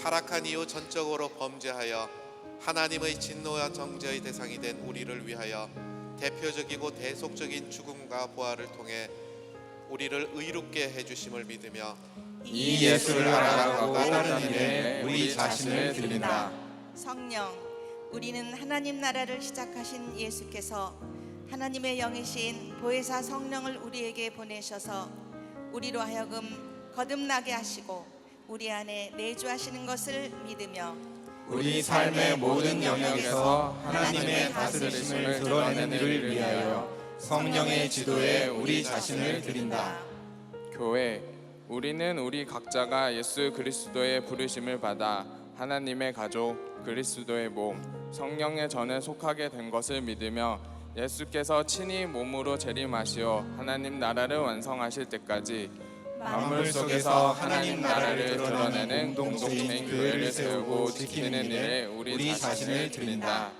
타락한 이후 전적으로 범죄하여 하나님의 진노와 정죄의 대상이 된 우리를 위하여 대표적이고 대속적인 죽음과 부활을 통해 우리를 의롭게 해주심을 믿으며 이 예수를 알아가고 따르는 일에 우리 자신을 드린다. 성령, 우리는 하나님 나라를 시작하신 예수께서 하나님의 영이신 보혜사 성령을 우리에게 보내셔서 우리로 하여금 거듭나게 하시고 우리 안에 내주하시는 것을 믿으며 우리 삶의 모든 영역에서 하나님의 다스리심을 드러내는 일을 위하여 성령의 지도에 우리 자신을 드린다. 교회, 우리는 우리 각자가 예수 그리스도의 부르심을 받아 하나님의 가족, 그리스도의 몸, 성령의 전에 속하게 된 것을 믿으며 예수께서 친히 몸으로 재림하시어 하나님 나라를 완성하실 때까지 만물 속에서 하나님 나라를 드러내는 공동체인 교회를 세우고 지키는 일에 우리 자신을 드린다.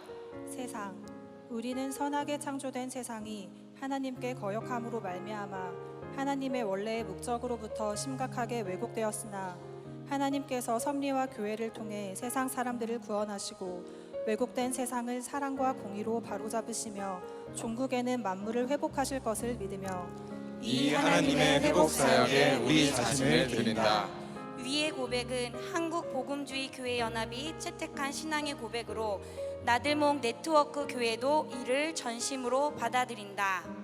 세상, 우리는 선하게 창조된 세상이 하나님께 거역함으로 말미암아 하나님의 원래의 목적으로부터 심각하게 왜곡되었으나 하나님께서 섭리와 교회를 통해 세상 사람들을 구원하시고 왜곡된 세상을 사랑과 공의로 바로잡으시며 종국에는 만물을 회복하실 것을 믿으며 이 하나님의 회복 사역에 우리 자신을 드린다. 위의 고백은 한국복음주의 교회 연합이 채택한 신앙의 고백으로 나들목 네트워크 교회도 이를 전심으로 받아들인다.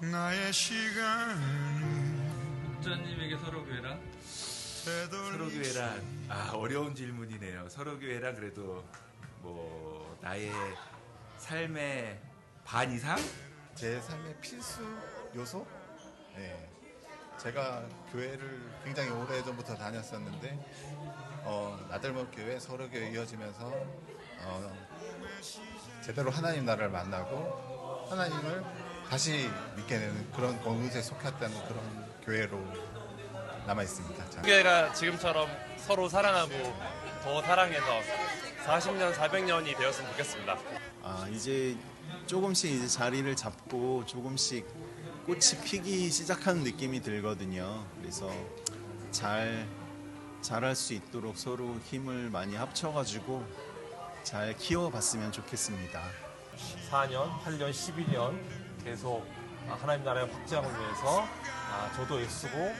나의 시간은 목자님에게 서로교회란? 서로교회란 어려운 질문이네요. 서로교회란 그래도 뭐 나의 삶의 반 이상? 제 삶의 필수 요소? 네. 제가 교회를 굉장히 오래전부터 다녔었는데 나들목 교회, 서로교회 이어지면서 제대로 하나님 나라를 만나고 하나님을 다시 믿게 되는 그런 공동체에 속했다는 그런 교회로 남아 있습니다. 교회가 지금처럼 서로 사랑하고 더 사랑해서 40년, 400년이 되었으면 좋겠습니다. 이제 조금씩 이제 자리를 잡고 조금씩 꽃이 피기 시작하는 느낌이 들거든요. 그래서 잘할 수 있도록 서로 힘을 많이 합쳐가지고 잘 키워봤으면 좋겠습니다. 4년, 8년, 11년 계속 하나님 나라의 확장을 위해서 저도 애쓰고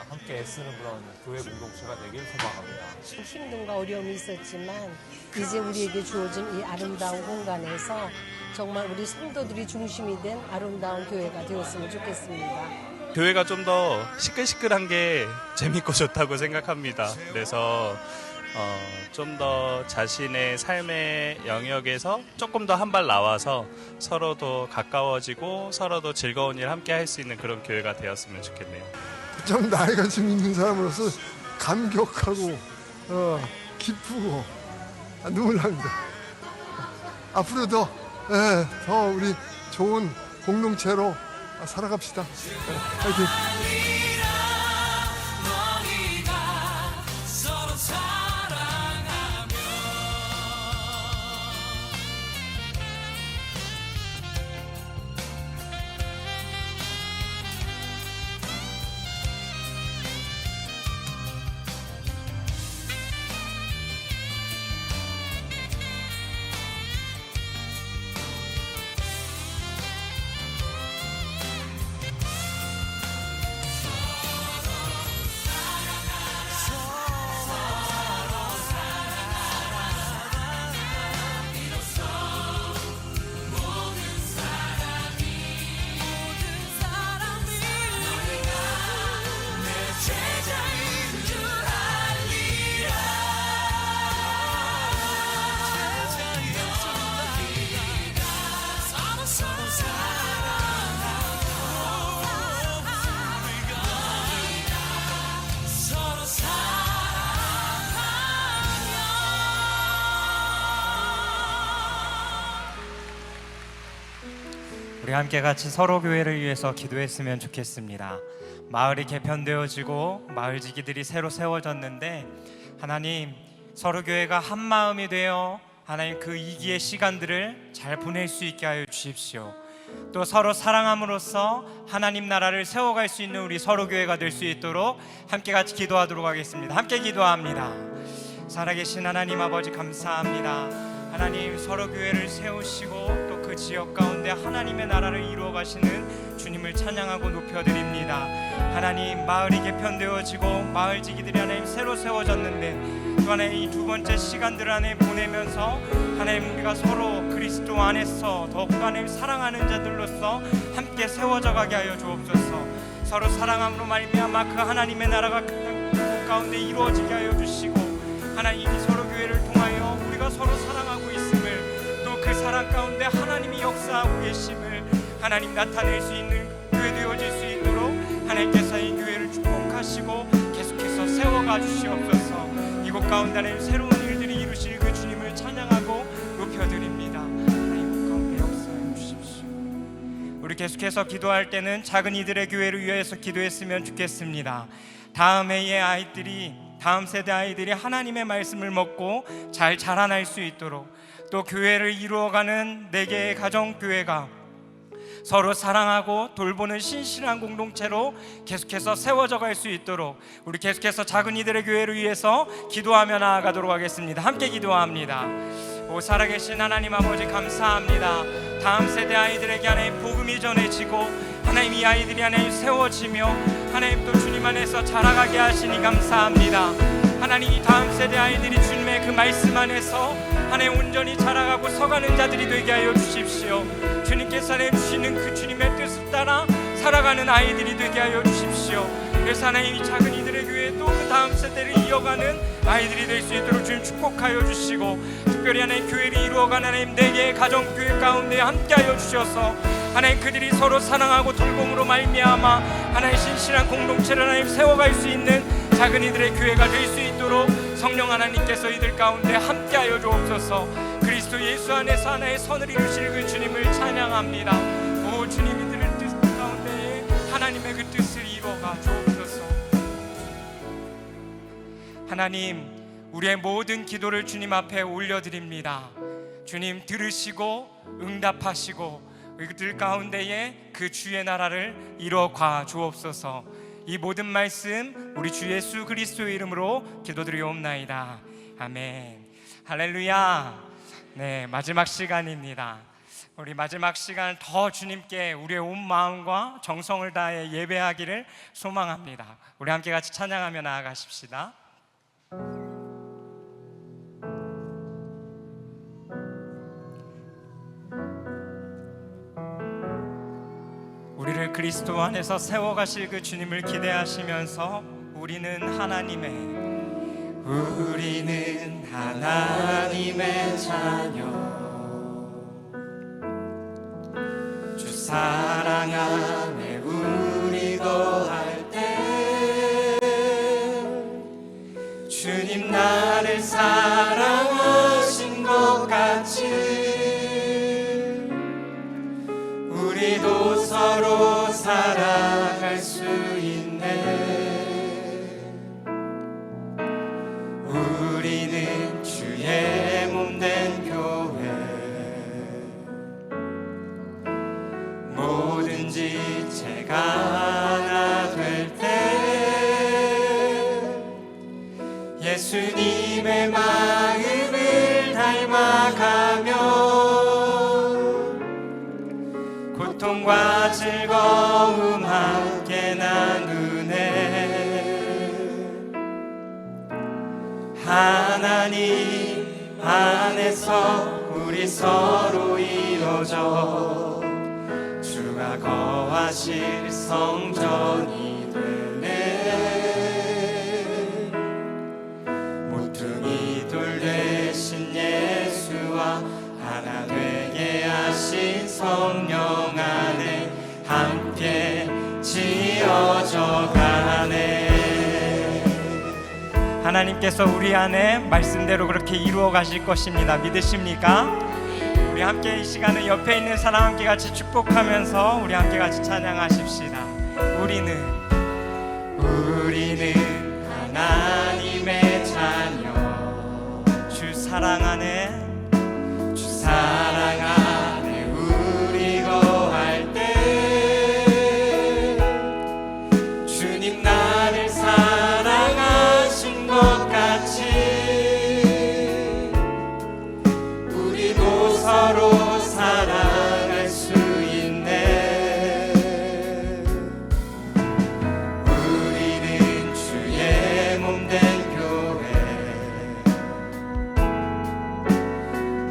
함께 애쓰는 그런 교회 공동체가 되길 소망합니다. 힘듦과 어려움이 있었지만 이제 우리에게 주어진 이 아름다운 공간에서 정말 우리 성도들이 중심이 된 아름다운 교회가 되었으면 좋겠습니다. 교회가 좀 더 시끌시끌한 게 재밌고 좋다고 생각합니다. 그래서 좀 더 자신의 삶의 영역에서 조금 더 한 발 나와서 서로도 가까워지고 서로도 즐거운 일 함께 할 수 있는 그런 교회가 되었으면 좋겠네요. 좀 나이가 좀 있는 사람으로서 감격하고 기쁘고 눈물 납니다. 앞으로 더 우리 좋은 공동체로 살아갑시다. 파이팅! 우리 함께 같이 서로 교회를 위해서 기도했으면 좋겠습니다. 마을이 개편되어지고 마을지기들이 새로 세워졌는데 하나님, 서로교회가 한 마음이 되어 하나님 그 위기의 시간들을 잘 보낼 수 있게 하여 주십시오. 또 서로 사랑함으로써 하나님 나라를 세워갈 수 있는 우리 서로교회가 될 수 있도록 함께 같이 기도하도록 하겠습니다. 함께 기도합니다. 살아계신 하나님 아버지, 감사합니다. 하나님, 서로교회를 세우시고 또 그 지역 가운데 하나님의 나라를 이루어 가시는 주님을 찬양하고 높여드립니다. 하나님, 마을이 개편되어지고 마을지기들이 하나님 새로 세워졌는데 또 하나님 이 두 번째 시간들 안에 보내면서 하나님 우리가 서로 그리스도 안에서 더욱더 하나님 사랑하는 자들로서 함께 세워져 가게 하여 주옵소서. 서로 사랑함으로 말미암아 그 하나님의 나라가 그 가운데 이루어지게 하여 주시고 하나님, 이 서로교회를 통하여 우리가 서로 사랑하고 있음을, 또 그 사랑 가운데 하나님이 역사하고 계심을 하나님 나타낼 수 있는 교회 되어질 수 있도록 하나님께서 이 교회를 축복하시고 계속해서 세워가 주시옵소서. 이곳 가운데 하나님 새로운 일들이 이루실 그 주님을 찬양하고 높여드립니다. 하나님 이곳 가운데 역사해 주십시오. 우리 계속해서 기도할 때는 작은 이들의 교회를 위해서 기도했으면 좋겠습니다. 다음 해의 아이들이, 다음 세대 아이들이 하나님의 말씀을 먹고 잘 자라날 수 있도록, 또 교회를 이루어가는 4개의 가정교회가 서로 사랑하고 돌보는 신실한 공동체로 계속해서 세워져 갈 수 있도록 우리 계속해서 작은 이들의 교회를 위해서 기도하며 나아가도록 하겠습니다. 함께 기도합니다. 오 살아계신 하나님 아버지, 감사합니다. 다음 세대 아이들에게 하나님 복음이 전해지고 하나님 이 아이들이 하나님 세워지며 하나님 또 주님 안에서 자라가게 하시니 감사합니다. 하나님, 이 다음 세대 아이들이 주님의 그 말씀 안에서 하나님 온전히 자라가고 서가는 자들이 되게 하여 주십시오. 주님께서 주시는 그 주님의 뜻을 따라 살아가는 아이들이 되게 하여 주십시오. 그래서 하나님, 이 작은 이들의 교회 또 그 다음 세대를 이어가는 아이들이 될 수 있도록 주님 축복하여 주시고, 특별히 하나님 교회를 이루어가는 하나님 4개의 가정교회 가운데 함께하여 주셔서 하나님 그들이 서로 사랑하고 돌봄으로 말미암아 하나님 신실한 공동체를 하나님 세워갈 수 있는 작은 이들의 교회가 될 수 있도록 성령 하나님께서 이들 가운데 함께하여 주옵소서. 그리스도 예수 안에서 하나의 선을 이루실 그 주님을 찬양합니다. 오 주님, 이들의 뜻 가운데 하나님의 그 뜻을 이루어가 주옵소서. 하나님, 우리의 모든 기도를 주님 앞에 올려드립니다. 주님 들으시고 응답하시고 그들 가운데에 그 주의 나라를 이뤄가 주옵소서. 이 모든 말씀 우리 주 예수 그리스도의 이름으로 기도드리옵나이다. 아멘. 할렐루야. 네, 마지막 시간입니다. 우리 마지막 시간 더 주님께 우리의 온 마음과 정성을 다해 예배하기를 소망합니다. 우리 함께 같이 찬양하며 나아가십시다. 우리를 그리스도 안에서 세워가실 그 주님을 기대하시면서 우리는 하나님의 자녀, 주 사랑 안에 우리 거할 때 주님 나를 사랑하신 것 같이 우리도 서로 사랑할 수 있네. 우리는 주의 몸된 교회, 뭐든지 제가 하나 될 때 예수님의 마음을 닮아가며 고통과 즐거움 함께 나누네. 하나님 안에서 우리 서로 이루어져 주가 거하실 성전이 되네. 모퉁이 돌 되신 예수와 하나 되게 하신 성령 안에 함께 지어져 가네. 하나님께서 우리 안에 말씀대로 그렇게 이루어 가실 것입니다. 믿으십니까? 우리 함께 이 시간은 옆에 있는 사람 함께 같이 축복하면서 우리 함께 같이 찬양하십시다. 우리는 우리는 하나님의 자녀. 주 사랑 안에 우리 거할 때 주님 나를 사랑하신 것 같이 우리도 서로 사랑할 수 있네. 우리는 주의 몸된 교회.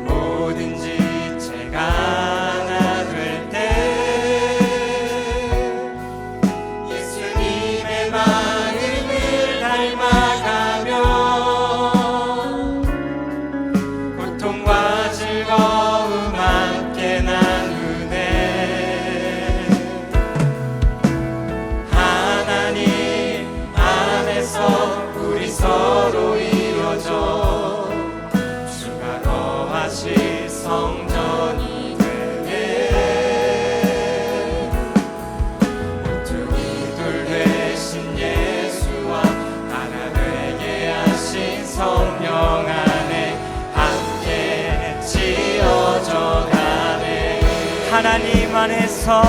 뭐든지 제가 하나 될 때 예수님의 마음을 닮아가며 고통과 즐거움 함께 나누네. 하나님 안에서 우리 서로 이루어져 주가 거하실 성전이 되네. 모퉁이 돌 되신 예수와 하나 되게 하신 성령 안에 함께 지어져 가네. 하나님 안에서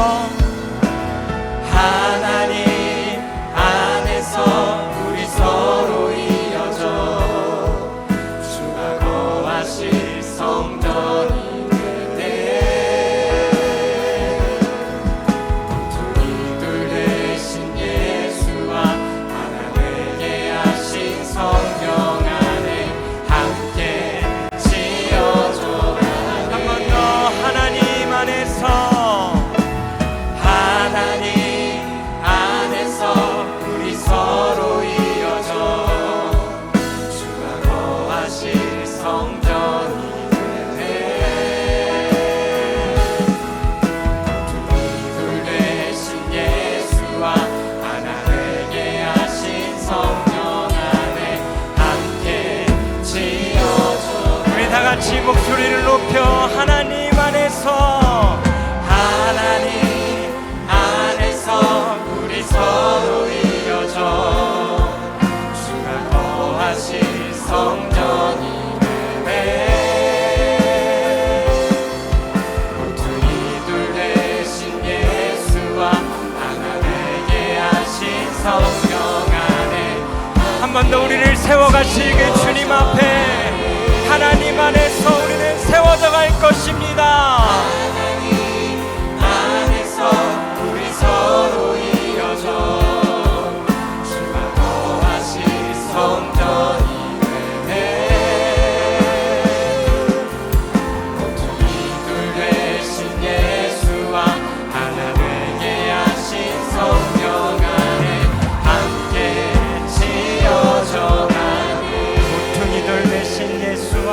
우리 서로 이어져 주가 거하실 성전이 되네. 모퉁이 돌 되신 예수와 하나 되게 하신 성령 안에 함께 지어져 가네. 한 번 더 하나님 안에서 우리 서로 이어져 주가 거하실 성전이 되네. 모퉁이 돌 되신 예수와 하나 되게 하신 성령 안에 함께 지어져. 우리 다 같이 목소리를 높여 하나님 안에서 우리 서로 이어져 주가 거하실 성전이 되네. 모퉁이 돌 되신 예수와 하나 되게 하신 성령 안에 한 번 더 우리를 세워가시게 주님 앞에 하나님 안에서 우리는 세워져 갈 것입니다. 우리 서로 이어져 주가 거하실 성전이 되네. 모퉁이 돌 되신 예수와 하나 되게 하신 성령 안에 함께 지어져 가네. 모퉁이 돌 되신 예수와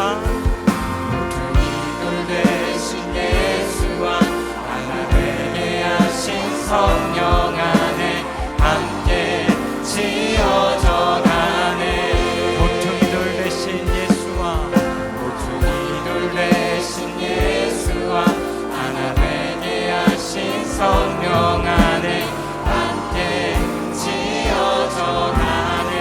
성령 안에 함께 지어져 가네. 모퉁이 돌 되신 예수와 하나 되게 하신 성령 안에 함께 지어져 가네.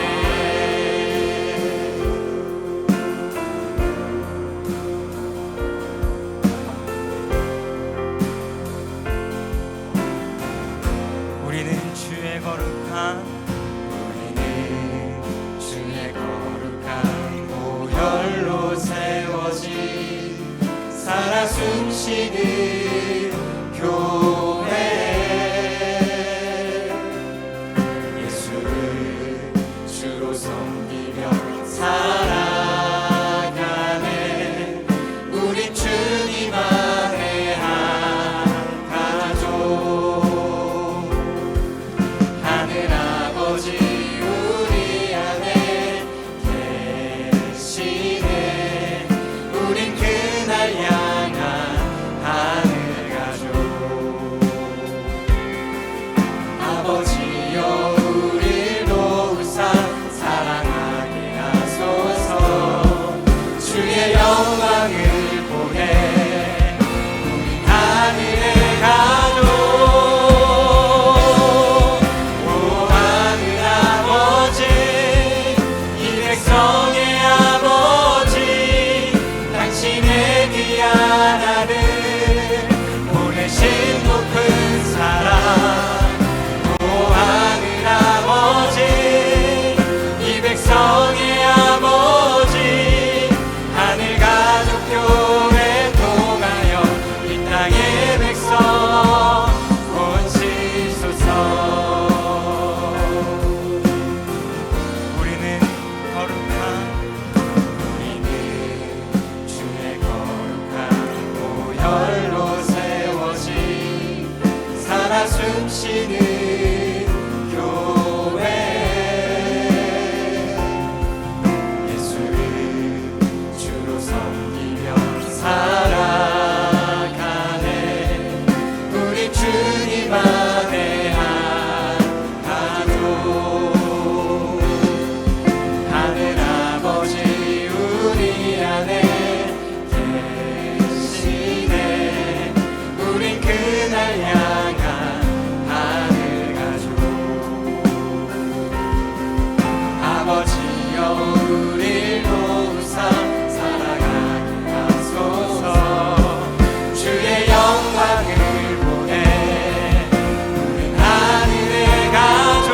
우리는 주의 거룩한 보혈로 세워진 살아 숨쉬는 교회. 예수를 주로 섬기며 살아가네. 우리 주님 안에 한 가족. 하늘 아버지 우리 안에 계시네. 우린 그날 향한 200성의 아버지 하늘 가족 교회 통하여 이 땅의 백성 고치소서. 우리는 주의 거룩한 보혈로 세워진 살아 숨쉬는 교회, 예수를 주로 섬기며 살아가네. 우리 주님 안에 한 가족, 하늘 아버지 우리 안에 계시네. 우린 그날 향한 하늘 가족. 아버지여 우릴 도우사 살아가게 하소서. 주의 영광을 보내 우린 하늘의 가족.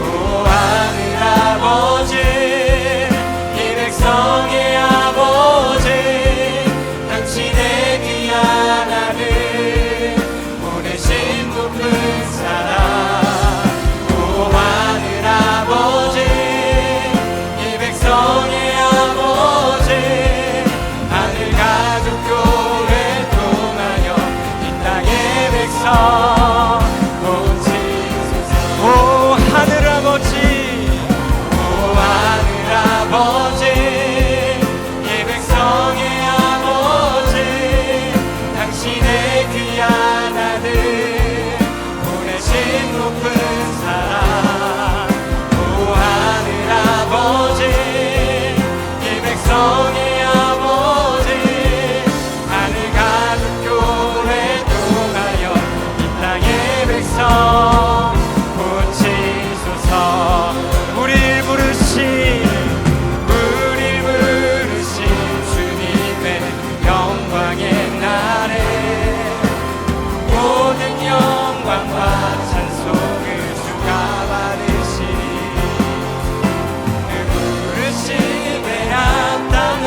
오 하늘 아버지, 이 백성의 아버지, 당신의 귀한 아들 보내신 높은 사랑. 오 하늘 아버지, 이 백성의 아버지, 하늘 가족 교회 통하여 이 땅의 백성 고치소서. 오 하늘 아버지, 오 하늘 아버지, 이 백성의 아버지, 당신의 귀한 아들 보내신 높은 사랑. 오 하늘 아버지, 이 백성의 아버지, 하늘 가족 교회 통하여 이 땅의 백성 고치소서. 우릴 부르신 주님의 영광의 날에 모든 영광과 찬송을 주가 받으시리. 그 부르심에 합당한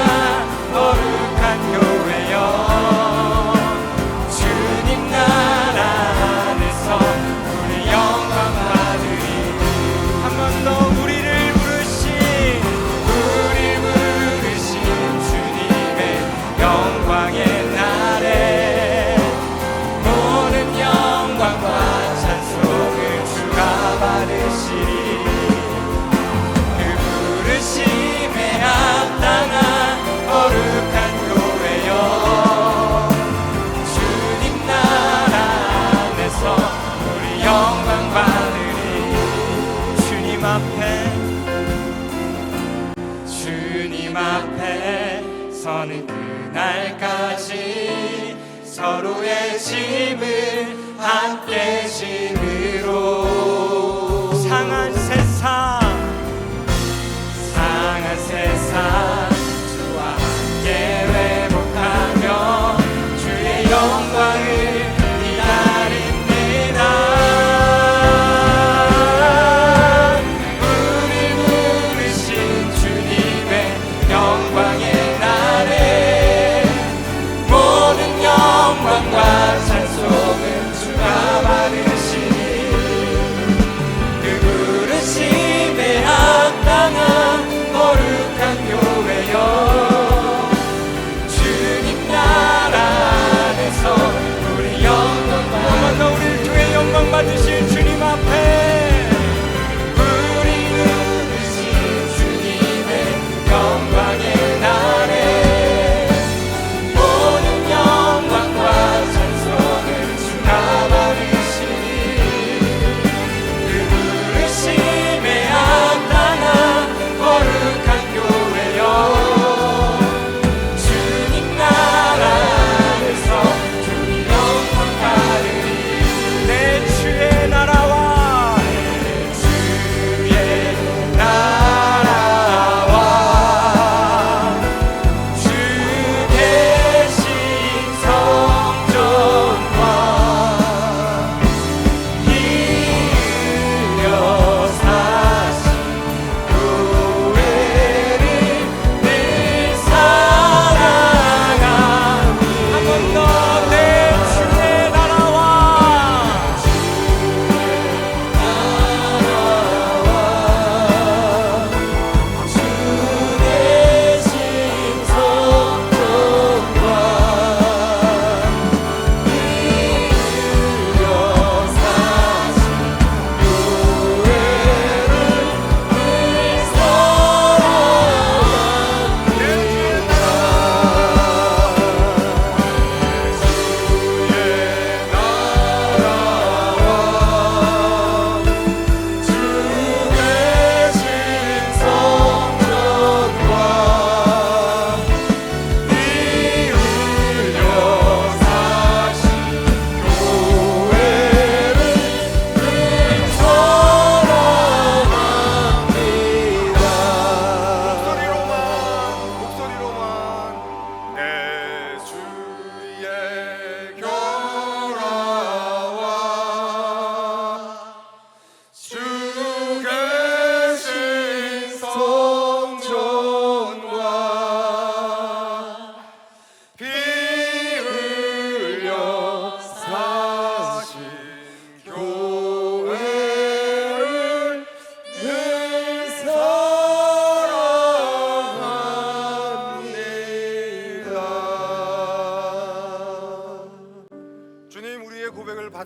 거룩한 교회여, 주님 나라 안에서 우리 영광 받으리. 한 번 더 우리를 부르신 주님의 영광의 날에 모든 영광과 찬송을 주가 받으시리. 그 부르심에 합당한 거룩한 교회여, 주님 나라 안에서 우리 영광 받으리. 주님 앞에 서는 그날까지 서로의 짐을 함께 짐으로 상한 세상 주와 함께 회복하며 주의 영광을 기다립니다. 우릴 부르신 주님의 영광의 날에 모든 영광과 찬송은 주가 받으시니. 그 부르심에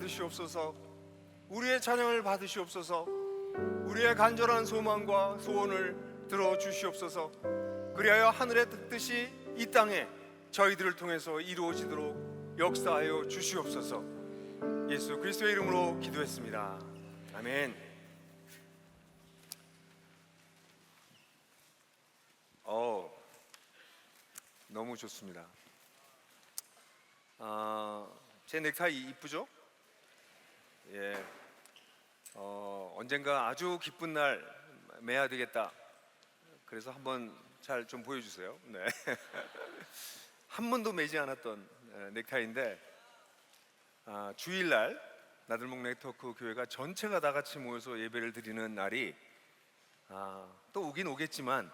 받으시옵소서. 우리의 찬양을 받으시옵소서. 우리의 간절한 소망과 소원을 들어주시옵소서. 그리하여 하늘의 뜻이 이 땅에 저희들을 통해서 이루어지도록 역사하여 주시옵소서. 예수 그리스도의 이름으로 기도했습니다. 아멘. 너무 좋습니다. 제 넥타이 이쁘죠? 예. 언젠가 아주 기쁜 날 매야 되겠다. 그래서 한번 잘 좀 보여주세요. 네. 한 번도 매지 않았던 넥타이인데 주일날 나들목 네트워크 교회가 전체가 다 같이 모여서 예배를 드리는 날이 또 오긴 오겠지만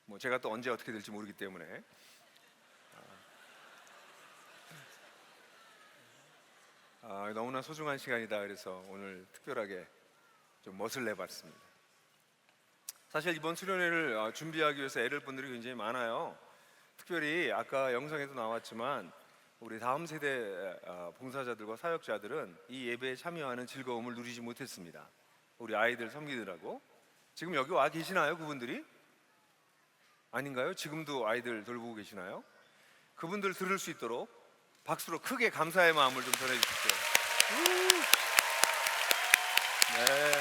뭐 제가 또 언제 어떻게 될지 모르기 때문에 너무나 소중한 시간이다. 그래서 오늘 특별하게 좀 멋을 내봤습니다. 사실 이번 수련회를 준비하기 위해서 애를 분들이 굉장히 많아요. 특별히 아까 영상에도 나왔지만 우리 다음 세대 봉사자들과 사역자들은 이 예배에 참여하는 즐거움을 누리지 못했습니다. 우리 아이들 섬기느라고. 지금 여기 와 계시나요? 그분들이? 아닌가요? 지금도 아이들 돌보고 계시나요? 그분들 들을 수 있도록 박수로 크게 감사의 마음을 좀 전해주십시오. 네.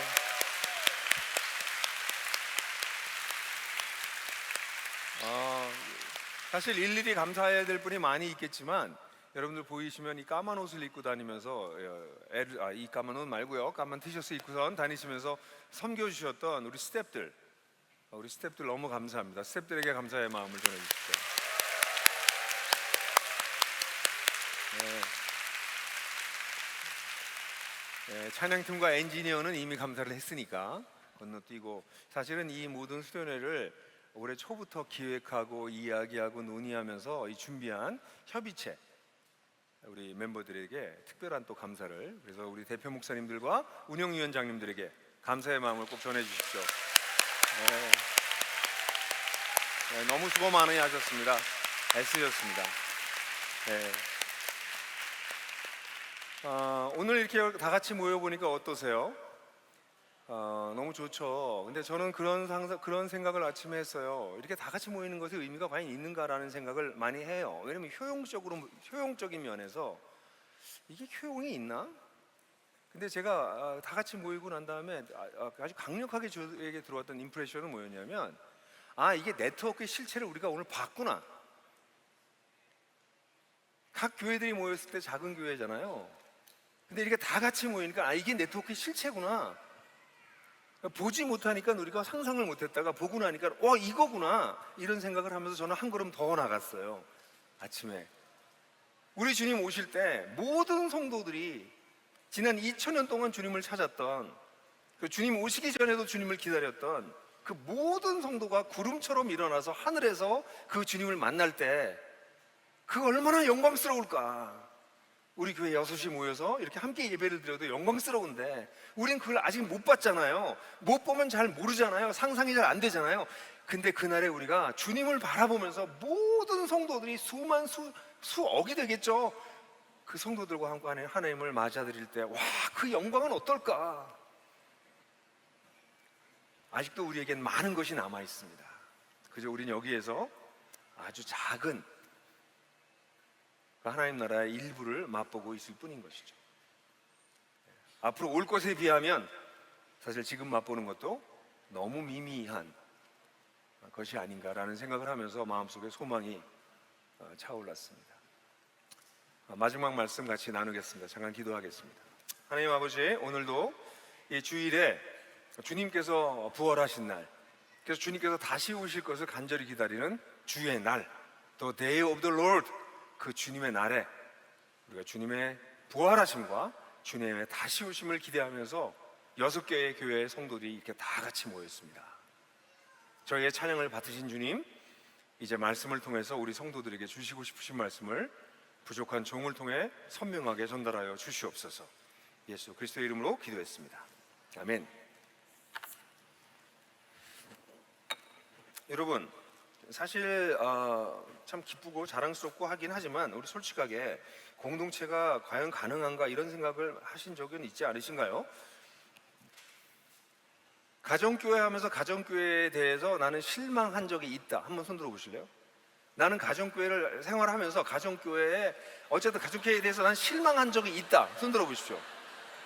사실 일일이 감사해야 될 분이 많이 있겠지만 여러분들 보이시면 이 까만 옷을 입고 다니면서 이 까만 옷 말고요, 까만 티셔츠 입고선 다니시면서 섬겨주셨던 우리 스태프들 너무 감사합니다. 스태프들에게 감사의 마음을 전해주십시오. 네, 찬양팀과 엔지니어는 이미 감사를 했으니까 건너뛰고, 사실은 이 모든 수련회를 올해 초부터 기획하고 이야기하고 논의하면서 이 준비한 협의체 우리 멤버들에게 특별한 또 감사를, 그래서 우리 대표 목사님들과 운영위원장님들에게 감사의 마음을 꼭 전해주십시오. 너무 수고 많이 하셨습니다. 애쓰셨습니다. 오늘 이렇게 다 같이 모여보니까 어떠세요? 너무 좋죠. 근데 저는 그런 생각을 아침에 했어요. 이렇게 다 같이 모이는 것에 의미가 과연 있는가라는 생각을 많이 해요. 왜냐면 효용적인 면에서 이게 효용이 있나? 근데 제가 다 같이 모이고 난 다음에 아주 강력하게 저에게 들어왔던 임프레션은 뭐였냐면, 이게 네트워크의 실체를 우리가 오늘 봤구나. 각 교회들이 모였을 때 작은 교회잖아요. 근데 이렇게 다 같이 모이니까 이게 네트워크의 실체구나. 보지 못하니까 우리가 상상을 못했다가 보고 나니까 이거구나, 이런 생각을 하면서 저는 한 걸음 더 나갔어요. 아침에 우리 주님 오실 때 모든 성도들이 지난 2000년 동안 주님을 찾았던, 그 주님 오시기 전에도 주님을 기다렸던 그 모든 성도가 구름처럼 일어나서 하늘에서 그 주님을 만날 때 그 얼마나 영광스러울까. 우리 교회 6이 모여서 이렇게 함께 예배를 드려도 영광스러운데 우린 그걸 아직 못 봤잖아요. 못 보면 잘 모르잖아요. 상상이 잘 안 되잖아요. 근데 그날에 우리가 주님을 바라보면서 모든 성도들이 수억이 되겠죠. 그 성도들과 함께 하나님을 맞아들일 때 그 영광은 어떨까. 아직도 우리에겐 많은 것이 남아 있습니다. 그저 우린 여기에서 아주 작은 하나님 나라의 일부를 맛보고 있을 뿐인 것이죠. 앞으로 올 것에 비하면 사실 지금 맛보는 것도 너무 미미한 것이 아닌가라는 생각을 하면서 마음속에 소망이 차올랐습니다. 마지막 말씀 같이 나누겠습니다. 잠깐 기도하겠습니다. 하나님 아버지, 오늘도 이 주일에 주님께서 부활하신 날, 그래서 주님께서 다시 오실 것을 간절히 기다리는 주의 날, The Day of the Lord, 그 주님의 날에 우리가 주님의 부활하심과 주님의 다시 오심을 기대하면서 6개의 교회의 성도들이 이렇게 다 같이 모였습니다. 저희의 찬양을 받으신 주님, 이제 말씀을 통해서 우리 성도들에게 주시고 싶으신 말씀을 부족한 종을 통해 선명하게 전달하여 주시옵소서. 예수 그리스도의 이름으로 기도했습니다. 아멘. 여러분, 사실 참 기쁘고 자랑스럽고 하긴 하지만 우리 솔직하게 공동체가 과연 가능한가 이런 생각을 하신 적은 있지 않으신가요? 가정교회 하면서 가정교회에 대해서 나는 실망한 적이 있다. 한번 손 들어 보실래요? 나는 가정교회를 생활하면서 가정교회에 어쨌든 가정교회에 대해서 난 실망한 적이 있다. 손 들어 보십시오.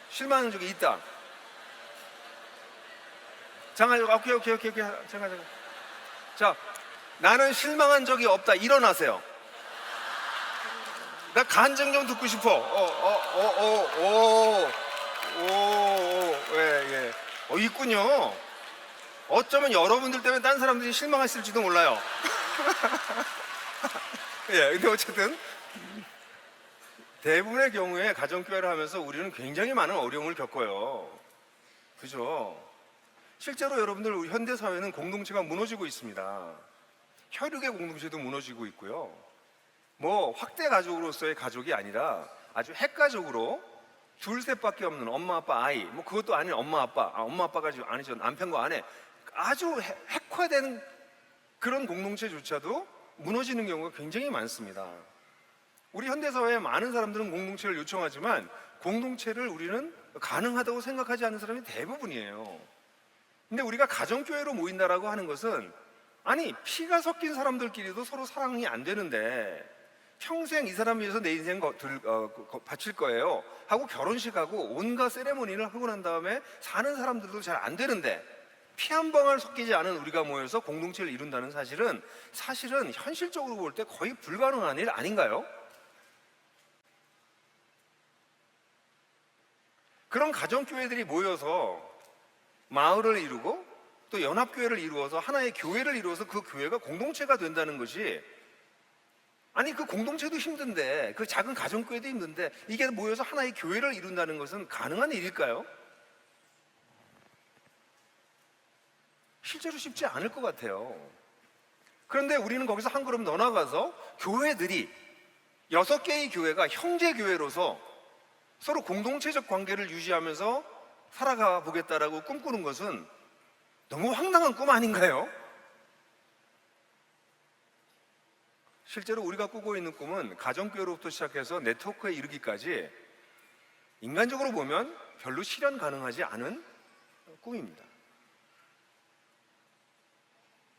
실망한 적이 있다. 잠깐, 오케이. 잠깐. 자, 나는 실망한 적이 없다. 일어나세요. 나 간증 좀 듣고 싶어. 예. 있군요. 어쩌면 여러분들 때문에 딴 사람들이 실망했을지도 몰라요. 예, 근데 어쨌든 대부분의 경우에 가정교회를 하면서 우리는 굉장히 많은 어려움을 겪어요. 그죠? 실제로 여러분들 우리 현대 사회는 공동체가 무너지고 있습니다. 혈육의 공동체도 무너지고 있고요. 뭐 확대 가족으로서의 가족이 아니라 아주 핵가족으로 둘 셋밖에 없는 엄마 아빠 아이, 뭐 그것도 아닌 엄마 아빠가 아니죠, 남편과 아내, 아주 핵화된 그런 공동체조차도 무너지는 경우가 굉장히 많습니다. 우리 현대사회의 많은 사람들은 공동체를 요청하지만 공동체를 우리는 가능하다고 생각하지 않는 사람이 대부분이에요. 근데 우리가 가정교회로 모인다라고 하는 것은, 아니 피가 섞인 사람들끼리도 서로 사랑이 안 되는데 평생 이 사람 위해서 내 인생 바칠 거예요 하고 결혼식하고 온갖 세레모니를 하고 난 다음에 사는 사람들도 잘 안 되는데, 피 한 방울 섞이지 않은 우리가 모여서 공동체를 이룬다는 사실은 현실적으로 볼 때 거의 불가능한 일 아닌가요? 그런 가정교회들이 모여서 마을을 이루고 또 연합교회를 이루어서 하나의 교회를 이루어서 그 교회가 공동체가 된다는 것이, 아니 그 공동체도 힘든데, 그 작은 가정교회도 힘든데 이게 모여서 하나의 교회를 이룬다는 것은 가능한 일일까요? 실제로 쉽지 않을 것 같아요. 그런데 우리는 거기서 한 걸음 더 나가서 교회들이 6개의 교회가 형제교회로서 서로 공동체적 관계를 유지하면서 살아가 보겠다라고 꿈꾸는 것은 너무 황당한 꿈 아닌가요? 실제로 우리가 꾸고 있는 꿈은 가정교회로부터 시작해서 네트워크에 이르기까지 인간적으로 보면 별로 실현 가능하지 않은 꿈입니다.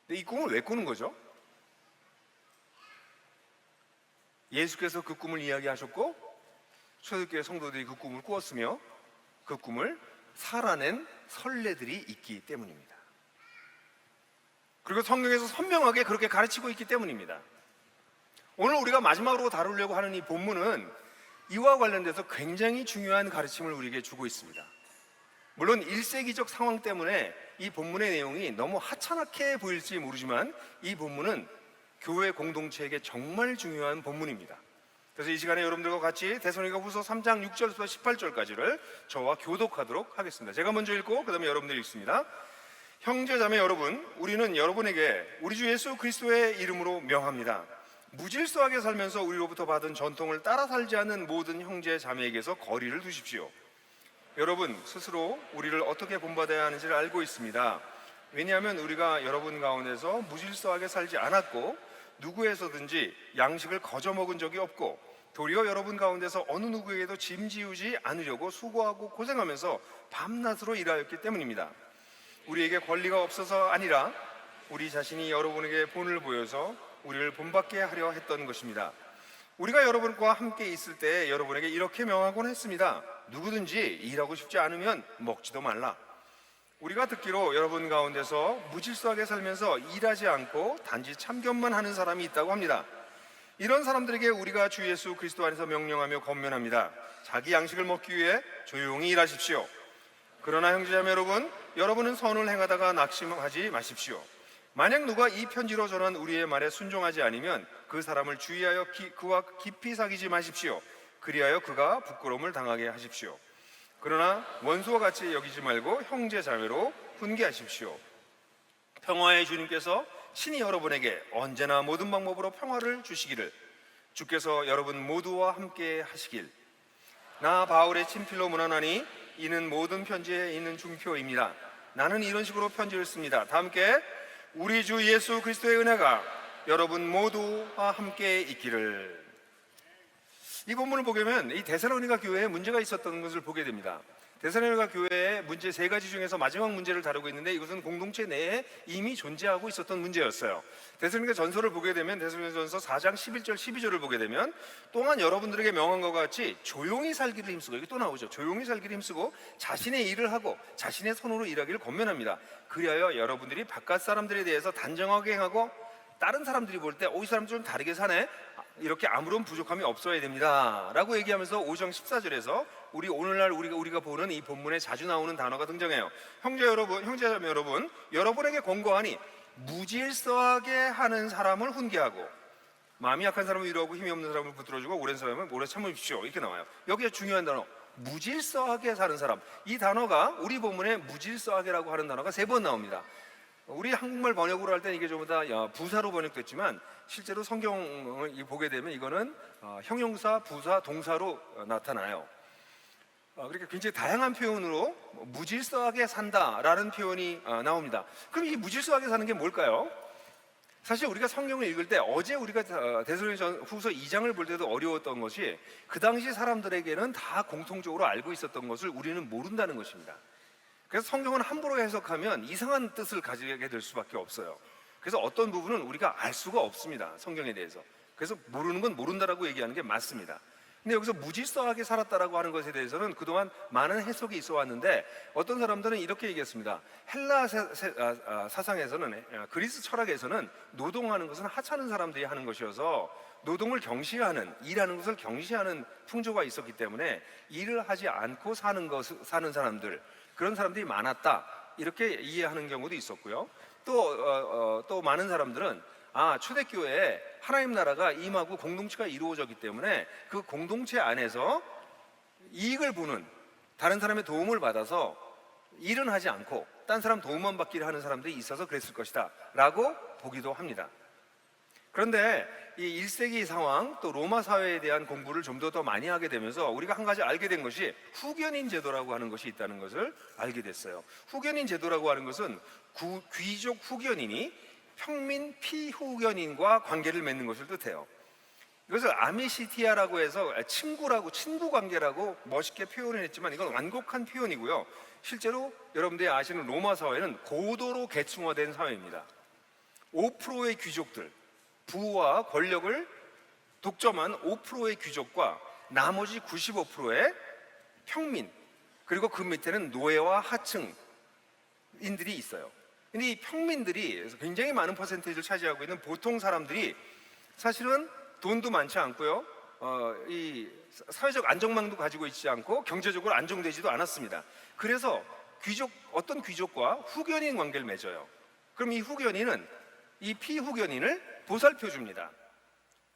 근데 이 꿈을 왜 꾸는 거죠? 예수께서 그 꿈을 이야기하셨고 초대교회 성도들이 그 꿈을 꾸었으며 그 꿈을 살아낸 선례들이 있기 때문입니다. 그리고 성경에서 선명하게 그렇게 가르치고 있기 때문입니다. 오늘 우리가 마지막으로 다루려고 하는 이 본문은 이와 관련돼서 굉장히 중요한 가르침을 우리에게 주고 있습니다. 물론 1세기적 상황 때문에 이 본문의 내용이 너무 하찮게 보일지 모르지만 이 본문은 교회 공동체에게 정말 중요한 본문입니다. 그래서 이 시간에 여러분들과 같이 데살로니가후서 3장 6절부터 18절까지를 저와 교독하도록 하겠습니다. 제가 먼저 읽고 그 다음에 여러분들이 읽습니다. 형제자매 여러분, 우리는 여러분에게 우리 주 예수 그리스도의 이름으로 명합니다. 무질서하게 살면서 우리로부터 받은 전통을 따라 살지 않는 모든 형제 자매에게서 거리를 두십시오. 여러분 스스로 우리를 어떻게 본받아야 하는지를 알고 있습니다. 왜냐하면 우리가 여러분 가운데서 무질서하게 살지 않았고 누구에서든지 양식을 거저 먹은 적이 없고 도리어 여러분 가운데서 어느 누구에게도 짐지우지 않으려고 수고하고 고생하면서 밤낮으로 일하였기 때문입니다. 우리에게 권리가 없어서 아니라 우리 자신이 여러분에게 본을 보여서 우리를 본받게 하려 했던 것입니다. 우리가 여러분과 함께 있을 때 여러분에게 이렇게 명하곤 했습니다. 누구든지 일하고 싶지 않으면 먹지도 말라. 우리가 듣기로 여러분 가운데서 무질서하게 살면서 일하지 않고 단지 참견만 하는 사람이 있다고 합니다. 이런 사람들에게 우리가 주 예수 그리스도 안에서 명령하며 권면합니다. 자기 양식을 먹기 위해 조용히 일하십시오. 그러나 형제자매 여러분, 여러분은 선을 행하다가 낙심하지 마십시오. 만약 누가 이 편지로 전한 우리의 말에 순종하지 않으면 그 사람을 주의하여 그와 깊이 사귀지 마십시오. 그리하여 그가 부끄러움을 당하게 하십시오. 그러나 원수와 같이 여기지 말고 형제 자매로 훈계하십시오. 평화의 주님께서 친히 여러분에게 언제나 모든 방법으로 평화를 주시기를 주께서 여러분 모두와 함께 하시길. 나 바울의 친필로 문안하니 이는 모든 편지에 있는 중표입니다. 나는 이런 식으로 편지를 씁니다. 다 함께 우리 주 예수 그리스도의 은혜가 여러분 모두와 함께 있기를. 이 본문을 보게 되면 이 데살로니가 교회에 문제가 있었던 것을 보게 됩니다. 데살로니가 교회의 문제 3가지 중에서 마지막 문제를 다루고 있는데, 이것은 공동체 내에 이미 존재하고 있었던 문제였어요. 데살로니가 전서를 보게 되면 데살로니가 전서 4장 11절 12절을 보게 되면, 또한 여러분들에게 명한 것 같이 조용히 살기를 힘쓰고, 이게 또 나오죠. 조용히 살기를 힘쓰고 자신의 일을 하고 자신의 손으로 일하기를 권면합니다. 그리하여 여러분들이 바깥 사람들에 대해서 단정하게 행하고, 다른 사람들이 볼 때 이 사람 좀 다르게 사네, 이렇게 아무런 부족함이 없어야 됩니다 라고 얘기하면서 5장 14절에서 오늘날 우리가 보는 이 본문에 자주 나오는 단어가 등장해요. 형제자매 여러분, 여러분에게 권고하니 무질서하게 하는 사람을 훈계하고, 마음이 약한 사람을 위로하고 힘이 없는 사람을 붙들어주고, 오랜 사람은 오래 참으십시오. 이렇게 나와요. 여기에 중요한 단어, 무질서하게 사는 사람. 이 단어가 우리 본문에 무질서하게라고 하는 단어가 3번 나옵니다. 우리 한국말 번역으로 할 때는 이게 전부 다 부사로 번역됐지만, 실제로 성경을 보게 되면 이거는 형용사, 부사, 동사로 나타나요. 그러니까 굉장히 다양한 표현으로 무질서하게 산다라는 표현이 나옵니다. 그럼 이 무질서하게 사는 게 뭘까요? 사실 우리가 성경을 읽을 때, 어제 우리가 데살로니가후서 2장을 볼 때도 어려웠던 것이, 그 당시 사람들에게는 다 공통적으로 알고 있었던 것을 우리는 모른다는 것입니다. 그래서 성경은 함부로 해석하면 이상한 뜻을 가지게 될 수밖에 없어요. 그래서 어떤 부분은 우리가 알 수가 없습니다, 성경에 대해서. 그래서 모르는 건 모른다라고 얘기하는 게 맞습니다. 근데 여기서 무질서하게 살았다라고 하는 것에 대해서는 그동안 많은 해석이 있어 왔는데, 어떤 사람들은 이렇게 얘기했습니다. 헬라 사상에서는, 그리스 철학에서는 노동하는 것은 하찮은 사람들이 하는 것이어서 노동을 경시하는, 일하는 것을 경시하는 풍조가 있었기 때문에 일을 하지 않고 사는 사람들, 그런 사람들이 많았다, 이렇게 이해하는 경우도 있었고요. 또 많은 사람들은 초대교회에 하나님 나라가 임하고 공동체가 이루어졌기 때문에 그 공동체 안에서 이익을 보는, 다른 사람의 도움을 받아서 일은 하지 않고 딴 사람 도움만 받기를 하는 사람들이 있어서 그랬을 것이다 라고 보기도 합니다. 그런데 이 1세기 상황, 또 로마 사회에 대한 공부를 좀 더 많이 하게 되면서 우리가 한 가지 알게 된 것이 후견인 제도라고 하는 것이 있다는 것을 알게 됐어요. 후견인 제도라고 하는 것은 귀족 후견인이 평민 피후견인과 관계를 맺는 것을 뜻해요. 이것을 아미시티아라고 해서 친구 관계라고 멋있게 표현을 했지만, 이건 완곡한 표현이고요. 실제로 여러분들이 아시는 로마 사회는 고도로 계층화된 사회입니다. 5%의 귀족들, 부와 권력을 독점한 5%의 귀족과 나머지 95%의 평민, 그리고 그 밑에는 노예와 하층인들이 있어요. 근데 이 평민들이 굉장히 많은 퍼센테이지를 차지하고 있는 보통 사람들이 사실은 돈도 많지 않고요, 이 사회적 안정망도 가지고 있지 않고 경제적으로 안정되지도 않았습니다. 그래서 어떤 귀족과 후견인 관계를 맺어요. 그럼 이 후견인은 이 피후견인을 보살펴 줍니다.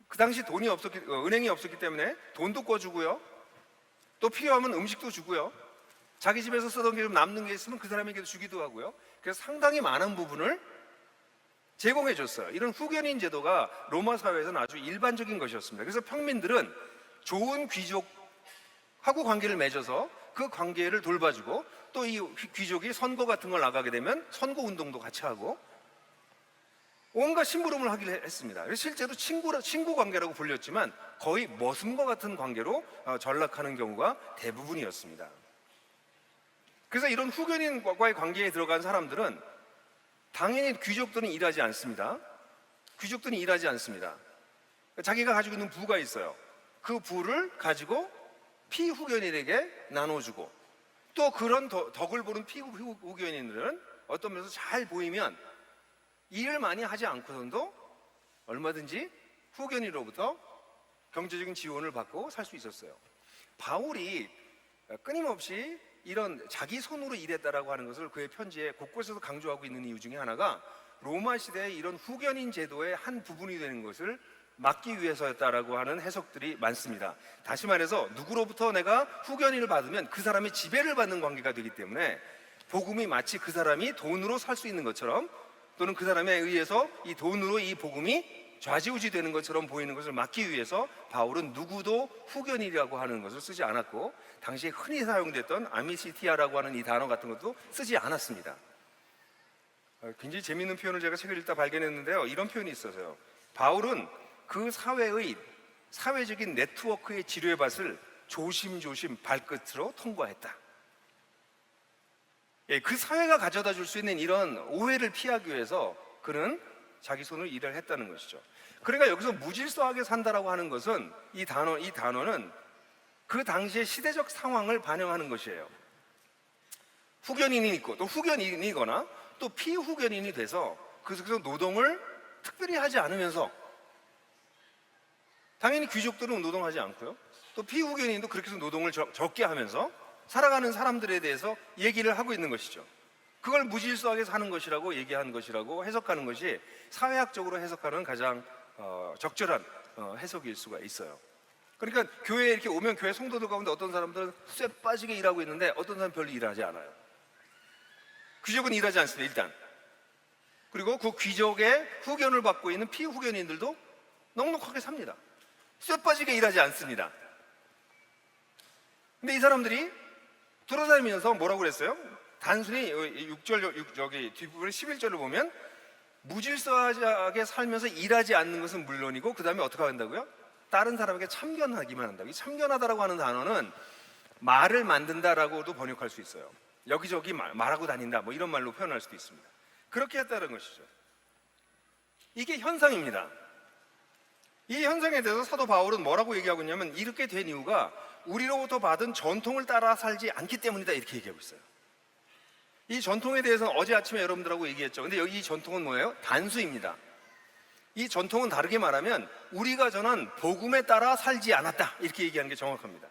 그 당시 은행이 없었기 때문에 돈도 꿔주고요, 또 필요하면 음식도 주고요, 자기 집에서 쓰던 게 좀 남는 게 있으면 그 사람에게도 주기도 하고요. 그래서 상당히 많은 부분을 제공해 줬어요. 이런 후견인 제도가 로마 사회에서는 아주 일반적인 것이었습니다. 그래서 평민들은 좋은 귀족하고 관계를 맺어서 그 관계를 돌봐주고, 또 이 귀족이 선거 같은 걸 나가게 되면 선거 운동도 같이 하고 온갖 심부름을 하기를 했습니다. 그래서 실제로 친구 관계라고 불렸지만 거의 머슴과 같은 관계로 전락하는 경우가 대부분이었습니다. 그래서 이런 후견인과의 관계에 들어간 사람들은 당연히 귀족들은 일하지 않습니다. 귀족들은 일하지 않습니다. 자기가 가지고 있는 부가 있어요. 그 부를 가지고 피후견인에게 나눠주고, 또 그런 덕을 보는 피후견인들은 어떤 면에서 잘 보이면 일을 많이 하지 않고서도 얼마든지 후견인으로부터 경제적인 지원을 받고 살 수 있었어요. 바울이 끊임없이 이런 자기 손으로 일했다라고 하는 것을 그의 편지에 곳곳에서 강조하고 있는 이유 중에 하나가 로마 시대의 이런 후견인 제도의 한 부분이 되는 것을 막기 위해서였다라고 하는 해석들이 많습니다. 다시 말해서 누구로부터 내가 후견인을 받으면 그 사람이 지배를 받는 관계가 되기 때문에 복음이 마치 그 사람이 돈으로 살 수 있는 것처럼, 또는 그 사람에 의해서 이 돈으로 이 복음이 좌지우지 되는 것처럼 보이는 것을 막기 위해서 바울은 누구도 후견인이라고 하는 것을 쓰지 않았고, 당시에 흔히 사용됐던 아미시티아라고 하는 이 단어 같은 것도 쓰지 않았습니다. 굉장히 재미있는 표현을 제가 책을 읽다 발견했는데요. 이런 표현이 있어서요. 바울은 그 사회의 사회적인 네트워크의 지뢰밭을 조심조심 발끝으로 통과했다. 예, 그 사회가 가져다 줄 수 있는 이런 오해를 피하기 위해서 그는 자기 손으로 일을 했다는 것이죠. 그러니까 여기서 무질서하게 산다라고 하는 것은 이 단어는 그 당시의 시대적 상황을 반영하는 것이에요. 후견인이 있고 또 후견인이거나 또 피후견인이 돼서 그래서 노동을 특별히 하지 않으면서, 당연히 귀족들은 노동하지 않고요, 또 피후견인도 그렇게 해서 노동을 적게 하면서 살아가는 사람들에 대해서 얘기를 하고 있는 것이죠. 그걸 무질서하게 사는 것이라고 얘기한 것이라고 해석하는 것이 사회학적으로 해석하는 가장 적절한 해석일 수가 있어요. 그러니까 교회에 이렇게 오면 교회 성도들 가운데 어떤 사람들은 쇠 빠지게 일하고 있는데 어떤 사람은 별로 일하지 않아요. 귀족은 일하지 않습니다, 일단. 그리고 그 귀족의 후견을 받고 있는 피후견인들도 넉넉하게 삽니다. 쇠 빠지게 일하지 않습니다. 근데 이 사람들이 돌아다니면서 뭐라고 그랬어요? 단순히 6절, 여기 뒷부분 11절을 보면 무질서하게 살면서 일하지 않는 것은 물론이고 그 다음에 어떻게 한다고요? 다른 사람에게 참견하기만 한다고. 이 참견하다라고 하는 단어는 말을 만든다라고도 번역할 수 있어요. 여기저기 말하고 다닌다, 뭐 이런 말로 표현할 수도 있습니다. 그렇게 했다는 것이죠. 이게 현상입니다. 이 현상에 대해서 사도 바울은 뭐라고 얘기하고 있냐면, 이렇게 된 이유가 우리로부터 받은 전통을 따라 살지 않기 때문이다, 이렇게 얘기하고 있어요. 이 전통에 대해서는 어제 아침에 여러분들하고 얘기했죠. 근데 여기 이 전통은 뭐예요? 단수입니다. 이 전통은 다르게 말하면 우리가 전한 복음에 따라 살지 않았다, 이렇게 얘기하는 게 정확합니다.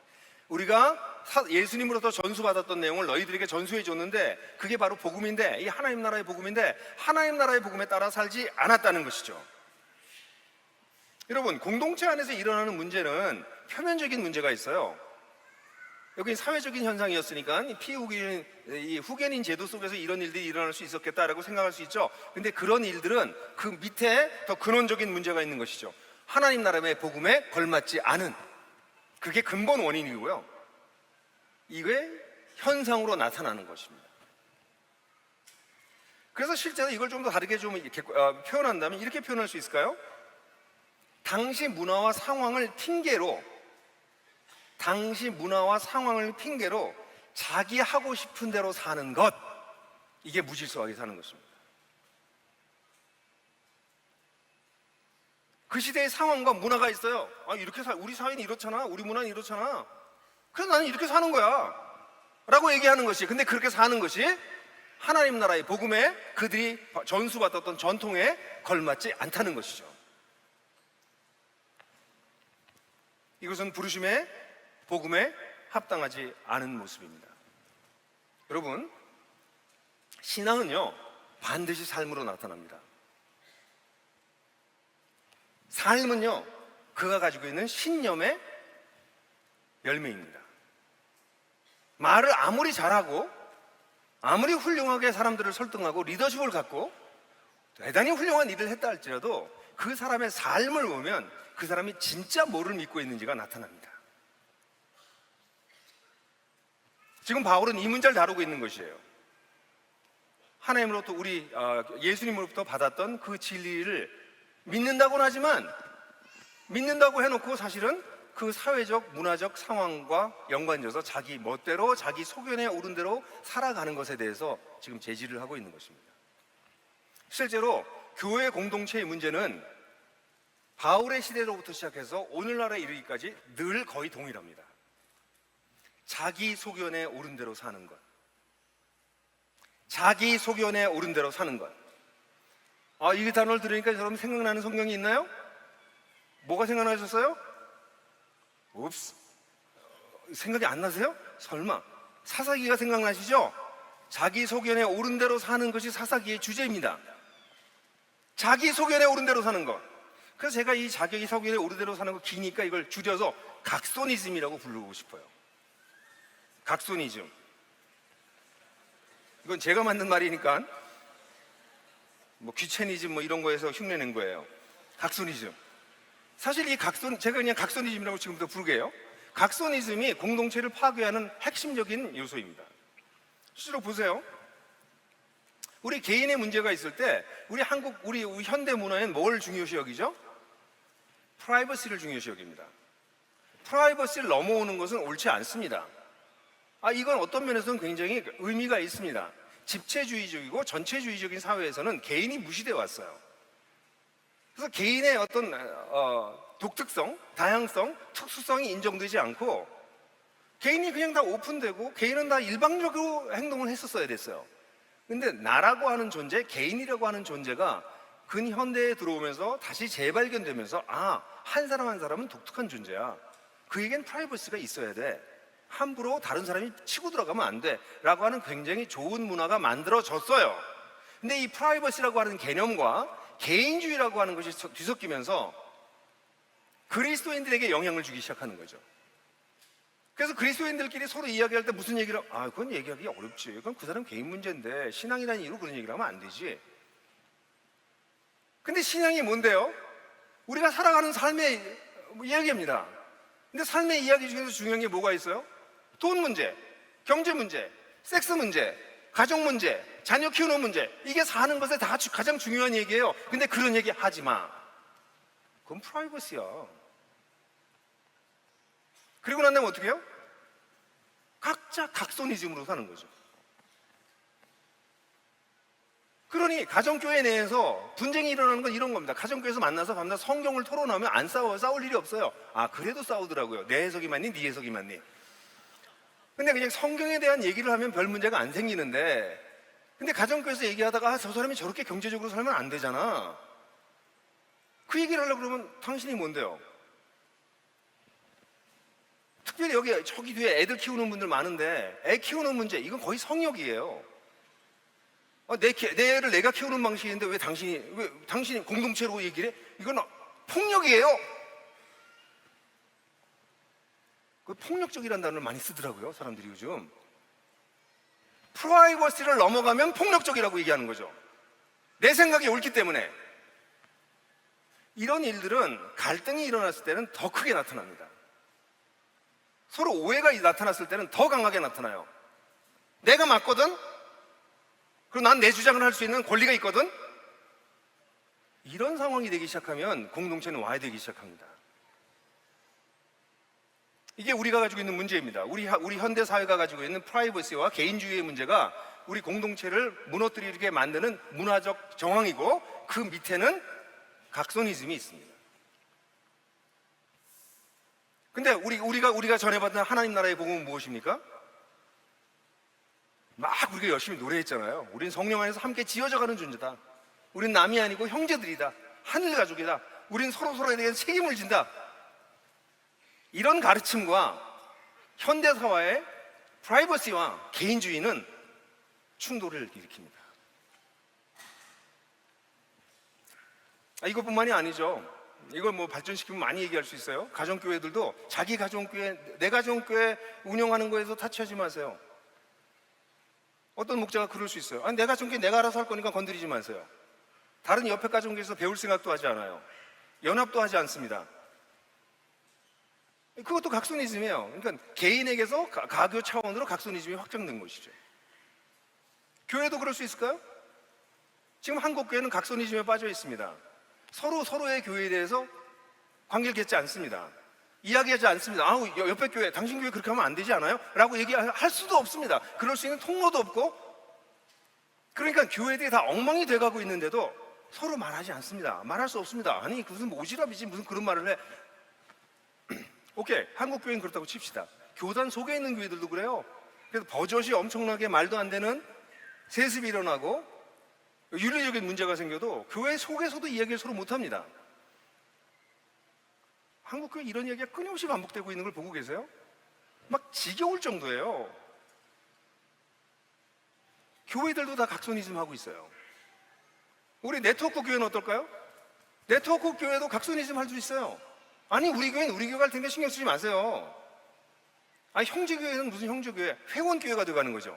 우리가 예수님으로부터 전수받았던 내용을 너희들에게 전수해 줬는데 그게 바로 복음인데, 이 하나님 나라의 복음인데 하나님 나라의 복음에 따라 살지 않았다는 것이죠. 여러분, 공동체 안에서 일어나는 문제는 표면적인 문제가 있어요. 여기 사회적인 현상이었으니까 이 후견인 제도 속에서 이런 일들이 일어날 수 있었겠다라고 생각할 수 있죠. 근데 그런 일들은 그 밑에 더 근원적인 문제가 있는 것이죠. 하나님 나라의 복음에 걸맞지 않은, 그게 근본 원인이고요, 이게 현상으로 나타나는 것입니다. 그래서 실제로 이걸 좀 더 다르게 좀 이렇게 표현한다면 이렇게 표현할 수 있을까요? 당시 문화와 상황을 핑계로 자기 하고 싶은 대로 사는 것, 이게 무질서하게 사는 것입니다. 그 시대의 상황과 문화가 있어요. 이렇게 우리 사회는 이렇잖아, 우리 문화는 이렇잖아, 그래서 나는 이렇게 사는 거야 라고 얘기하는 것이, 근데 그렇게 사는 것이 하나님 나라의 복음에, 그들이 전수받았던 전통에 걸맞지 않다는 것이죠. 이것은 부르심의 복음에 합당하지 않은 모습입니다. 여러분, 신앙은요 반드시 삶으로 나타납니다. 삶은요 그가 가지고 있는 신념의 열매입니다. 말을 아무리 잘하고 아무리 훌륭하게 사람들을 설득하고 리더십을 갖고 대단히 훌륭한 일을 했다 할지라도 그 사람의 삶을 보면 그 사람이 진짜 뭐를 믿고 있는지가 나타납니다. 지금 바울은 이 문제를 다루고 있는 것이에요. 하나님으로부터 예수님으로부터 받았던 그 진리를 믿는다고는 하지만, 믿는다고 해놓고 사실은 그 사회적 문화적 상황과 연관져서 자기 멋대로 자기 소견에 오른 대로 살아가는 것에 대해서 지금 제지를 하고 있는 것입니다. 실제로 교회 공동체의 문제는 바울의 시대로부터 시작해서 오늘날에 이르기까지 늘 거의 동일합니다. 자기 소견에 오른 대로 사는 것, 자기 소견에 오른 대로 사는 것. 이 단어를 들으니까 여러분 생각나는 성경이 있나요? 뭐가 생각나셨어요? 옵스, 생각이 안 나세요? 설마 사사기가 생각나시죠? 자기 소견에 오른 대로 사는 것이 사사기의 주제입니다. 자기 소견에 오른 대로 사는 것. 그래서 제가 이 자기 소견에 오른 대로 사는 거 기니까 이걸 줄여서 각소니즘이라고 부르고 싶어요. 각소니즘. 이건 제가 만든 말이니까 귀체니즘 이런 거에서 흉내낸 거예요. 각소니즘. 사실 제가 그냥 각소니즘이라고 지금부터 부르게요. 각소니즘이 공동체를 파괴하는 핵심적인 요소입니다. 실제로 보세요. 우리 개인의 문제가 있을 때 우리 현대 문화엔 뭘 중요시 여기죠? 프라이버시를 중요시 여깁니다. 프라이버시를 넘어오는 것은 옳지 않습니다. 이건 어떤 면에서는 굉장히 의미가 있습니다. 집체주의적이고 전체주의적인 사회에서는 개인이 무시되어 왔어요. 그래서 개인의 어떤 독특성, 다양성, 특수성이 인정되지 않고 개인이 그냥 다 오픈되고 개인은 다 일방적으로 행동을 했었어야 됐어요. 근데 나라고 하는 존재, 개인이라고 하는 존재가 근현대에 들어오면서 다시 재발견되면서 한 사람 한 사람은 독특한 존재야. 그에겐 프라이버시가 있어야 돼. 함부로 다른 사람이 치고 들어가면 안 돼 라고 하는 굉장히 좋은 문화가 만들어졌어요. 근데 이 프라이버시라고 하는 개념과 개인주의라고 하는 것이 뒤섞이면서 그리스도인들에게 영향을 주기 시작하는 거죠. 그래서 그리스도인들끼리 서로 이야기할 때 무슨 얘기를 그건 얘기하기 어렵지. 그건 그 사람 개인 문제인데 신앙이라는 이유로 그런 얘기를 하면 안 되지. 근데 신앙이 뭔데요? 우리가 살아가는 삶의 이야기입니다. 근데 삶의 이야기 중에서 중요한 게 뭐가 있어요? 돈 문제, 경제 문제, 섹스 문제, 가정 문제, 자녀 키우는 문제. 이게 사는 것에 다 가장 중요한 얘기예요. 근데 그런 얘기 하지 마. 그건 프라이버시야. 그리고 난 다음에 어떻게 해요? 각자 각손이즘으로 사는 거죠. 그러니 가정교회 내에서 분쟁이 일어나는 건 이런 겁니다. 가정교회에서 만나서 밤낮 성경을 토론하면 안 싸울 일이 없어요. 그래도 싸우더라고요. 내 해석이 맞니? 네 해석이 맞니? 근데 그냥 성경에 대한 얘기를 하면 별 문제가 안 생기는데, 근데 가정교회에서 얘기하다가 저 사람이 저렇게 경제적으로 살면 안 되잖아. 그 얘기를 하려고 그러면 당신이 뭔데요? 특별히 저기 뒤에 애들 키우는 분들 많은데 애 키우는 문제, 이건 거의 성역이에요. 내 애를 내가 키우는 방식인데 왜 당신이 공동체로 얘기를 해? 이건 폭력이에요. 그 폭력적이라는 단어를 많이 쓰더라고요, 사람들이 요즘. 프라이버시를 넘어가면 폭력적이라고 얘기하는 거죠. 내 생각이 옳기 때문에. 이런 일들은 갈등이 일어났을 때는 더 크게 나타납니다. 서로 오해가 나타났을 때는 더 강하게 나타나요. 내가 맞거든? 그리고 난 내 주장을 할 수 있는 권리가 있거든? 이런 상황이 되기 시작하면 공동체는 와해되기 시작합니다. 이게 우리가 가지고 있는 문제입니다. 우리 현대 사회가 가지고 있는 프라이버시와 개인주의의 문제가 우리 공동체를 무너뜨리게 만드는 문화적 정황이고, 그 밑에는 각손이즘이 있습니다. 근데 우리가 전해받는 하나님 나라의 복음은 무엇입니까? 막 우리가 열심히 노래했잖아요. 우린 성령 안에서 함께 지어져 가는 존재다. 우린 남이 아니고 형제들이다. 하늘 가족이다. 우린 서로에 대한 책임을 진다. 이런 가르침과 현대사회의 프라이버시와 개인주의는 충돌을 일으킵니다. 이것뿐만이 아니죠. 이걸 발전시키면 많이 얘기할 수 있어요. 가정교회들도 자기 가정교회, 내 가정교회 운영하는 거에서 타치하지 마세요. 어떤 목자가 그럴 수 있어요. 내 가정교회 내가 알아서 할 거니까 건드리지 마세요. 다른 옆에 가정교회에서 배울 생각도 하지 않아요. 연합도 하지 않습니다. 그것도 각손이즘이에요. 그러니까 개인에게서 가교 차원으로 각손이즘이 확장된 것이죠. 교회도 그럴 수 있을까요? 지금 한국 교회는 각손이즘에 빠져 있습니다. 서로의 교회에 대해서 관계를 맺지 않습니다. 이야기하지 않습니다. 옆에 교회, 당신 교회 그렇게 하면 안 되지 않아요? 라고 얘기할 수도 없습니다. 그럴 수 있는 통로도 없고, 그러니까 교회들이 다 엉망이 돼가고 있는데도 서로 말하지 않습니다. 말할 수 없습니다. 아니 무슨 오지랖이지 무슨 그런 말을 해. 오케이, 한국 교회는 그렇다고 칩시다. 교단 속에 있는 교회들도 그래요. 그래서 버젓이 엄청나게 말도 안 되는 세습이 일어나고 윤리적인 문제가 생겨도 교회 속에서도 이야기를 서로 못합니다. 한국 교회 이런 이야기가 끊임없이 반복되고 있는 걸 보고 계세요? 막 지겨울 정도예요. 교회들도 다 각손이즘 하고 있어요. 우리 네트워크 교회는 어떨까요? 네트워크 교회도 각손이즘 할 수 있어요. 아니 우리 교회는 우리 교회가 할 텐데 신경 쓰지 마세요. 형제교회는 무슨 형제교회, 회원교회가 돼가는 거죠.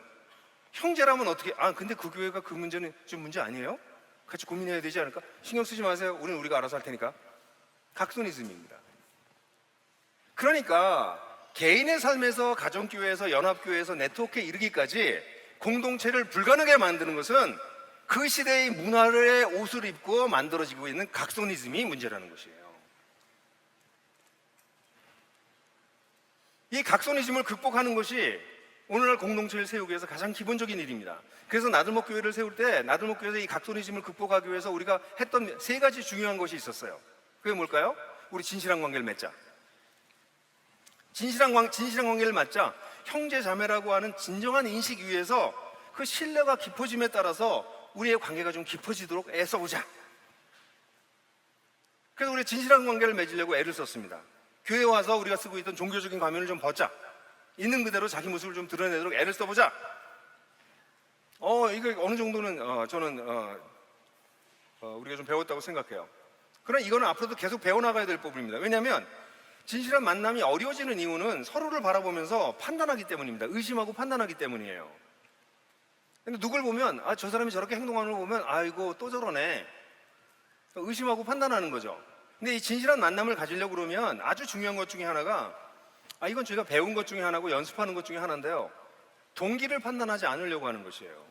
형제라면 어떻게, 근데 그 교회가 그 문제는 좀 문제 아니에요? 같이 고민해야 되지 않을까? 신경 쓰지 마세요. 우리가 알아서 할 테니까. 각손이즘입니다. 그러니까 개인의 삶에서, 가정교회에서, 연합교회에서, 네트워크에 이르기까지 공동체를 불가능하게 만드는 것은 그 시대의 문화의 옷을 입고 만들어지고 있는 각성이즘이 문제라는 것이에요. 이 각성이즘을 극복하는 것이 오늘날 공동체를 세우기 위해서 가장 기본적인 일입니다. 그래서 나들목 교회를 세울 때 나들목 교회에서 이 각성이즘을 극복하기 위해서 우리가 했던 3가지 중요한 것이 있었어요. 그게 뭘까요? 우리 진실한 관계를 맺자. 진실한 관계를 맺자. 형제 자매라고 하는 진정한 인식 위에서 그 신뢰가 깊어짐에 따라서 우리의 관계가 좀 깊어지도록 애써보자. 그래서 우리 진실한 관계를 맺으려고 애를 썼습니다. 교회에 와서 우리가 쓰고 있던 종교적인 가면을 좀 벗자. 있는 그대로 자기 모습을 좀 드러내도록 애를 써보자. 이거 어느 정도는 저는 우리가 좀 배웠다고 생각해요. 그러나 이거는 앞으로도 계속 배워나가야 될 부분입니다. 왜냐하면 진실한 만남이 어려워지는 이유는 서로를 바라보면서 판단하기 때문입니다. 의심하고 판단하기 때문이에요. 근데 누굴 보면 저 사람이 저렇게 행동하는 걸 보면 아이고 또 저러네. 의심하고 판단하는 거죠. 근데 이 진실한 만남을 가지려고 그러면 아주 중요한 것 중에 하나가 이건 저희가 배운 것 중에 하나고 연습하는 것 중에 하나인데요. 동기를 판단하지 않으려고 하는 것이에요.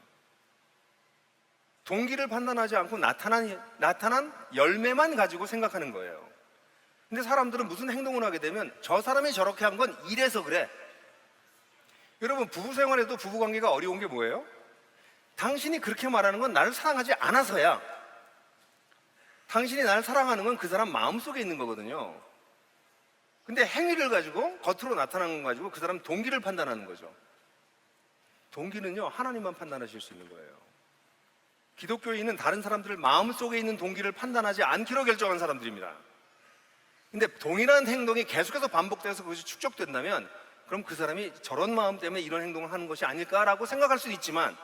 동기를 판단하지 않고 나타난 열매만 가지고 생각하는 거예요. 근데 사람들은 무슨 행동을 하게 되면 저 사람이 저렇게 한 건 이래서 그래. 여러분, 부부 생활에도 부부 관계가 어려운 게 뭐예요? 당신이 그렇게 말하는 건 나를 사랑하지 않아서야. 당신이 나를 사랑하는 건 그 사람 마음속에 있는 거거든요. 근데 행위를 가지고 겉으로 나타나는 거 가지고 그 사람 동기를 판단하는 거죠. 동기는요, 하나님만 판단하실 수 있는 거예요. 기독교인은 다른 사람들을 마음속에 있는 동기를 판단하지 않기로 결정한 사람들입니다. 근데 동일한 행동이 계속해서 반복돼서 그것이 축적된다면 그럼 그 사람이 저런 마음 때문에 이런 행동을 하는 것이 아닐까라고 생각할 수도 있지만,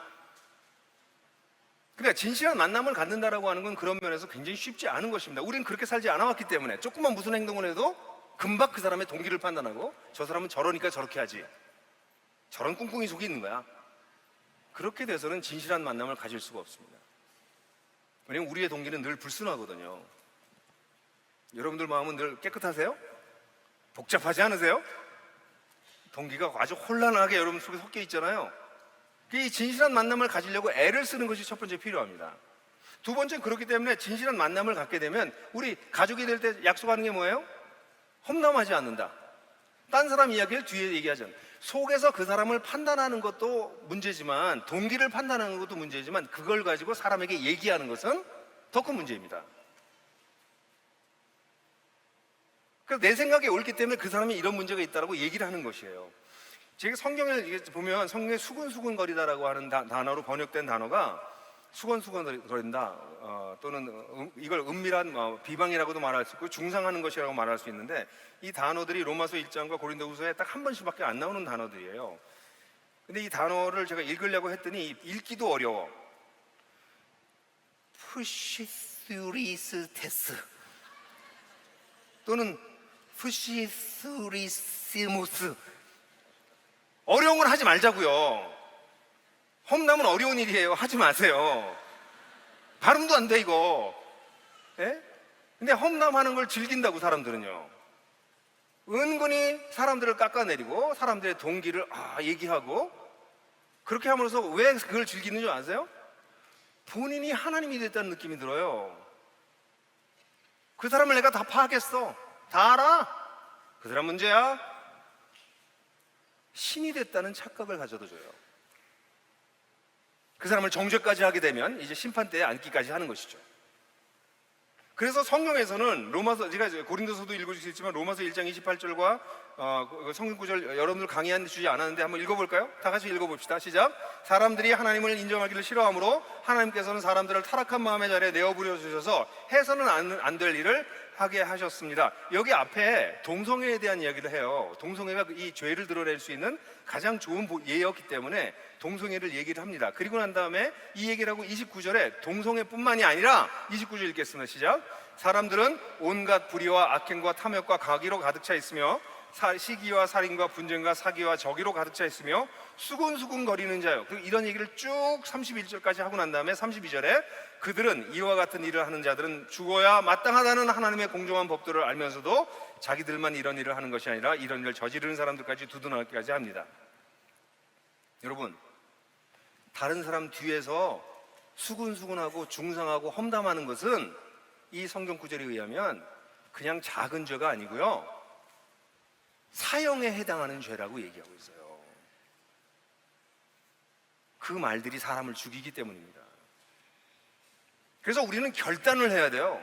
그러니까 진실한 만남을 갖는다라고 하는 건 그런 면에서 굉장히 쉽지 않은 것입니다. 우리는 그렇게 살지 않아왔기 때문에 조금만 무슨 행동을 해도 금방 그 사람의 동기를 판단하고 저 사람은 저러니까 저렇게 하지, 저런 꿍꿍이 속이 있는 거야. 그렇게 돼서는 진실한 만남을 가질 수가 없습니다. 왜냐하면 우리의 동기는 늘 불순하거든요. 여러분들 마음은 늘 깨끗하세요? 복잡하지 않으세요? 동기가 아주 혼란하게 여러분 속에 섞여 있잖아요. 이 진실한 만남을 가지려고 애를 쓰는 것이 첫 번째 필요합니다. 두 번째는 그렇기 때문에 진실한 만남을 갖게 되면 우리 가족이 될 때 약속하는 게 뭐예요? 험담하지 않는다. 딴 사람 이야기를 뒤에 얘기하지 않는다. 속에서 그 사람을 판단하는 것도 문제지만, 동기를 판단하는 것도 문제지만, 그걸 가지고 사람에게 얘기하는 것은 더 큰 문제입니다. 그래서 내 생각에 옳기 때문에 그 사람이 이런 문제가 있다고 얘기를 하는 것이에요. 제가 성경을 보면 성경에 수근수근거리다라고 하는 단어로 번역된 단어가 수근수근거린다, 또는 이걸 은밀한 비방이라고도 말할 수 있고 중상하는 것이라고 말할 수 있는데, 이 단어들이 로마서 1장과 고린도후서에 딱 한 번씩밖에 안 나오는 단어들이에요. 근데 이 단어를 제가 읽으려고 했더니 읽기도 어려워. 푸시스리스테스 또는 푸시스리시무스. 어려운 걸 하지 말자고요. 험담은 어려운 일이에요. 하지 마세요. 발음도 안 돼 이거. 예? 근데 험담하는 걸 즐긴다고 사람들은요. 은근히 사람들을 깎아내리고 사람들의 동기를 얘기하고, 그렇게 함으로써 왜 그걸 즐기는 줄 아세요? 본인이 하나님이 됐다는 느낌이 들어요. 그 사람을 내가 다 파악했어. 다 알아. 그 사람 문제야. 신이 됐다는 착각을 가져다 줘요. 그 사람을 정죄까지 하게 되면 이제 심판대에 앉기까지 하는 것이죠. 그래서 성경에서는 로마서, 제가 고린도서도 읽어주시겠지만 로마서 1장 28절과 성경 구절 여러분들 강의한 주지 않았는데 한번 읽어볼까요? 다 같이 읽어봅시다. 시작. 사람들이 하나님을 인정하기를 싫어하므로 하나님께서는 사람들을 타락한 마음의 자리에 내어부려 주셔서 해서는 안 될 일을 하게 하셨습니다. 여기 앞에 동성애에 대한 이야기를 해요. 동성애가 이 죄를 드러낼 수 있는 가장 좋은 예였기 때문에 동성애를 얘기를 합니다. 그리고 난 다음에 이 얘기를 하고 29절에 동성애뿐만이 아니라 29절 읽겠습니다. 시작. 사람들은 온갖 불의와 악행과 탐욕과 가기로 가득 차 있으며 시기와 살인과 분쟁과 사기와 저기로 가득 차 있으며 수군수군 거리는 자요. 이런 얘기를 쭉 31절까지 하고 난 다음에 32절에 그들은 이와 같은 일을 하는 자들은 죽어야 마땅하다는 하나님의 공정한 법도를 알면서도 자기들만 이런 일을 하는 것이 아니라 이런 일을 저지르는 사람들까지 두둔하기까지 합니다. 여러분, 다른 사람 뒤에서 수근수근하고 중상하고 험담하는 것은 이 성경 구절에 의하면 그냥 작은 죄가 아니고요, 사형에 해당하는 죄라고 얘기하고 있어요. 그 말들이 사람을 죽이기 때문입니다. 그래서 우리는 결단을 해야 돼요.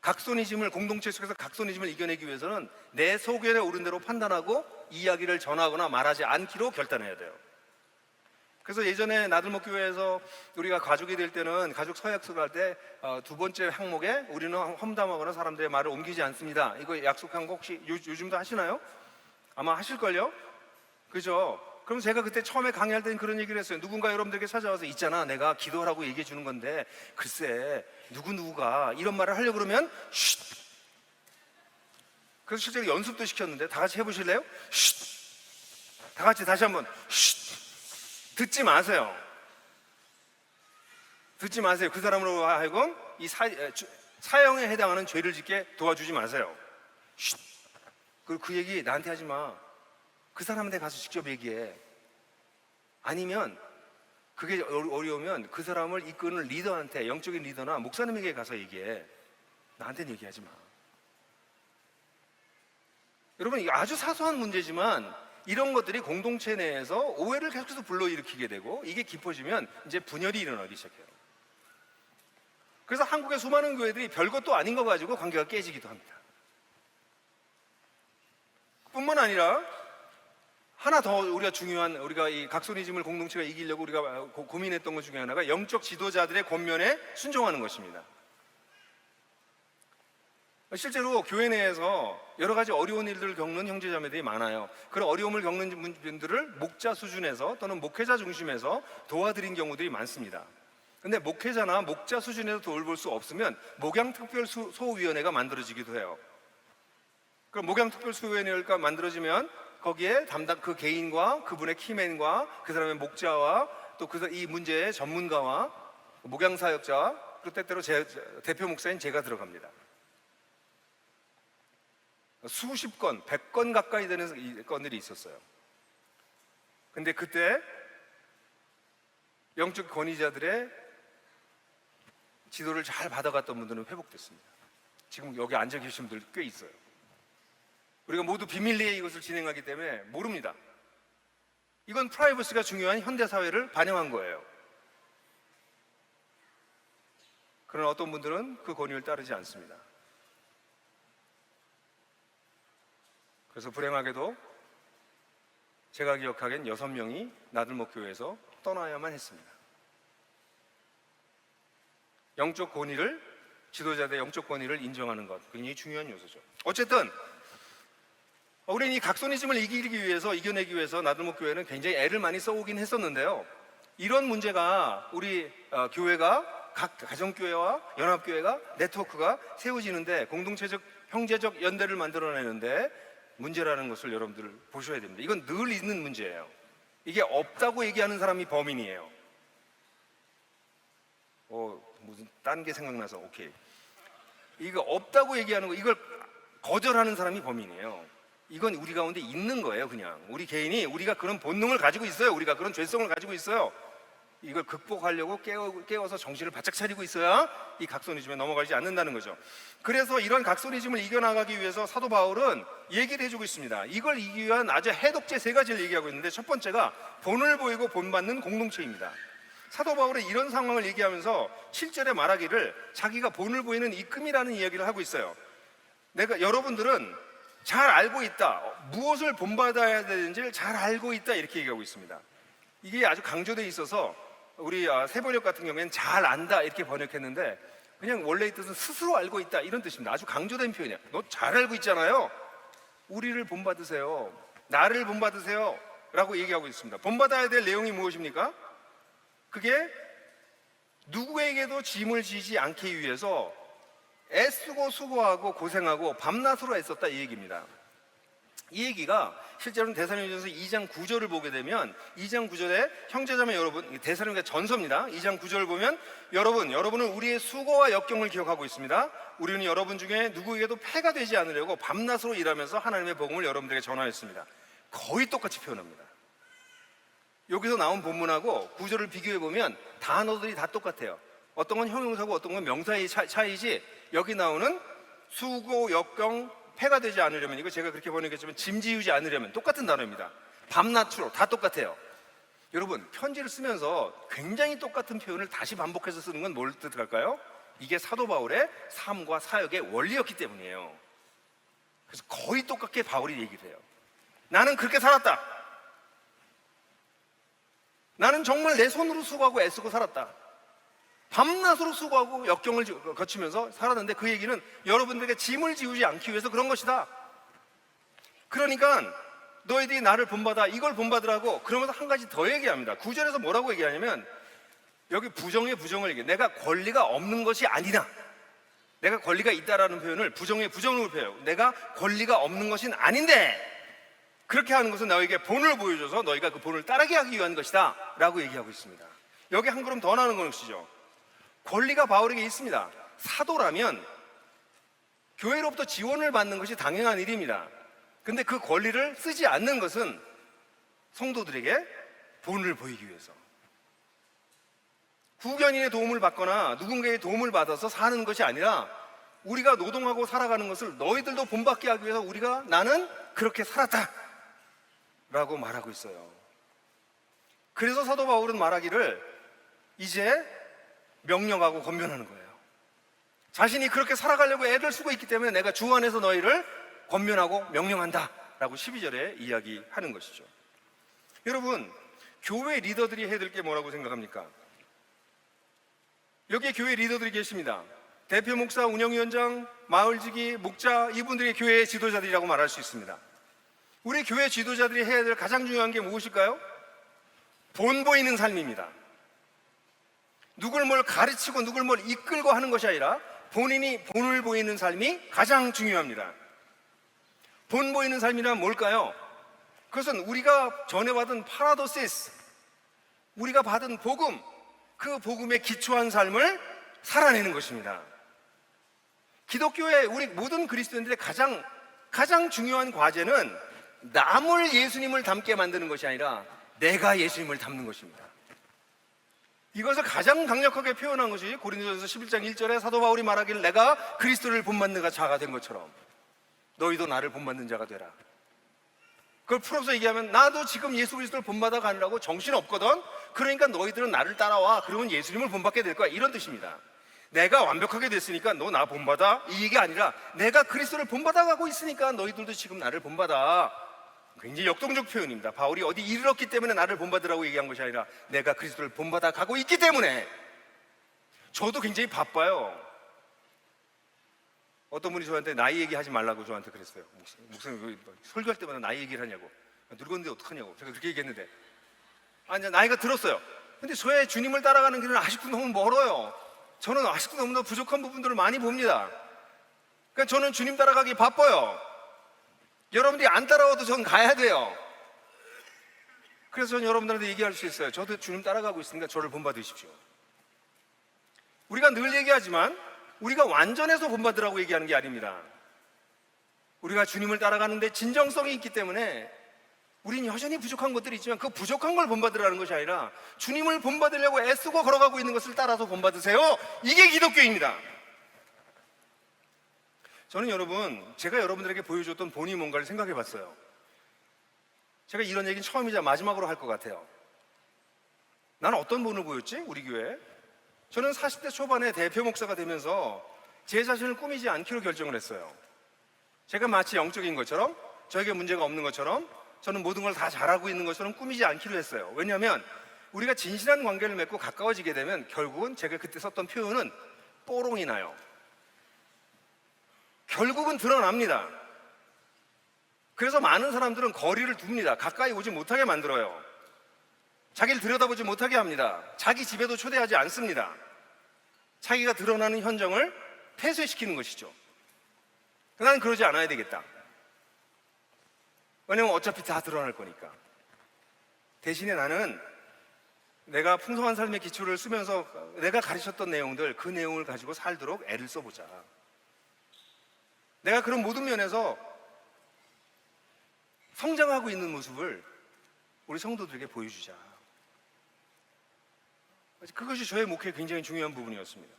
각손이즘을, 공동체 속에서 각손이즘을 이겨내기 위해서는 내 소견에 오른 대로 판단하고 이야기를 전하거나 말하지 않기로 결단해야 돼요. 그래서 예전에 나들목 교회에서 우리가 가족이 될 때는 가족 서약서를 할 때 두 번째 항목에 우리는 험담하거나 사람들의 말을 옮기지 않습니다, 이거 약속한 거 혹시 요즘도 하시나요? 아마 하실걸요? 그죠? 그럼 제가 그때 처음에 강의할 때는 그런 얘기를 했어요. 누군가 여러분들에게 찾아와서 있잖아, 내가 기도하라고 얘기해 주는 건데 글쎄 누구누구가 이런 말을 하려고 그러면 쉿! 그래서 실제로 연습도 시켰는데 다 같이 해보실래요? 쉿! 다 같이 다시 한번 쉿! 듣지 마세요. 듣지 마세요. 그 사람으로 하여금 이 사형에 해당하는 죄를 짓게 도와주지 마세요. 쉿! 그리고 그 얘기 나한테 하지 마. 그 사람한테 가서 직접 얘기해. 아니면 그게 어려우면 그 사람을 이끄는 리더한테, 영적인 리더나 목사님에게 가서 얘기해. 나한테는 얘기하지 마. 여러분, 이게 아주 사소한 문제지만 이런 것들이 공동체 내에서 오해를 계속해서 불러일으키게 되고, 이게 깊어지면 이제 분열이 일어나기 시작해요. 그래서 한국의 수많은 교회들이 별것도 아닌 거 가지고 관계가 깨지기도 합니다. 뿐만 아니라 하나 더 우리가 중요한, 우리가 이 각손이즘을 공동체가 이기려고 우리가 고민했던 것 중에 하나가 영적 지도자들의 권면에 순종하는 것입니다. 실제로 교회 내에서 여러 가지 어려운 일들을 겪는 형제자매들이 많아요. 그런 어려움을 겪는 분들을 목자 수준에서 또는 목회자 중심에서 도와드린 경우들이 많습니다. 근데 목회자나 목자 수준에서 돌볼 수 없으면 목양특별소위원회가 만들어지기도 해요. 그럼 목양특별소위원회가 만들어지면 거기에 담당 그 개인과 그분의 키맨과 그 사람의 목자와 또 이 문제의 전문가와 목양사역자와 그 때때로 대표 목사인 제가 들어갑니다. 수십 건, 100건 가까이 되는 건들이 있었어요. 근데 그때 영적 권위자들의 지도를 잘 받아갔던 분들은 회복됐습니다. 지금 여기 앉아 계신 분들 꽤 있어요. 우리가 모두 비밀리에 이것을 진행하기 때문에 모릅니다. 이건 프라이버시가 중요한 현대사회를 반영한 거예요. 그러나 어떤 분들은 그 권위를 따르지 않습니다. 그래서 불행하게도 제가 기억하기엔 6명이 나들목 교회에서 떠나야만 했습니다. 영적 권위를, 지도자들의 영적 권위를 인정하는 것, 굉장히 중요한 요소죠. 어쨌든 우리는 이 각손이즘을 이겨내기 위해서 나들목 교회는 굉장히 애를 많이 써오긴 했었는데요, 이런 문제가 우리 교회가 각 가정교회와 연합교회가, 네트워크가 세워지는데, 공동체적 형제적 연대를 만들어내는데 문제라는 것을 여러분들 보셔야 됩니다. 이건 늘 있는 문제예요. 이게 없다고 얘기하는 사람이 범인이에요. 무슨 딴 게 생각나서 오케이. 이거 없다고 얘기하는 거, 이걸 거절하는 사람이 범인이에요. 이건 우리 가운데 있는 거예요. 그냥 우리 개인이, 우리가 그런 본능을 가지고 있어요. 우리가 그런 죄성을 가지고 있어요. 이걸 극복하려고 깨워서 정신을 바짝 차리고 있어야 이 각손이즘에 넘어가지 않는다는 거죠. 그래서 이런 각손이즘을 이겨나가기 위해서 사도 바울은 얘기를 해주고 있습니다. 이걸 이기기 위한 아주 해독제 3가지를 얘기하고 있는데, 첫 번째가 본을 보이고 본받는 공동체입니다. 사도 바울은 이런 상황을 얘기하면서 7절에 말하기를 자기가 본을 보이는 이끔이라는 이야기를 하고 있어요. 여러분들은 잘 알고 있다, 무엇을 본받아야 되는지를 잘 알고 있다, 이렇게 얘기하고 있습니다. 이게 아주 강조되어 있어서 우리 세번역 같은 경우에는 잘 안다 이렇게 번역했는데, 그냥 원래의 뜻은 스스로 알고 있다 이런 뜻입니다. 아주 강조된 표현이에요. 너 잘 알고 있잖아요. 우리를 본받으세요, 나를 본받으세요 라고 얘기하고 있습니다. 본받아야 될 내용이 무엇입니까? 그게 누구에게도 짐을 지지 않기 위해서 애쓰고 수고하고 고생하고 밤낮으로 애썼다, 이 얘기입니다. 이 얘기가 실제로는 데살로니가전서 2장 9절을 보게 되면, 2장 9절에 형제자매 여러분, 데살로니가 전서입니다. 2장 9절을 보면 여러분은 우리의 수고와 역경을 기억하고 있습니다. 우리는 여러분 중에 누구에게도 폐가 되지 않으려고 밤낮으로 일하면서 하나님의 복음을 여러분들에게 전하였습니다. 거의 똑같이 표현합니다. 여기서 나온 본문하고 구절을 비교해 보면 단어들이 다 똑같아요. 어떤 건 형용사고 어떤 건 명사의 차이지, 여기 나오는 수고, 역경, 폐가 되지 않으려면, 이거 제가 그렇게 번역했지만 짐 지우지 않으려면, 똑같은 단어입니다. 밤낮으로 다 똑같아요. 여러분, 편지를 쓰면서 굉장히 똑같은 표현을 다시 반복해서 쓰는 건 뭘 뜻할까요? 이게 사도 바울의 삶과 사역의 원리였기 때문이에요. 그래서 거의 똑같게 바울이 얘기를 해요. 나는 그렇게 살았다. 나는 정말 내 손으로 수고하고 애쓰고 살았다. 밤낮으로 수고하고 역경을 거치면서 살았는데, 그 얘기는 여러분들에게 짐을 지우지 않기 위해서 그런 것이다. 그러니까 너희들이 나를 본받아, 이걸 본받으라고. 그러면서 한 가지 더 얘기합니다. 9절에서 뭐라고 얘기하냐면, 여기 부정의 부정을 얘기해. 내가 권리가 없는 것이 아니라, 내가 권리가 있다라는 표현을 부정의 부정으로 표현해요. 내가 권리가 없는 것은 아닌데, 그렇게 하는 것은 너에게 본을 보여줘서 너희가 그 본을 따르게 하기 위한 것이다 라고 얘기하고 있습니다. 여기 한 걸음 더 나가는 것이죠. 권리가 바울에게 있습니다. 사도라면 교회로부터 지원을 받는 것이 당연한 일입니다. 근데 그 권리를 쓰지 않는 것은 성도들에게 본을 보이기 위해서, 후견인의 도움을 받거나 누군가의 도움을 받아서 사는 것이 아니라, 우리가 노동하고 살아가는 것을 너희들도 본받게 하기 위해서 나는 그렇게 살았다 라고 말하고 있어요. 그래서 사도 바울은 말하기를 이제 명령하고 권면하는 거예요. 자신이 그렇게 살아가려고 애를 쓰고 있기 때문에 내가 주 안에서 너희를 권면하고 명령한다 라고 12절에 이야기하는 것이죠. 여러분, 교회 리더들이 해야 될 게 뭐라고 생각합니까? 여기에 교회 리더들이 계십니다. 대표 목사, 운영위원장, 마을지기, 목자, 이분들이 교회의 지도자들이라고 말할 수 있습니다. 우리 교회 지도자들이 해야 될 가장 중요한 게 무엇일까요? 본 보이는 삶입니다. 누굴 뭘 가르치고 누굴 뭘 이끌고 하는 것이 아니라 본인이 본을 보이는 삶이 가장 중요합니다. 본 보이는 삶이란 뭘까요? 그것은 우리가 전해받은 파라도시스, 우리가 받은 복음, 그 복음에 기초한 삶을 살아내는 것입니다. 기독교의 우리 모든 그리스도인들의 가장 중요한 과제는 남을 예수님을 닮게 만드는 것이 아니라 내가 예수님을 닮는 것입니다. 이것을 가장 강력하게 표현한 것이 고린도전서 11장 1절에 사도 바울이 말하기를, 내가 그리스도를 본받는 자가 된 것처럼 너희도 나를 본받는 자가 되라. 그걸 풀어서 얘기하면, 나도 지금 예수 그리스도를 본받아 가느라고 정신없거든. 그러니까 너희들은 나를 따라와. 그러면 예수님을 본받게 될 거야. 이런 뜻입니다. 내가 완벽하게 됐으니까 너 나 본받아, 이 얘기가 아니라 내가 그리스도를 본받아 가고 있으니까 너희들도 지금 나를 본받아. 굉장히 역동적 표현입니다. 바울이 어디 이르렀기 때문에 나를 본받으라고 얘기한 것이 아니라 내가 그리스도를 본받아 가고 있기 때문에. 저도 굉장히 바빠요. 어떤 분이 저한테 나이 얘기하지 말라고 저한테 그랬어요. 목사님 설교할 때마다 나이 얘기를 하냐고, 늙었는데 어떡하냐고. 제가 그렇게 얘기했는데, 이제 나이가 들었어요. 근데 저의 주님을 따라가는 길은 아직도 너무 멀어요. 저는 아직도 너무나 부족한 부분들을 많이 봅니다. 그러니까 저는 주님 따라가기 바빠요. 여러분들이 안 따라와도 전 가야 돼요. 그래서 저는 여러분들한테 얘기할 수 있어요. 저도 주님 따라가고 있으니까 저를 본받으십시오. 우리가 늘 얘기하지만 우리가 완전해서 본받으라고 얘기하는 게 아닙니다. 우리가 주님을 따라가는데 진정성이 있기 때문에 우린 여전히 부족한 것들이 있지만 그 부족한 걸 본받으라는 것이 아니라 주님을 본받으려고 애쓰고 걸어가고 있는 것을 따라서 본받으세요. 이게 기독교입니다. 저는 제가 여러분들에게 보여줬던 본이 뭔가를 생각해 봤어요. 제가 이런 얘기는 처음이자 마지막으로 할 것 같아요. 나는 어떤 본을 보였지? 우리 교회에? 저는 40대 초반에 대표 목사가 되면서 제 자신을 꾸미지 않기로 결정을 했어요. 제가 마치 영적인 것처럼, 저에게 문제가 없는 것처럼, 저는 모든 걸 다 잘하고 있는 것처럼 꾸미지 않기로 했어요. 왜냐하면 우리가 진실한 관계를 맺고 가까워지게 되면 결국은 제가 그때 썼던 표현은 뽀롱이 나요. 결국은 드러납니다. 그래서 많은 사람들은 거리를 둡니다. 가까이 오지 못하게 만들어요. 자기를 들여다보지 못하게 합니다. 자기 집에도 초대하지 않습니다. 자기가 드러나는 현정을 폐쇄시키는 것이죠. 나는 그러지 않아야 되겠다. 왜냐면 어차피 다 드러날 거니까. 대신에 나는 내가 풍성한 삶의 기초를 쓰면서 내가 가르쳤던 내용들, 그 내용을 가지고 살도록 애를 써보자. 내가 그런 모든 면에서 성장하고 있는 모습을 우리 성도들에게 보여주자. 그것이 저의 목회의 굉장히 중요한 부분이었습니다.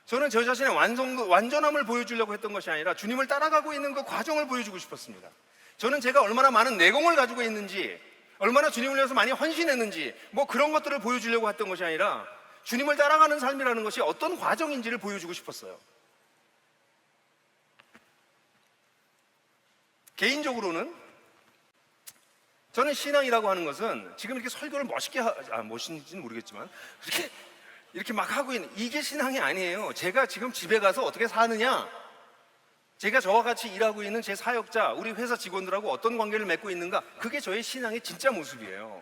저는 저 자신의 완전함을 보여주려고 했던 것이 아니라 주님을 따라가고 있는 그 과정을 보여주고 싶었습니다. 저는 제가 얼마나 많은 내공을 가지고 있는지, 얼마나 주님을 위해서 많이 헌신했는지 뭐 그런 것들을 보여주려고 했던 것이 아니라 주님을 따라가는 삶이라는 것이 어떤 과정인지를 보여주고 싶었어요. 개인적으로는 저는 신앙이라고 하는 것은 지금 이렇게 설교를 멋있게 멋있는지는 모르겠지만 이렇게 막 하고 있는 이게 신앙이 아니에요. 제가 지금 집에 가서 어떻게 사느냐, 제가 저와 같이 일하고 있는 제 사역자, 우리 회사 직원들하고 어떤 관계를 맺고 있는가, 그게 저의 신앙의 진짜 모습이에요.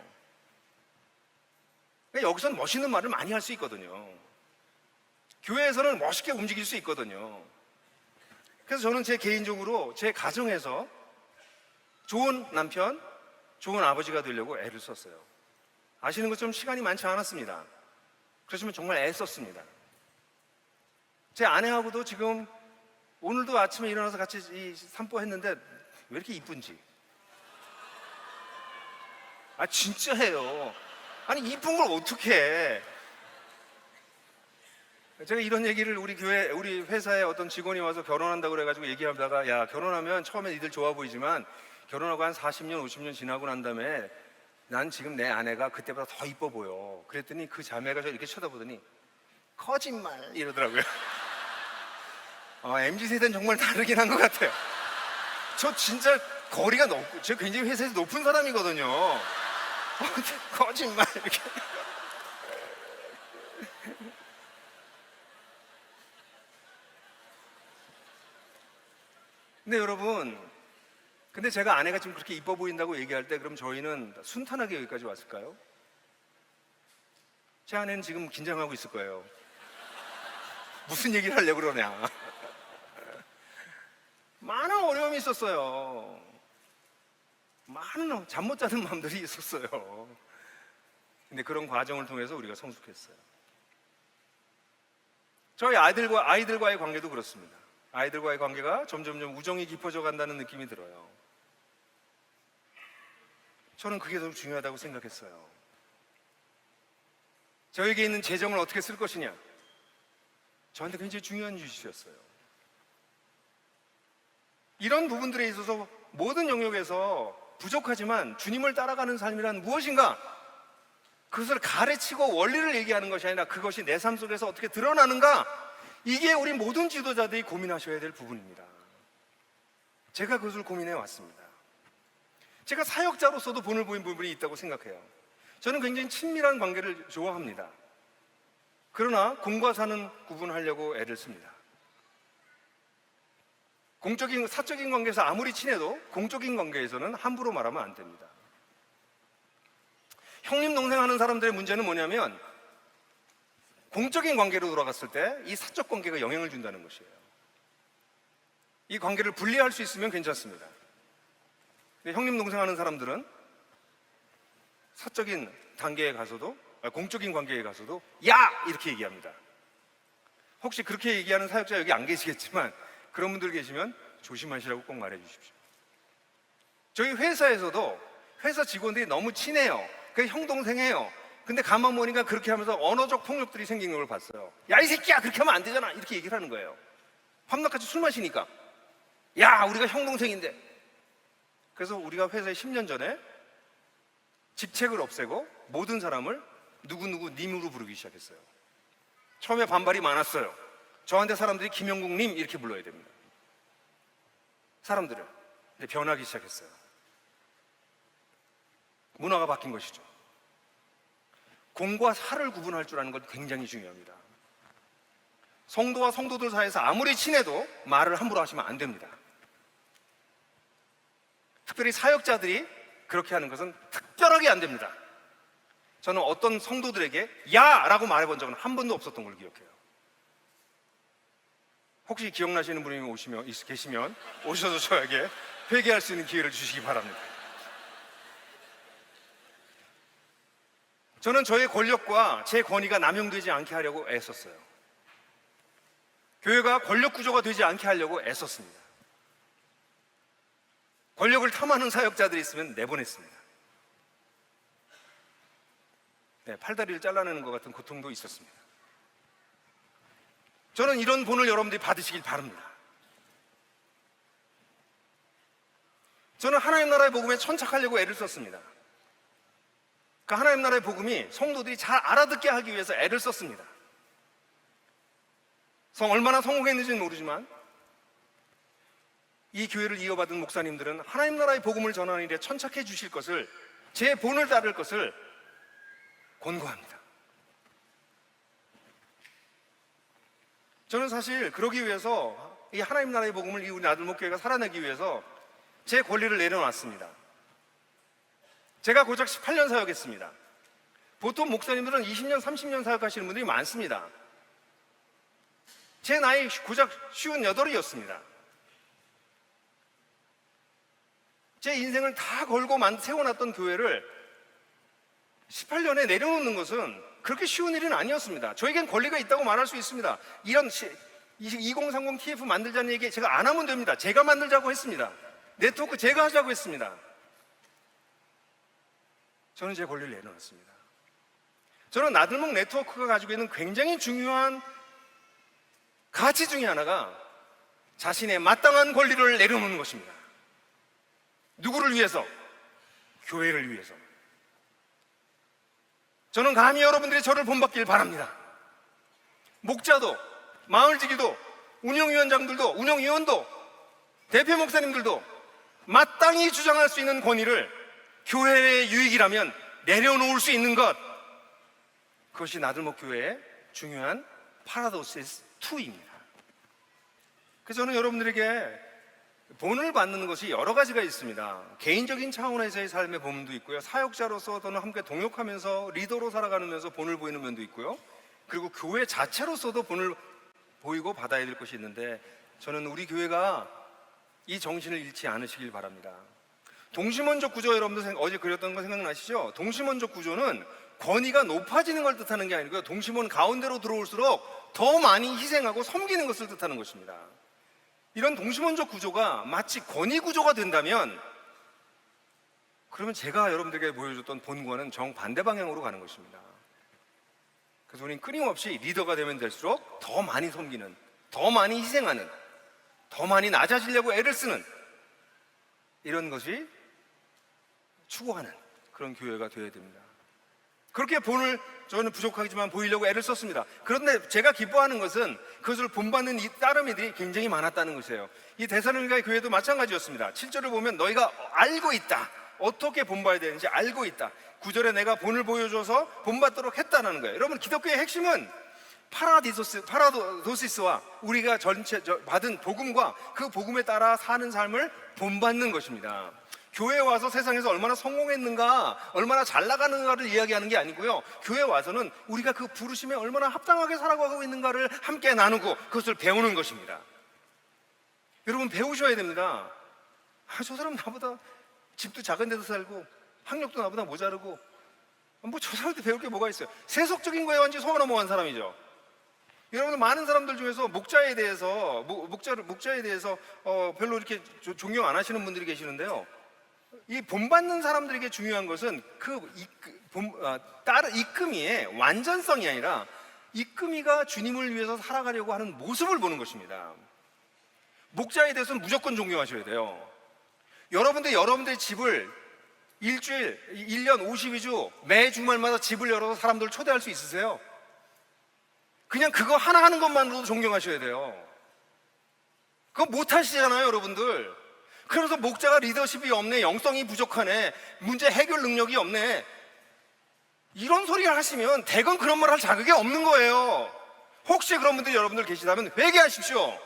그러니까 여기서는 멋있는 말을 많이 할 수 있거든요. 교회에서는 멋있게 움직일 수 있거든요. 그래서 저는 제 개인적으로 제 가정에서 좋은 남편, 좋은 아버지가 되려고 애를 썼어요. 아시는 것처럼 시간이 많지 않았습니다. 그렇지만 정말 애썼습니다. 제 아내하고도 지금 오늘도 아침에 일어나서 같이 산보했는데 왜 이렇게 이쁜지. 진짜예요. 아니 이쁜 걸 어떻게 해. 제가 이런 얘기를 우리 회사에 어떤 직원이 와서 결혼한다고 그래가지고 얘기하다가, 야, 결혼하면 처음에 니들 좋아 보이지만 결혼하고 한 40년, 50년 지나고 난 다음에 난 지금 내 아내가 그때보다 더 이뻐 보여. 그랬더니 그 자매가 저 이렇게 쳐다보더니 거짓말 이러더라고요. MZ세대는 정말 다르긴 한 것 같아요. 저 진짜 거리가 높고, 저 굉장히 회사에서 높은 사람이거든요. 거짓말 이렇게. 근데 여러분, 근데 제가 아내가 지금 그렇게 이뻐 보인다고 얘기할 때 그럼 저희는 순탄하게 여기까지 왔을까요? 제 아내는 지금 긴장하고 있을 거예요. 무슨 얘기를 하려고 그러냐. 많은 어려움이 있었어요. 많은 잠 못 자는 마음들이 있었어요. 근데 그런 과정을 통해서 우리가 성숙했어요. 저희 아이들과의 관계도 그렇습니다. 아이들과의 관계가 점점점 우정이 깊어져 간다는 느낌이 들어요. 저는 그게 너무 중요하다고 생각했어요. 저에게 있는 재정을 어떻게 쓸 것이냐, 저한테 굉장히 중요한 이슈였어요. 이런 부분들에 있어서 모든 영역에서 부족하지만 주님을 따라가는 삶이란 무엇인가, 그것을 가르치고 원리를 얘기하는 것이 아니라 그것이 내 삶 속에서 어떻게 드러나는가, 이게 우리 모든 지도자들이 고민하셔야 될 부분입니다. 제가 그것을 고민해 왔습니다. 제가 사역자로서도 본을 보인 부분이 있다고 생각해요. 저는 굉장히 친밀한 관계를 좋아합니다. 그러나 공과 사는 구분하려고 애를 씁니다. 사적인 관계에서 아무리 친해도 공적인 관계에서는 함부로 말하면 안 됩니다. 형님 동생 하는 사람들의 문제는 뭐냐면 공적인 관계로 돌아갔을 때 이 사적 관계가 영향을 준다는 것이에요. 이 관계를 분리할 수 있으면 괜찮습니다. 근데 형님 동생 하는 사람들은 사적인 단계에 가서도, 공적인 관계에 가서도 야! 이렇게 얘기합니다. 혹시 그렇게 얘기하는 사역자 여기 안 계시겠지만 그런 분들 계시면 조심하시라고 꼭 말해 주십시오. 저희 회사에서도 회사 직원들이 너무 친해요. 그래서 형 동생해요. 근데 가만 보니까 그렇게 하면서 언어적 폭력들이 생기는 걸 봤어요. 야, 이 새끼야, 그렇게 하면 안 되잖아, 이렇게 얘기를 하는 거예요. 밤낮같이 술 마시니까. 야, 우리가 형 동생인데. 그래서 우리가 회사에 10년 전에 직책을 없애고 모든 사람을 누구누구 님으로 부르기 시작했어요. 처음에 반발이 많았어요. 저한테 사람들이 김영국님 이렇게 불러야 됩니다. 사람들을. 근데 변하기 시작했어요. 문화가 바뀐 것이죠. 공과 사를 구분할 줄 아는 건 굉장히 중요합니다. 성도와 성도들 사이에서 아무리 친해도 말을 함부로 하시면 안 됩니다. 특별히 사역자들이 그렇게 하는 것은 특별하게 안 됩니다. 저는 어떤 성도들에게 야! 라고 말해본 적은 한 번도 없었던 걸 기억해요. 혹시 기억나시는 분이 계시면 오셔서 저에게 회개할 수 있는 기회를 주시기 바랍니다. 저는 저의 권력과 제 권위가 남용되지 않게 하려고 애썼어요. 교회가 권력 구조가 되지 않게 하려고 애썼습니다. 권력을 탐하는 사역자들이 있으면 내보냈습니다. 팔다리를 잘라내는 것 같은 고통도 있었습니다. 저는 이런 본을 여러분들이 받으시길 바랍니다. 저는 하나님 나라의 복음에 천착하려고 애를 썼습니다. 그 하나님 나라의 복음이 성도들이 잘 알아듣게 하기 위해서 애를 썼습니다. 얼마나 성공했는지는 모르지만 이 교회를 이어받은 목사님들은 하나님 나라의 복음을 전하는 일에 천착해 주실 것을, 제 본을 따를 것을 권고합니다. 저는 사실 그러기 위해서, 이 하나님 나라의 복음을 이 우리 나들목교회가 살아내기 위해서 제 권리를 내려놨습니다. 제가 고작 18년 사역했습니다. 보통 목사님들은 20년, 30년 사역하시는 분들이 많습니다. 제 나이 고작 58이었습니다. 제 인생을 다 걸고 세워놨던 교회를 18년에 내려놓는 것은 그렇게 쉬운 일은 아니었습니다. 저에겐 권리가 있다고 말할 수 있습니다. 이런 2030 TF 만들자는 얘기 제가 안 하면 됩니다. 제가 만들자고 했습니다. 네트워크 제가 하자고 했습니다. 저는 제 권리를 내려놨습니다. 저는 나들목 네트워크가 가지고 있는 굉장히 중요한 가치 중에 하나가 자신의 마땅한 권리를 내려놓는 것입니다. 누구를 위해서? 교회를 위해서. 저는 감히 여러분들이 저를 본받길 바랍니다. 목자도, 마을지기도, 운영위원장들도, 운영위원도, 대표 목사님들도 마땅히 주장할 수 있는 권위를 교회의 유익이라면 내려놓을 수 있는 것, 그것이 나들목교회의 중요한 파라도시스 2입니다. 그래서 저는 여러분들에게 본을 받는 것이 여러 가지가 있습니다. 개인적인 차원에서의 삶의 본도 있고요, 사역자로서 또는 함께 동역하면서 리더로 살아가면서 본을 보이는 면도 있고요, 그리고 교회 자체로서도 본을 보이고 받아야 될 것이 있는데, 저는 우리 교회가 이 정신을 잃지 않으시길 바랍니다. 동심원적 구조, 여러분들 어제 그렸던 거 생각나시죠? 동심원적 구조는 권위가 높아지는 걸 뜻하는 게 아니고요, 동심원 가운데로 들어올수록 더 많이 희생하고 섬기는 것을 뜻하는 것입니다. 이런 동심원적 구조가 마치 권위 구조가 된다면, 그러면 제가 여러분들에게 보여줬던 본과는 정반대 방향으로 가는 것입니다. 그래서 우리는 끊임없이 리더가 되면 될수록 더 많이 섬기는, 더 많이 희생하는, 더 많이 낮아지려고 애를 쓰는, 이런 것이 추구하는 그런 교회가 되어야 됩니다. 그렇게 본을 저는 부족하지만 보이려고 애를 썼습니다. 그런데 제가 기뻐하는 것은 그것을 본받는 이 따르미들이 굉장히 많았다는 것이에요. 이 데살로니가의 교회도 마찬가지였습니다. 7절을 보면 너희가 알고 있다, 어떻게 본받아야 되는지 알고 있다. 9절에 내가 본을 보여줘서 본받도록 했다는 거예요. 여러분, 기독교의 핵심은 파라도시스와 우리가 전체 받은 복음과 그 복음에 따라 사는 삶을 본받는 것입니다. 교회에 와서 세상에서 얼마나 성공했는가, 얼마나 잘 나가는가를 이야기하는 게 아니고요, 교회에 와서는 우리가 그 부르심에 얼마나 합당하게 살아가고 있는가를 함께 나누고 그것을 배우는 것입니다. 여러분, 배우셔야 됩니다. 저 사람 나보다 집도 작은 데서 살고 학력도 나보다 모자르고 뭐 저 사람한테 배울 게 뭐가 있어요? 세속적인 거에 완전히 속아 넘어간 사람이죠. 여러분, 많은 사람들 중에서 목자에 대해서 별로 이렇게 존경 안 하시는 분들이 계시는데요, 이 본받는 사람들에게 중요한 것은 이끄미의 완전성이 아니라 이끄미가 주님을 위해서 살아가려고 하는 모습을 보는 것입니다. 목자에 대해서는 무조건 존경하셔야 돼요. 여러분들의 집을 일주일, 1년 52주 매 주말마다 집을 열어서 사람들을 초대할 수 있으세요? 그냥 그거 하나 하는 것만으로도 존경하셔야 돼요. 그거 못 하시잖아요, 여러분들. 그래서 목자가 리더십이 없네, 영성이 부족하네, 문제 해결 능력이 없네, 이런 소리를 하시면 대건 그런 말 할 자격이 없는 거예요. 혹시 그런 분들이 여러분들 계시다면 회개하십시오.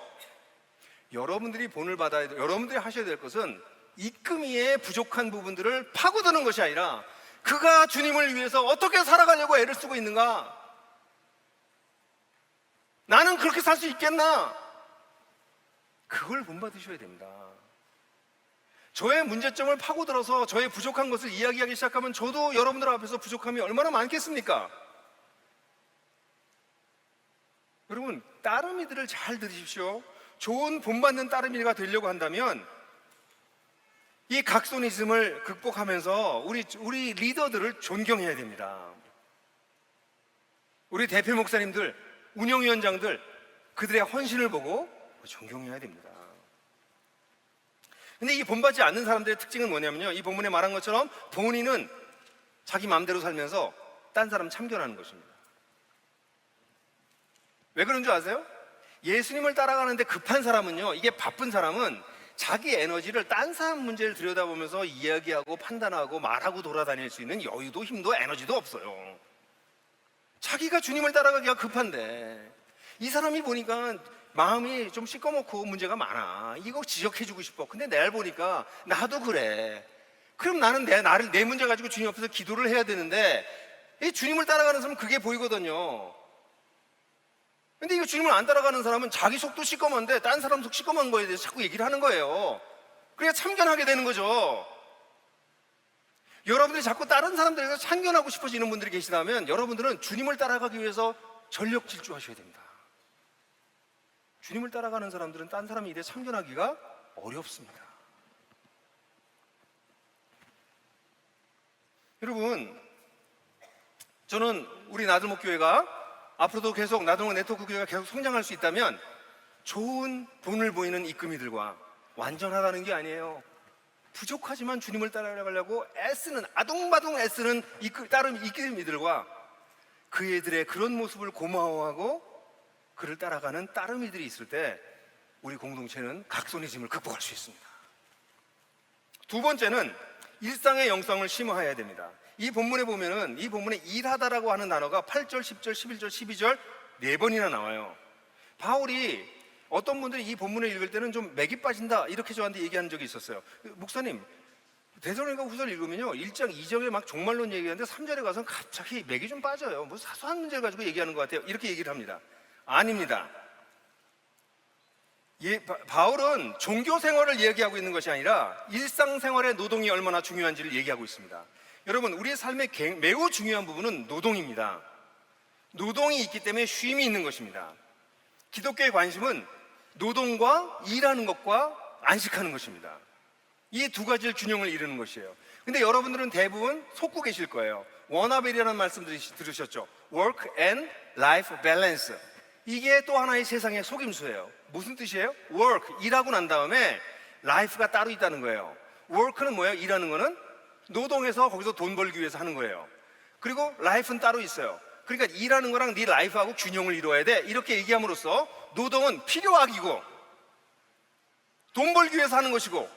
여러분들이 본을 받아야 돼. 여러분들이 하셔야 될 것은 이끄미의 부족한 부분들을 파고드는 것이 아니라 그가 주님을 위해서 어떻게 살아가려고 애를 쓰고 있는가, 나는 그렇게 살 수 있겠나, 그걸 본받으셔야 됩니다. 저의 문제점을 파고들어서 저의 부족한 것을 이야기하기 시작하면 저도 여러분들 앞에서 부족함이 얼마나 많겠습니까? 여러분, 따르미들을 잘 들으십시오. 좋은 본받는 따르미가 되려고 한다면 이 각손이즘을 극복하면서 우리 리더들을 존경해야 됩니다. 우리 대표 목사님들, 운영위원장들, 그들의 헌신을 보고 존경해야 됩니다. 근데 이 본받지 않는 사람들의 특징은 뭐냐면요, 이 본문에 말한 것처럼 본인은 자기 마음대로 살면서 딴 사람 참견하는 것입니다. 왜 그런 줄 아세요? 예수님을 따라가는데 급한 사람은요, 이게 바쁜 사람은 자기 에너지를 딴 사람 문제를 들여다보면서 이야기하고 판단하고 말하고 돌아다닐 수 있는 여유도 힘도 에너지도 없어요. 자기가 주님을 따라가기가 급한데, 이 사람이 보니까 마음이 좀 시꺼멓고 문제가 많아. 이거 지적해주고 싶어. 근데 내일 보니까 나도 그래. 그럼 나는 내 문제 가지고 주님 앞에서 기도를 해야 되는데, 이 주님을 따라가는 사람은 그게 보이거든요. 근데 이거 주님을 안 따라가는 사람은 자기 속도 시꺼먼데 딴 사람 속 시꺼먼 거에 대해서 자꾸 얘기를 하는 거예요. 그래야 참견하게 되는 거죠. 여러분들이 자꾸 다른 사람들에서 참견하고 싶어지는 분들이 계시다면 여러분들은 주님을 따라가기 위해서 전력 질주하셔야 됩니다. 주님을 따라가는 사람들은 딴 사람의 일에 참견하기가 어렵습니다. 여러분, 저는 우리 나들목 교회가 앞으로도 계속 나들목 네트워크 교회가 계속 성장할 수 있다면 좋은 돈을 보이는 이끄미들과 완전하다는 게 아니에요. 부족하지만 주님을 따라가려고 애쓰는, 아둥바둥 애쓰는 따름 이끄미들과 그애들의 그런 모습을 고마워하고 그를 따라가는 따르미들이 있을 때 우리 공동체는 각손의 짐을 극복할 수 있습니다. 두 번째는 일상의 영성을 심어야 됩니다. 이 본문에 보면은, 이 본문에 일하다라고 하는 단어가 8절, 10절, 11절, 12절 4번이나 나와요. 바울이 어떤 분들이 이 본문을 읽을 때는 좀 맥이 빠진다 이렇게 저한테 얘기하는 적이 있었어요. 목사님, 데살로니가 후서를 읽으면요 1장 2절에 막 종말론 얘기하는데 3절에 가서는 갑자기 맥이 좀 빠져요. 뭐 사소한 문제를 가지고 얘기하는 것 같아요. 이렇게 얘기를 합니다. 아닙니다. 바울은 종교 생활을 얘기하고 있는 것이 아니라 일상생활의 노동이 얼마나 중요한지를 얘기하고 있습니다. 여러분, 우리의 삶의 매우 중요한 부분은 노동입니다. 노동이 있기 때문에 쉼이 있는 것입니다. 기독교의 관심은 노동과 일하는 것과 안식하는 것입니다. 이 두 가지를 균형을 이루는 것이에요. 근데 여러분들은 대부분 속고 계실 거예요. 워너벨이라는 말씀 들으셨죠? Work and Life Balance. 이게 또 하나의 세상의 속임수예요. 무슨 뜻이에요? Work, 일하고 난 다음에 Life가 따로 있다는 거예요. Work는 뭐예요? 일하는 거는 노동해서 거기서 돈 벌기 위해서 하는 거예요. 그리고 Life는 따로 있어요. 그러니까 일하는 거랑 네 라이프하고 균형을 이루어야 돼. 이렇게 얘기함으로써 노동은 필요악이고 돈 벌기 위해서 하는 것이고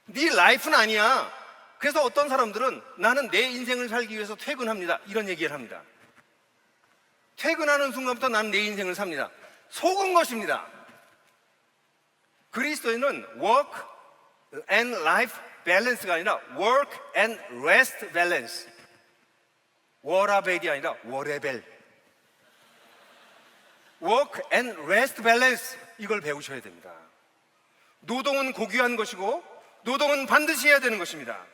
네 라이프는 아니야. 그래서 어떤 사람들은 나는 내 인생을 살기 위해서 퇴근합니다, 이런 얘기를 합니다. 퇴근하는 순간부터 나는 내 인생을 삽니다. 속은 것입니다. 그리스도인은 work and life balance가 아니라 work and rest balance. 워라벨이 아니라 워레벨. work and rest balance, 이걸 배우셔야 됩니다. 노동은 고귀한 것이고 노동은 반드시 해야 되는 것입니다.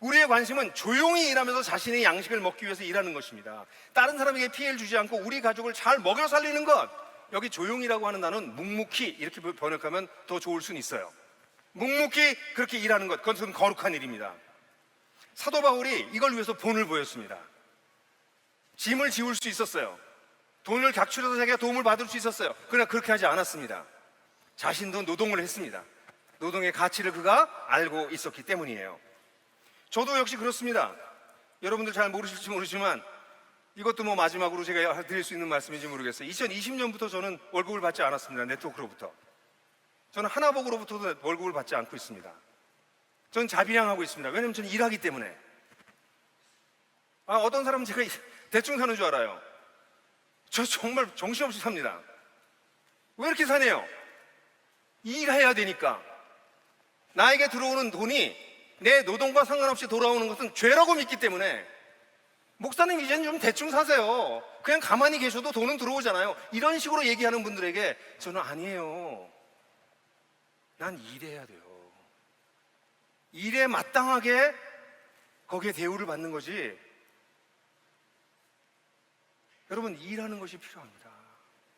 우리의 관심은 조용히 일하면서 자신의 양식을 먹기 위해서 일하는 것입니다. 다른 사람에게 피해를 주지 않고 우리 가족을 잘 먹여 살리는 것. 여기 조용히라고 하는 단어는 묵묵히 이렇게 번역하면 더 좋을 수는 있어요. 묵묵히 그렇게 일하는 것, 그것은 거룩한 일입니다. 사도 바울이 이걸 위해서 본을 보였습니다. 짐을 지울 수 있었어요. 돈을 각출해서 자기가 도움을 받을 수 있었어요. 그러나 그렇게 하지 않았습니다. 자신도 노동을 했습니다. 노동의 가치를 그가 알고 있었기 때문이에요. 저도 역시 그렇습니다. 여러분들 잘 모르실지 모르지만 이것도 뭐 마지막으로 제가 드릴 수 있는 말씀인지 모르겠어요. 2020년부터 저는 월급을 받지 않았습니다. 네트워크로부터. 저는 하나복으로부터도 월급을 받지 않고 있습니다. 저는 자비량하고 있습니다. 왜냐하면 저는 일하기 때문에. 어떤 사람은 제가 대충 사는 줄 알아요. 저 정말 정신없이 삽니다. 왜 이렇게 사네요? 일해야 되니까. 나에게 들어오는 돈이 내 노동과 상관없이 돌아오는 것은 죄라고 믿기 때문에, 목사님 이제는 좀 대충 사세요, 그냥 가만히 계셔도 돈은 들어오잖아요, 이런 식으로 얘기하는 분들에게 저는 아니에요. 난 일해야 돼요. 일에 마땅하게 거기에 대우를 받는 거지. 여러분, 일하는 것이 필요합니다.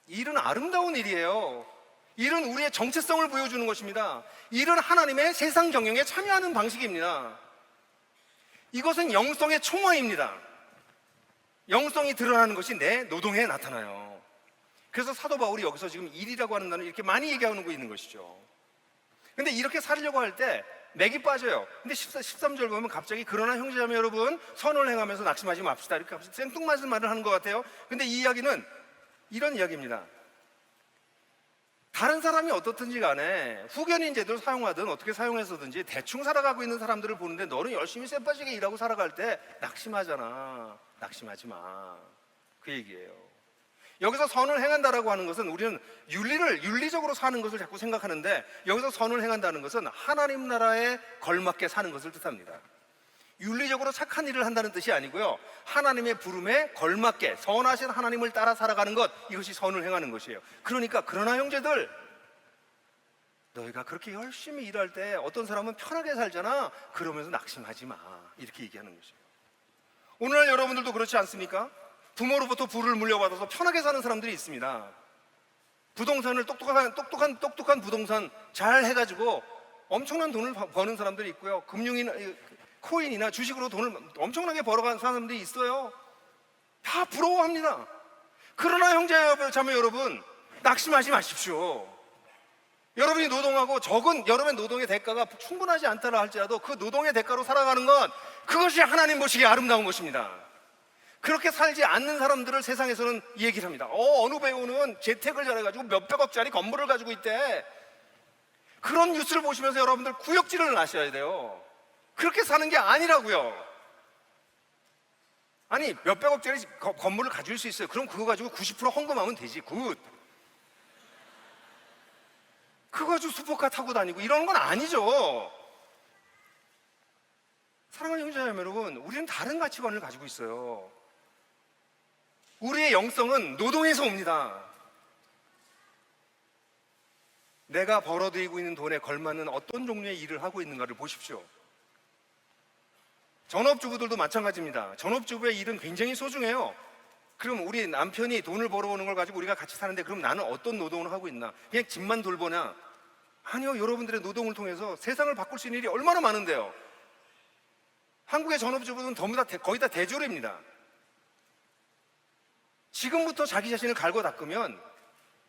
일은 아름다운 일이에요. 일은 우리의 정체성을 보여주는 것입니다. 일은 하나님의 세상 경영에 참여하는 방식입니다. 이것은 영성의 총화입니다. 영성이 드러나는 것이 내 노동에 나타나요. 그래서 사도 바울이 여기서 지금 일이라고 하는 단어를 이렇게 많이 얘기하고 있는 것이죠. 근데 이렇게 살려고 할 때 맥이 빠져요. 근데 13절 보면 갑자기 그러나 형제자매 여러분 선을 행하면서 낙심하지 맙시다 이렇게 생뚱맞은 말을 하는 것 같아요. 근데 이 이야기는 이런 이야기입니다. 다른 사람이 어떻든지 간에 후견인 제도를 사용하든 어떻게 사용해서든지 대충 살아가고 있는 사람들을 보는데 너는 열심히 쎄 빠지게 일하고 살아갈 때 낙심하잖아. 낙심하지 마. 그 얘기예요. 여기서 선을 행한다라고 하는 것은 우리는 윤리적으로 사는 것을 자꾸 생각하는데, 여기서 선을 행한다는 것은 하나님 나라에 걸맞게 사는 것을 뜻합니다. 윤리적으로 착한 일을 한다는 뜻이 아니고요, 하나님의 부름에 걸맞게 선하신 하나님을 따라 살아가는 것, 이것이 선을 행하는 것이에요. 그러니까 그러나 형제들, 너희가 그렇게 열심히 일할 때 어떤 사람은 편하게 살잖아. 그러면서 낙심하지 마. 이렇게 얘기하는 것이에요. 오늘날 여러분들도 그렇지 않습니까? 부모로부터 부를 물려받아서 편하게 사는 사람들이 있습니다. 부동산을 똑똑한 부동산 잘 해가지고 엄청난 돈을 버는 사람들이 있고요, 금융이나 코인이나 주식으로 돈을 엄청나게 벌어가는 사람들이 있어요. 다 부러워합니다. 그러나 형제자매 여러분, 낙심하지 마십시오. 여러분이 노동하고 적은 여러분의 노동의 대가가 충분하지 않다라 할지라도 그 노동의 대가로 살아가는 것, 그것이 하나님 보시기에 아름다운 것입니다. 그렇게 살지 않는 사람들을 세상에서는 얘기를 합니다. 어느 배우는 재테크를 잘해가지고 몇백억짜리 건물을 가지고 있대. 그런 뉴스를 보시면서 여러분들 구역질을 나셔야 돼요. 그렇게 사는 게 아니라고요. 아니, 몇백억짜리 건물을 가질 수 있어요. 그럼 그거 가지고 90% 헌금하면 되지. 굿. 그거 가지고 슈퍼카 타고 다니고 이러는 건 아니죠. 사랑하는 형제자매 여러분, 우리는 다른 가치관을 가지고 있어요. 우리의 영성은 노동에서 옵니다. 내가 벌어들이고 있는 돈에 걸맞는 어떤 종류의 일을 하고 있는가를 보십시오. 전업주부들도 마찬가지입니다. 전업주부의 일은 굉장히 소중해요. 그럼 우리 남편이 돈을 벌어오는 걸 가지고 우리가 같이 사는데, 그럼 나는 어떤 노동을 하고 있나? 그냥 집만 돌보냐? 아니요, 여러분들의 노동을 통해서 세상을 바꿀 수 있는 일이 얼마나 많은데요. 한국의 전업주부는 거의 다 대졸입니다. 지금부터 자기 자신을 갈고 닦으면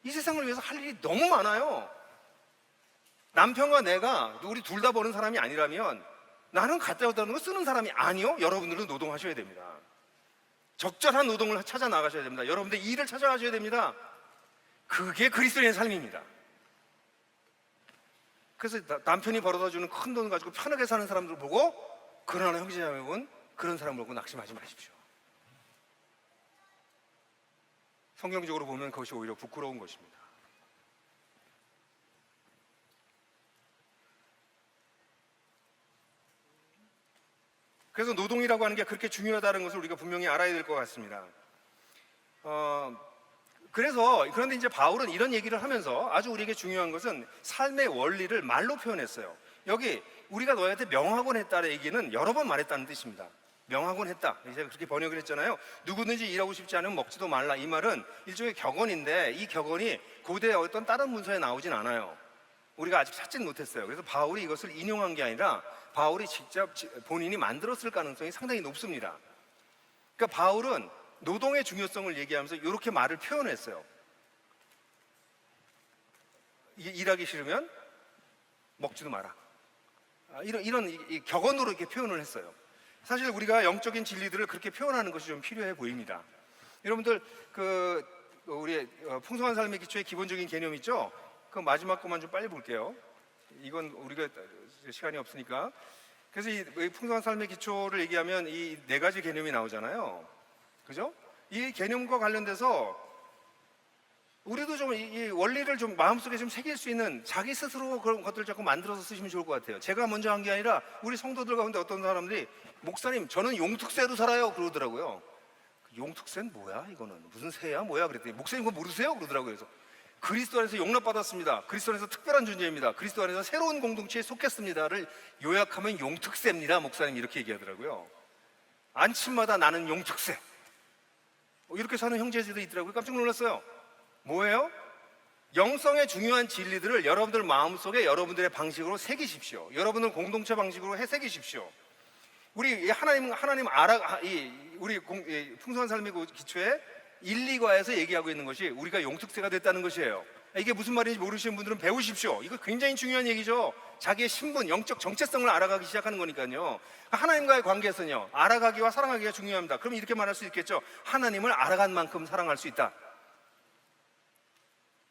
이 세상을 위해서 할 일이 너무 많아요. 남편과 내가 우리 둘 다 버는 사람이 아니라면 나는 갖다 줬다는 거 쓰는 사람이 아니요. 여러분들은 노동하셔야 됩니다. 적절한 노동을 찾아 나가셔야 됩니다. 여러분들 일을 찾아가셔야 됩니다. 그게 그리스도인의 삶입니다. 그래서 남편이 벌어다 주는 큰 돈을 가지고 편하게 사는 사람들 보고, 그러나 형제자매 여러분, 그런 사람을 보고 낙심하지 마십시오. 성경적으로 보면 그것이 오히려 부끄러운 것입니다. 그래서 노동이라고 하는 게 그렇게 중요하다는 것을 우리가 분명히 알아야 될 것 같습니다. 그런데 이제 바울은 이런 얘기를 하면서 아주 우리에게 중요한 것은 삶의 원리를 말로 표현했어요. 여기 우리가 너희한테 명하곤 했다는 얘기는 여러 번 말했다는 뜻입니다. 명하곤 했다. 제가 그렇게 번역을 했잖아요. 누구든지 일하고 싶지 않으면 먹지도 말라. 이 말은 일종의 격언인데, 이 격언이 고대 어떤 다른 문서에 나오진 않아요. 우리가 아직 찾진 못했어요. 그래서 바울이 이것을 인용한 게 아니라 바울이 직접 본인이 만들었을 가능성이 상당히 높습니다. 그러니까 바울은 노동의 중요성을 얘기하면서 이렇게 말을 표현했어요. 일하기 싫으면 먹지도 마라. 이런 격언으로 이렇게 표현을 했어요. 사실 우리가 영적인 진리들을 그렇게 표현하는 것이 좀 필요해 보입니다. 여러분들 우리 풍성한 삶의 기초의 기본적인 개념 있죠? 그 마지막 것만 좀 빨리 볼게요. 이건 우리가 시간이 없으니까. 그래서 이 풍성한 삶의 기초를 얘기하면 이 네 가지 개념이 나오잖아요. 그죠? 이 개념과 관련돼서 우리도 좀 이 원리를 좀 마음속에 좀 새길 수 있는 자기 스스로 그런 것들을 자꾸 만들어서 쓰시면 좋을 것 같아요. 제가 먼저 한 게 아니라 우리 성도들 가운데 어떤 사람들이, 목사님 저는 용특새로 살아요 그러더라고요. 용특새는 뭐야 이거는? 무슨 새야 뭐야? 그랬더니 목사님 그거 모르세요? 그러더라고요. 그래서 그리스도 안에서 용납받았습니다. 그리스도 안에서 특별한 존재입니다. 그리스도 안에서 새로운 공동체에 속했습니다를 요약하면 용특새입니다. 목사님 이렇게 얘기하더라고요. 안침마다 나는 용특새. 이렇게 사는 형제들이 있더라고요. 깜짝 놀랐어요. 뭐예요? 영성의 중요한 진리들을 여러분들 마음속에 여러분들의 방식으로 새기십시오. 여러분들 공동체 방식으로 새기십시오. 우리 하나님 우리 풍성한 삶의 기초에 1, 2과에서 얘기하고 있는 것이 우리가 영특세가 됐다는 것이에요. 이게 무슨 말인지 모르시는 분들은 배우십시오. 이거 굉장히 중요한 얘기죠. 자기의 신분, 영적 정체성을 알아가기 시작하는 거니까요. 하나님과의 관계에서는요, 알아가기와 사랑하기가 중요합니다. 그럼 이렇게 말할 수 있겠죠. 하나님을 알아간 만큼 사랑할 수 있다.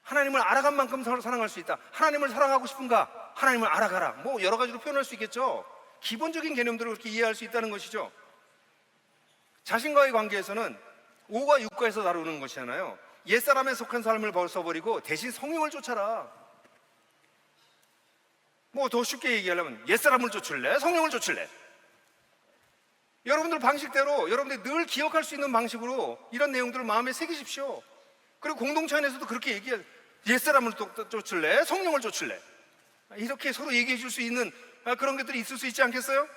하나님을 알아간 만큼 사랑할 수 있다. 하나님을 사랑하고 싶은가? 하나님을 알아가라. 뭐 여러 가지로 표현할 수 있겠죠. 기본적인 개념들을 그렇게 이해할 수 있다는 것이죠. 자신과의 관계에서는 5과 6과에서 다루는 것이잖아요. 옛사람에 속한 삶을 벗어버리고 대신 성령을 쫓아라. 뭐 더 쉽게 얘기하려면 옛사람을 쫓을래? 성령을 쫓을래? 여러분들 방식대로, 여러분들이 늘 기억할 수 있는 방식으로 이런 내용들을 마음에 새기십시오. 그리고 공동체 안에서도 그렇게 얘기해. 옛사람을 쫓을래? 성령을 쫓을래? 이렇게 서로 얘기해 줄 수 있는 그런 것들이 있을 수 있지 않겠어요?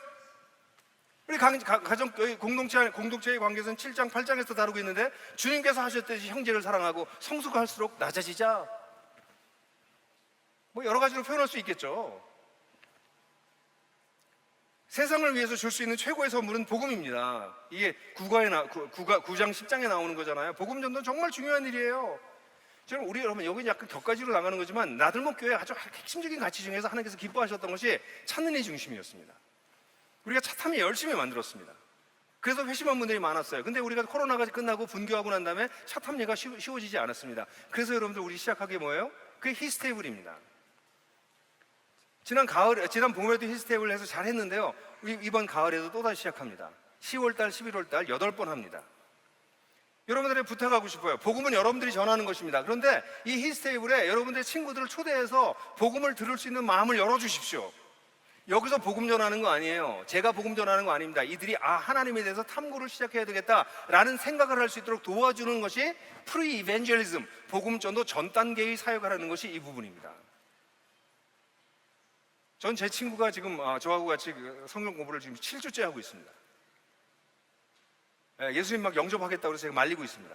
우리 가정 공동체의 관계에서는 7장 8장에서 다루고 있는데, 주님께서 하셨듯이 형제를 사랑하고 성수가 할수록 낮아지자. 뭐 여러 가지로 표현할 수 있겠죠. 세상을 위해서 줄 수 있는 최고의 선물은 복음입니다. 이게 9장 10장에 나오는 거잖아요. 복음 전도는 정말 중요한 일이에요. 지금 우리 여러분, 여기 약간 격가지로 나가는 거지만 나들목 교회 아주 핵심적인 가치 중에서 하나님께서 기뻐하셨던 것이 찾는이 중심이었습니다. 우리가 차탐이 열심히 만들었습니다. 그래서 회심한 분들이 많았어요. 근데 우리가 코로나가 끝나고 분교하고 난 다음에 차탐례가 쉬워지지 않았습니다. 그래서 여러분들 우리 시작하게 뭐예요? 그게 히스테이블입니다. 지난 봄에도 히스테이블을 해서 잘 했는데요. 이번 가을에도 또다시 시작합니다. 10월달, 11월달 8번 합니다. 여러분들에게 부탁하고 싶어요. 복음은 여러분들이 전하는 것입니다. 그런데 이 히스테이블에 여러분들의 친구들을 초대해서 복음을 들을 수 있는 마음을 열어주십시오. 여기서 복음 전하는 거 아니에요. 제가 복음 전하는 거 아닙니다. 이들이 하나님에 대해서 탐구를 시작해야 되겠다라는 생각을 할 수 있도록 도와주는 것이 프리-이벤젤리즘, 복음 전도 전 단계의 사역하라는 것이 이 부분입니다. 전 제 친구가 지금 저하고 같이 성경 공부를 지금 7주째 하고 있습니다. 예수님 막 영접하겠다고 해서 제가 말리고 있습니다.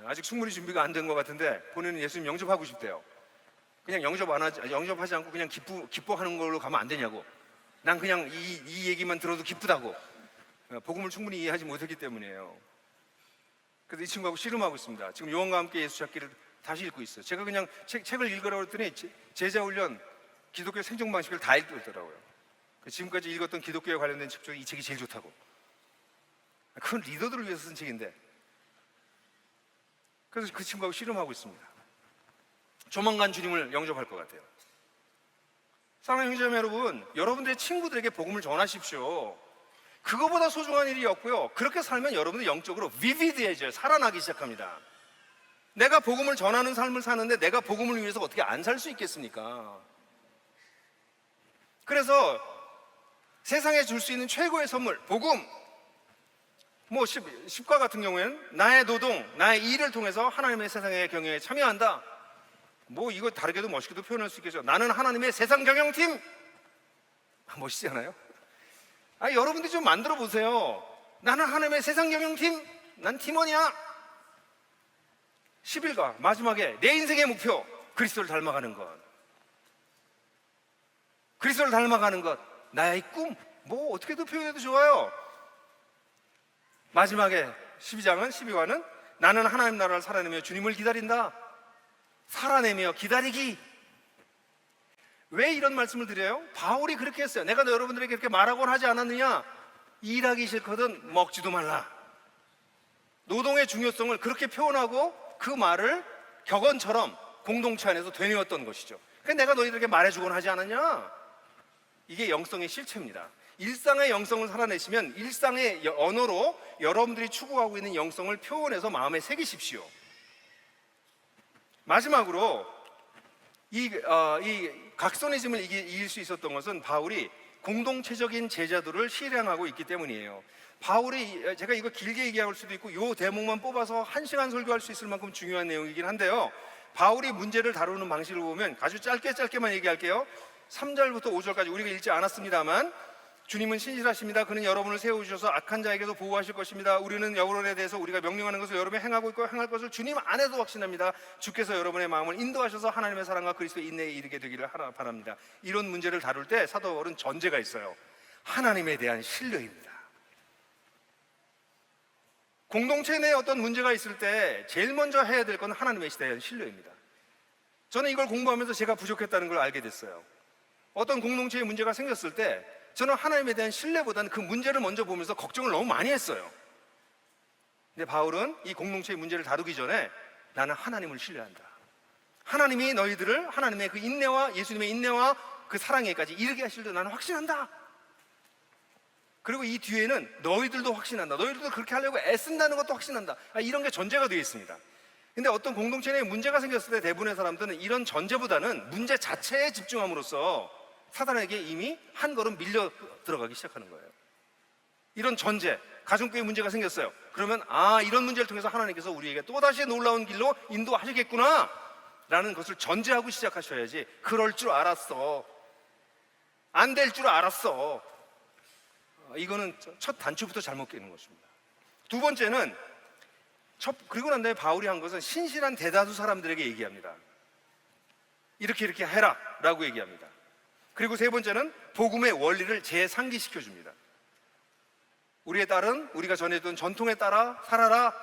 아직 충분히 준비가 안 된 것 같은데 본인은 예수님 영접하고 싶대요. 그냥 영접하지 않고 그냥 기뻐하는 걸로 가면 안 되냐고. 난 그냥 이 얘기만 들어도 기쁘다고. 복음을 충분히 이해하지 못했기 때문이에요. 그래서 이 친구하고 씨름하고 있습니다. 지금 요한과 함께 예수 찾기를 다시 읽고 있어요. 제가 그냥 책을 읽으라고 했더니 제자훈련 기독교 생존 방식을 다 읽더라고요. 지금까지 읽었던 기독교에 관련된 책 중에 이 책이 제일 좋다고. 그건 리더들을 위해서 쓴 책인데. 그래서 그 친구하고 씨름하고 있습니다. 조만간 주님을 영접할 것 같아요. 사랑하는 형제자매 여러분, 여러분들의 친구들에게 복음을 전하십시오. 그거보다 소중한 일이 없고요. 그렇게 살면 여러분들 영적으로 비비드해져요. 살아나기 시작합니다. 내가 복음을 전하는 삶을 사는데 내가 복음을 위해서 어떻게 안 살 수 있겠습니까? 그래서 세상에 줄 수 있는 최고의 선물, 복음. 뭐 10과 같은 경우에는 나의 노동, 나의 일을 통해서 하나님의 세상의 경영에 참여한다. 뭐 이거 다르게도 멋있게도 표현할 수 있겠죠. 나는 하나님의 세상 경영팀. 멋있지 않아요? 여러분들이 좀 만들어 보세요. 나는 하나님의 세상 경영팀. 난 팀원이야. 11과 마지막에 내 인생의 목표, 그리스도를 닮아가는 것. 그리스도를 닮아가는 것, 나의 꿈. 뭐 어떻게도 표현해도 좋아요. 마지막에 12장은 12과는 나는 하나님 나라를 살아내며 주님을 기다린다. 살아내며 기다리기. 왜 이런 말씀을 드려요? 바울이 그렇게 했어요. 내가 여러분들에게 그렇게 말하곤 하지 않았느냐? 일하기 싫거든 먹지도 말라. 노동의 중요성을 그렇게 표현하고 그 말을 격언처럼 공동체 안에서 되뇌었던 것이죠. 그러니까 내가 너희들에게 말해주곤 하지 않았냐? 이게 영성의 실체입니다. 일상의 영성을 살아내시면 일상의 언어로 여러분들이 추구하고 있는 영성을 표현해서 마음에 새기십시오. 마지막으로 이 각선이즘을 이길 수 있었던 것은 바울이 공동체적인 제자들을 실행하고 있기 때문이에요. 바울이, 제가 이거 길게 얘기할 수도 있고 이 대목만 뽑아서 1시간 설교할 수 있을 만큼 중요한 내용이긴 한데요, 바울이 문제를 다루는 방식을 보면 아주 짧게만 얘기할게요. 3절부터 5절까지 우리가 읽지 않았습니다만, 주님은 신실하십니다. 그는 여러분을 세워주셔서 악한 자에게도 보호하실 것입니다. 우리는 여러분에 대해서 우리가 명령하는 것을 여러분이 행하고 있고 행할 것을 주님 안에도 확신합니다. 주께서 여러분의 마음을 인도하셔서 하나님의 사랑과 그리스도의 인내에 이르게 되기를 바랍니다. 이런 문제를 다룰 때 사도 바울은 전제가 있어요. 하나님에 대한 신뢰입니다. 공동체 내에 어떤 문제가 있을 때 제일 먼저 해야 될 건 하나님에 대한 신뢰입니다. 저는 이걸 공부하면서 제가 부족했다는 걸 알게 됐어요. 어떤 공동체에 문제가 생겼을 때 저는 하나님에 대한 신뢰보다는 그 문제를 먼저 보면서 걱정을 너무 많이 했어요. 근데 바울은 이 공동체의 문제를 다루기 전에 나는 하나님을 신뢰한다. 하나님이 너희들을 하나님의 그 인내와 예수님의 인내와 그 사랑에까지 이르게 하실 줄 나는 확신한다. 그리고 이 뒤에는 너희들도 확신한다. 너희들도 그렇게 하려고 애쓴다는 것도 확신한다. 이런 게 전제가 되어 있습니다. 근데 어떤 공동체 내에 문제가 생겼을 때 대부분의 사람들은 이런 전제보다는 문제 자체에 집중함으로써 사단에게 이미 한 걸음 밀려 들어가기 시작하는 거예요. 이런 전제, 가정교회 문제가 생겼어요. 그러면 이런 문제를 통해서 하나님께서 우리에게 또다시 놀라운 길로 인도하시겠구나 라는 것을 전제하고 시작하셔야지 그럴 줄 알았어, 안 될 줄 알았어, 이거는 첫 단추부터 잘못 깨는 것입니다. 두 번째는 그리고 난 다음에 바울이 한 것은 신실한 대다수 사람들에게 얘기합니다. 이렇게 해라 라고 얘기합니다. 그리고 세 번째는 복음의 원리를 재상기시켜 줍니다. 우리의 딸은 우리가 전해던 전통에 따라 살아라,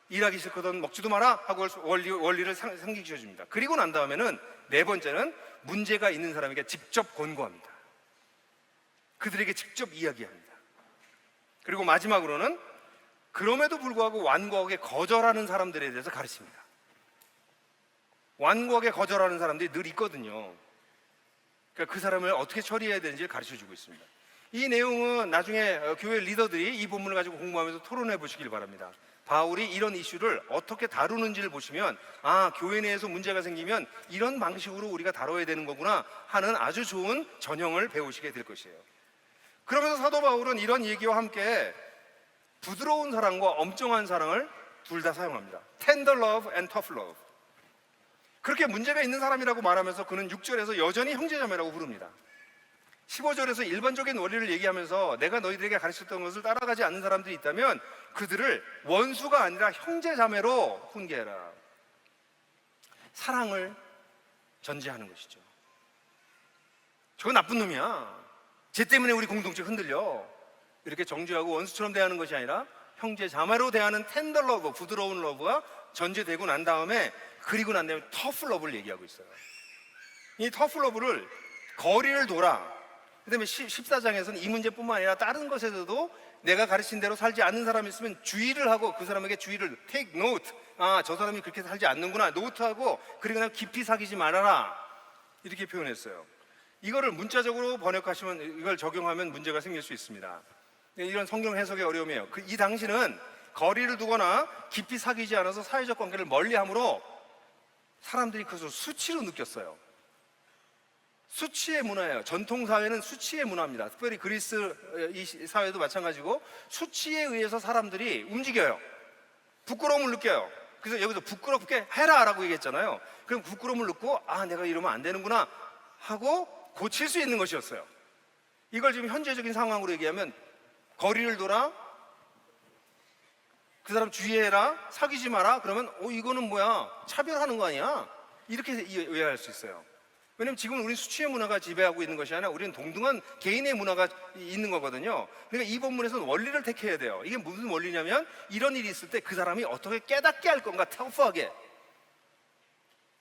일하기 싫거든 먹지도 마라 하고 원리를 상기시켜 줍니다. 그리고 난 다음에는 네 번째는 문제가 있는 사람에게 직접 권고합니다. 그들에게 직접 이야기합니다. 그리고 마지막으로는 그럼에도 불구하고 완고하게 거절하는 사람들에 대해서 가르칩니다. 완고하게 거절하는 사람들이 늘 있거든요. 그러니까 그 사람을 어떻게 처리해야 되는지를 가르쳐주고 있습니다. 이 내용은 나중에 교회 리더들이 이 본문을 가지고 공부하면서 토론해 보시길 바랍니다. 바울이 이런 이슈를 어떻게 다루는지를 보시면 교회 내에서 문제가 생기면 이런 방식으로 우리가 다뤄야 되는 거구나 하는 아주 좋은 전형을 배우시게 될 것이에요. 그러면서 사도 바울은 이런 얘기와 함께 부드러운 사랑과 엄정한 사랑을 둘 다 사용합니다. Tender love and tough love. 그렇게 문제가 있는 사람이라고 말하면서 그는 6절에서 여전히 형제자매라고 부릅니다. 15절에서 일반적인 원리를 얘기하면서 내가 너희들에게 가르쳤던 것을 따라가지 않는 사람들이 있다면 그들을 원수가 아니라 형제자매로 훈계해라. 사랑을 전제하는 것이죠. 저건 나쁜 놈이야, 쟤 때문에 우리 공동체 흔들려, 이렇게 정죄하고 원수처럼 대하는 것이 아니라 형제자매로 대하는 텐더 러브, 부드러운 러브가 전제되고 난 다음에 그리고 난 다음에 터프 러브를 얘기하고 있어요. 이 터프 러브를 거리를 돌아, 그 다음에 14장에서는 이 문제뿐만 아니라 다른 것에서도 내가 가르친 대로 살지 않는 사람이 있으면 주의를 하고 그 사람에게 주의를 take note, 저 사람이 그렇게 살지 않는구나 노트하고 그리고 난 깊이 사귀지 말아라, 이렇게 표현했어요. 이거를 문자적으로 번역하시면 이걸 적용하면 문제가 생길 수 있습니다. 이런 성경 해석의 어려움이에요. 이 당시는 거리를 두거나 깊이 사귀지 않아서 사회적 관계를 멀리함으로 사람들이 그것을 수치로 느꼈어요. 수치의 문화예요. 전통 사회는 수치의 문화입니다. 특별히 그리스 이 사회도 마찬가지고 수치에 의해서 사람들이 움직여요. 부끄러움을 느껴요. 그래서 여기서 부끄럽게 해라라고 얘기했잖아요. 그럼 부끄러움을 느끼고 내가 이러면 안 되는구나 하고 고칠 수 있는 것이었어요. 이걸 지금 현재적인 상황으로 얘기하면 거리를 돌아, 그 사람 주의해라, 사귀지 마라, 그러면 이거는 뭐야, 차별하는 거 아니야, 이렇게 이해할 수 있어요. 왜냐면 지금 우리는 수치의 문화가 지배하고 있는 것이 아니라 우리는 동등한 개인의 문화가 있는 거거든요. 그러니까 이 본문에서는 원리를 택해야 돼요. 이게 무슨 원리냐면 이런 일이 있을 때 그 사람이 어떻게 깨닫게 할 건가, 터프하게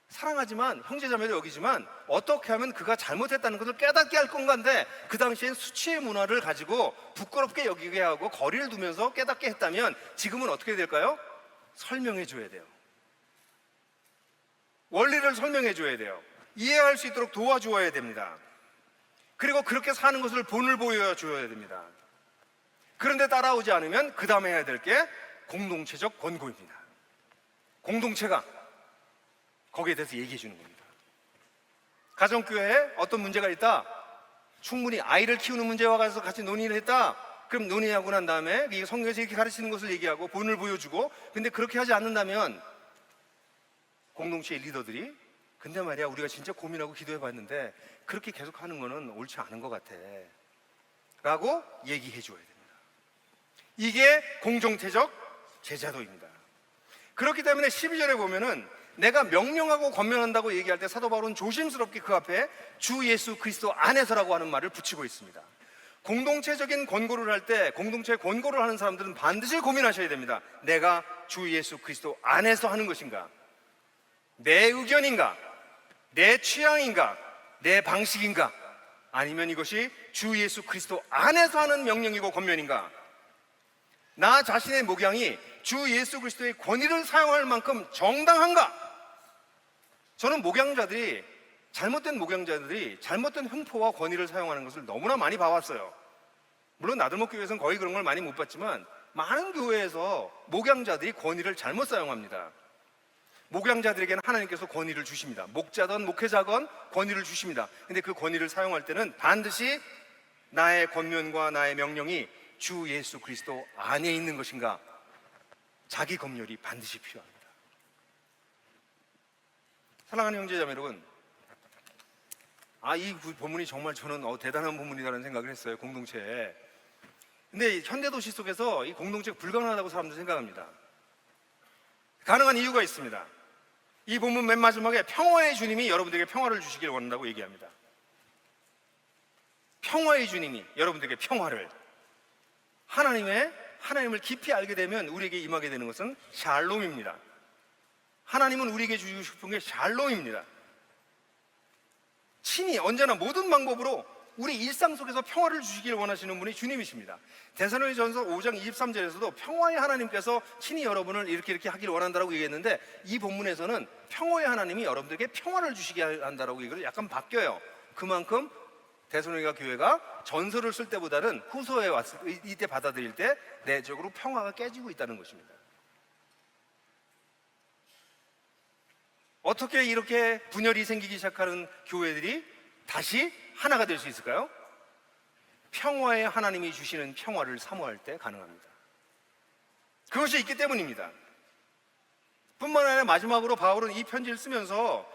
사랑하지만 형제자매로 여기지만 어떻게 하면 그가 잘못했다는 것을 깨닫게 할 건가인데 그 당시엔 수치의 문화를 가지고 부끄럽게 여기게 하고 거리를 두면서 깨닫게 했다면 지금은 어떻게 될까요? 설명해 줘야 돼요. 원리를 설명해 줘야 돼요. 이해할 수 있도록 도와주어야 됩니다. 그리고 그렇게 사는 것을 본을 보여줘야 됩니다. 그런데 따라오지 않으면 그 다음에 해야 될 게 공동체적 권고입니다. 공동체가 거기에 대해서 얘기해 주는 겁니다. 가정교회에 어떤 문제가 있다, 충분히 아이를 키우는 문제와 가서 같이 논의를 했다, 그럼 논의하고 난 다음에 성경에서 이렇게 가르치는 것을 얘기하고 본을 보여주고, 근데 그렇게 하지 않는다면 공동체의 리더들이 근데 말이야 우리가 진짜 고민하고 기도해 봤는데 그렇게 계속 하는 거는 옳지 않은 것 같아 라고 얘기해 줘야 됩니다. 이게 공동체적 제자도입니다. 그렇기 때문에 12절에 보면은 내가 명령하고 권면한다고 얘기할 때 사도 바울은 조심스럽게 그 앞에 주 예수 그리스도 안에서라고 하는 말을 붙이고 있습니다. 공동체적인 권고를 할 때 공동체 권고를 하는 사람들은 반드시 고민하셔야 됩니다. 내가 주 예수 그리스도 안에서 하는 것인가? 내 의견인가? 내 취향인가? 내 방식인가? 아니면 이것이 주 예수 그리스도 안에서 하는 명령이고 권면인가? 나 자신의 목양이 주 예수 그리스도의 권위를 사용할 만큼 정당한가? 저는 잘못된 목양자들이 잘못된 횡포와 권위를 사용하는 것을 너무나 많이 봐왔어요. 물론 나들목 교회에서는 거의 그런 걸 많이 못 봤지만 많은 교회에서 목양자들이 권위를 잘못 사용합니다. 목양자들에게는 하나님께서 권위를 주십니다. 목자든 목회자건 권위를 주십니다. 근데 그 권위를 사용할 때는 반드시 나의 권면과 나의 명령이 주 예수 그리스도 안에 있는 것인가? 자기 검열이 반드시 필요합니다. 사랑하는 형제자매 여러분, 이 본문이 정말 저는 대단한 본문이라는 생각을 했어요. 공동체에. 근데 현대도시 속에서 이 공동체가 불가능하다고 사람들 생각합니다. 가능한 이유가 있습니다. 이 본문 맨 마지막에 평화의 주님이 여러분들에게 평화를 주시길 원한다고 얘기합니다. 평화의 주님이 여러분들에게 평화를, 하나님을 깊이 알게 되면 우리에게 임하게 되는 것은 샬롬입니다. 하나님은 우리에게 주시고 싶은 게 샬롬입니다. 친히 언제나 모든 방법으로 우리 일상 속에서 평화를 주시길 원하시는 분이 주님이십니다. 데살로니가전서 5장 23절에서도 평화의 하나님께서 친히 여러분을 이렇게 하기를 원한다라고 얘기했는데, 이 본문에서는 평화의 하나님이 여러분들에게 평화를 주시게 한다라고 얘기를 약간 바뀌어요. 그만큼 데살로니가 교회가 전서를 쓸 때보다는 후서에 왔을 이때 받아들일 때 내적으로 평화가 깨지고 있다는 것입니다. 어떻게 이렇게 분열이 생기기 시작하는 교회들이 다시 하나가 될 수 있을까요? 평화의 하나님이 주시는 평화를 사모할 때 가능합니다. 그것이 있기 때문입니다. 뿐만 아니라 마지막으로 바울은 이 편지를 쓰면서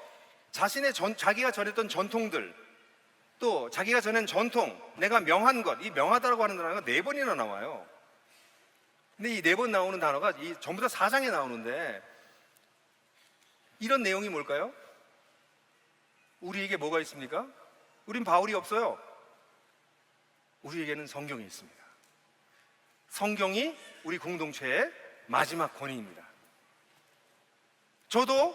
자기가 전했던 전통들, 또 자기가 전한 전통, 내가 명한 것, 이 명하다라고 하는 단어가 4번이나 나와요. 근데 이 4번 나오는 단어가 전부 다 4장에 나오는데, 이런 내용이 뭘까요? 우리에게 뭐가 있습니까? 우린 바울이 없어요. 우리에게는 성경이 있습니다. 성경이 우리 공동체의 마지막 권위입니다. 저도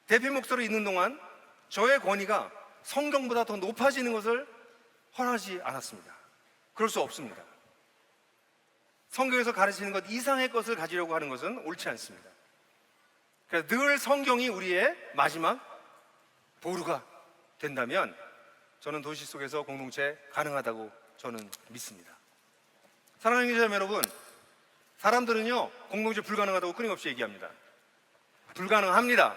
대표 목사로 있는 동안 저의 권위가 성경보다 더 높아지는 것을 허락하지 않았습니다. 그럴 수 없습니다. 성경에서 가르치는 것 이상의 것을 가지려고 하는 것은 옳지 않습니다. 그래서 늘 성경이 우리의 마지막 보루가 된다면 저는 도시 속에서 공동체 가능하다고 저는 믿습니다. 사랑하는 형제자매 여러분, 사람들은요 공동체 불가능하다고 끊임없이 얘기합니다. 불가능합니다.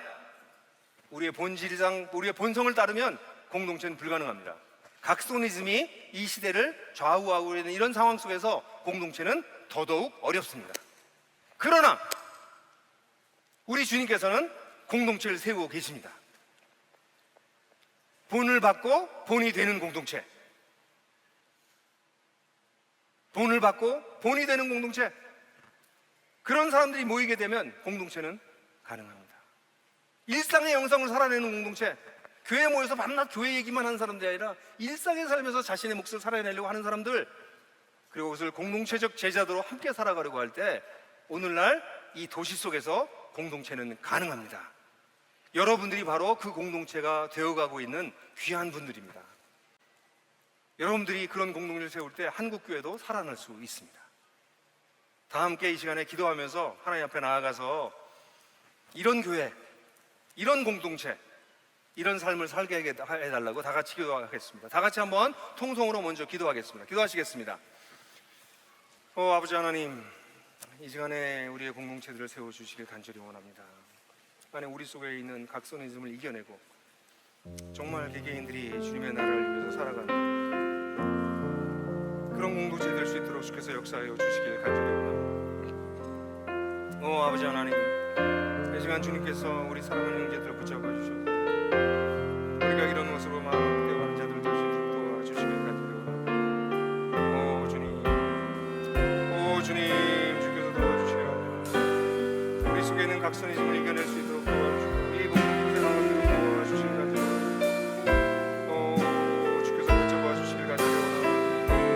우리의 본질상 우리의 본성을 따르면 공동체는 불가능합니다. 각소니즘이 이 시대를 좌우하고 있는 이런 상황 속에서 공동체는 더더욱 어렵습니다. 그러나 우리 주님께서는 공동체를 세우고 계십니다. 본을 받고 본이 되는 공동체, 본을 받고 본이 되는 공동체, 그런 사람들이 모이게 되면 공동체는 가능합니다. 일상의 영성을 살아내는 공동체, 교회에 모여서 밤낮 교회 얘기만 하는 사람들이 아니라 일상의 삶에서 자신의 몫을 살아내려고 하는 사람들, 그리고 그것을 공동체적 제자도로 함께 살아가려고 할 때 오늘날 이 도시 속에서 공동체는 가능합니다. 여러분들이 바로 그 공동체가 되어가고 있는 귀한 분들입니다. 여러분들이 그런 공동체를 세울 때 한국교회도 살아날 수 있습니다. 다 함께 이 시간에 기도하면서 하나님 앞에 나아가서 이런 교회, 이런 공동체, 이런 삶을 살게 해달라고 다 같이 기도하겠습니다. 다 같이 한번 통성으로 먼저 기도하겠습니다. 기도하시겠습니다. 아버지 하나님, 이 시간에 우리의 공동체들을 세워주시길 간절히 원합니다. 안에 우리 속에 있는 각선이즘을 이겨내고 정말 개개인들이 주님의 나라를 위해서 살아가는 그런 공동체 될 수 있도록 주께서 역사하여 주시길 간절히 원합니다. 아버지 하나님, 이 시간 주님께서 우리 사랑하는 형제들을 붙잡아 주셔서 우리가 이런 모습으로 막 대화하는 자들 될 수 있도록 도와주시길 간절히 원합니다. 주님, 주께서 도와주셔야 우리 속에 있는 각선이즘을 이겨낼 수 있도록 도와주시고 이 공동체 세상을 도와주시길 간절히 원합니다. 주께서 붙잡아 주시길 간절히 원합니다.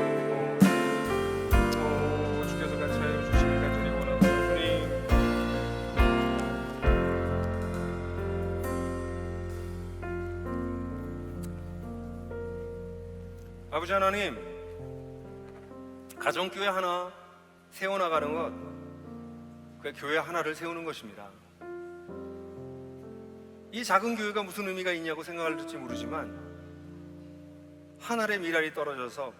아버지 하나님, 가정교회 하나 세워나가는 것, 그 교회 하나를 세우는 것입니다. 이 작은 교회가 무슨 의미가 있냐고 생각할지 모르지만 한 알의 밀알이 떨어져서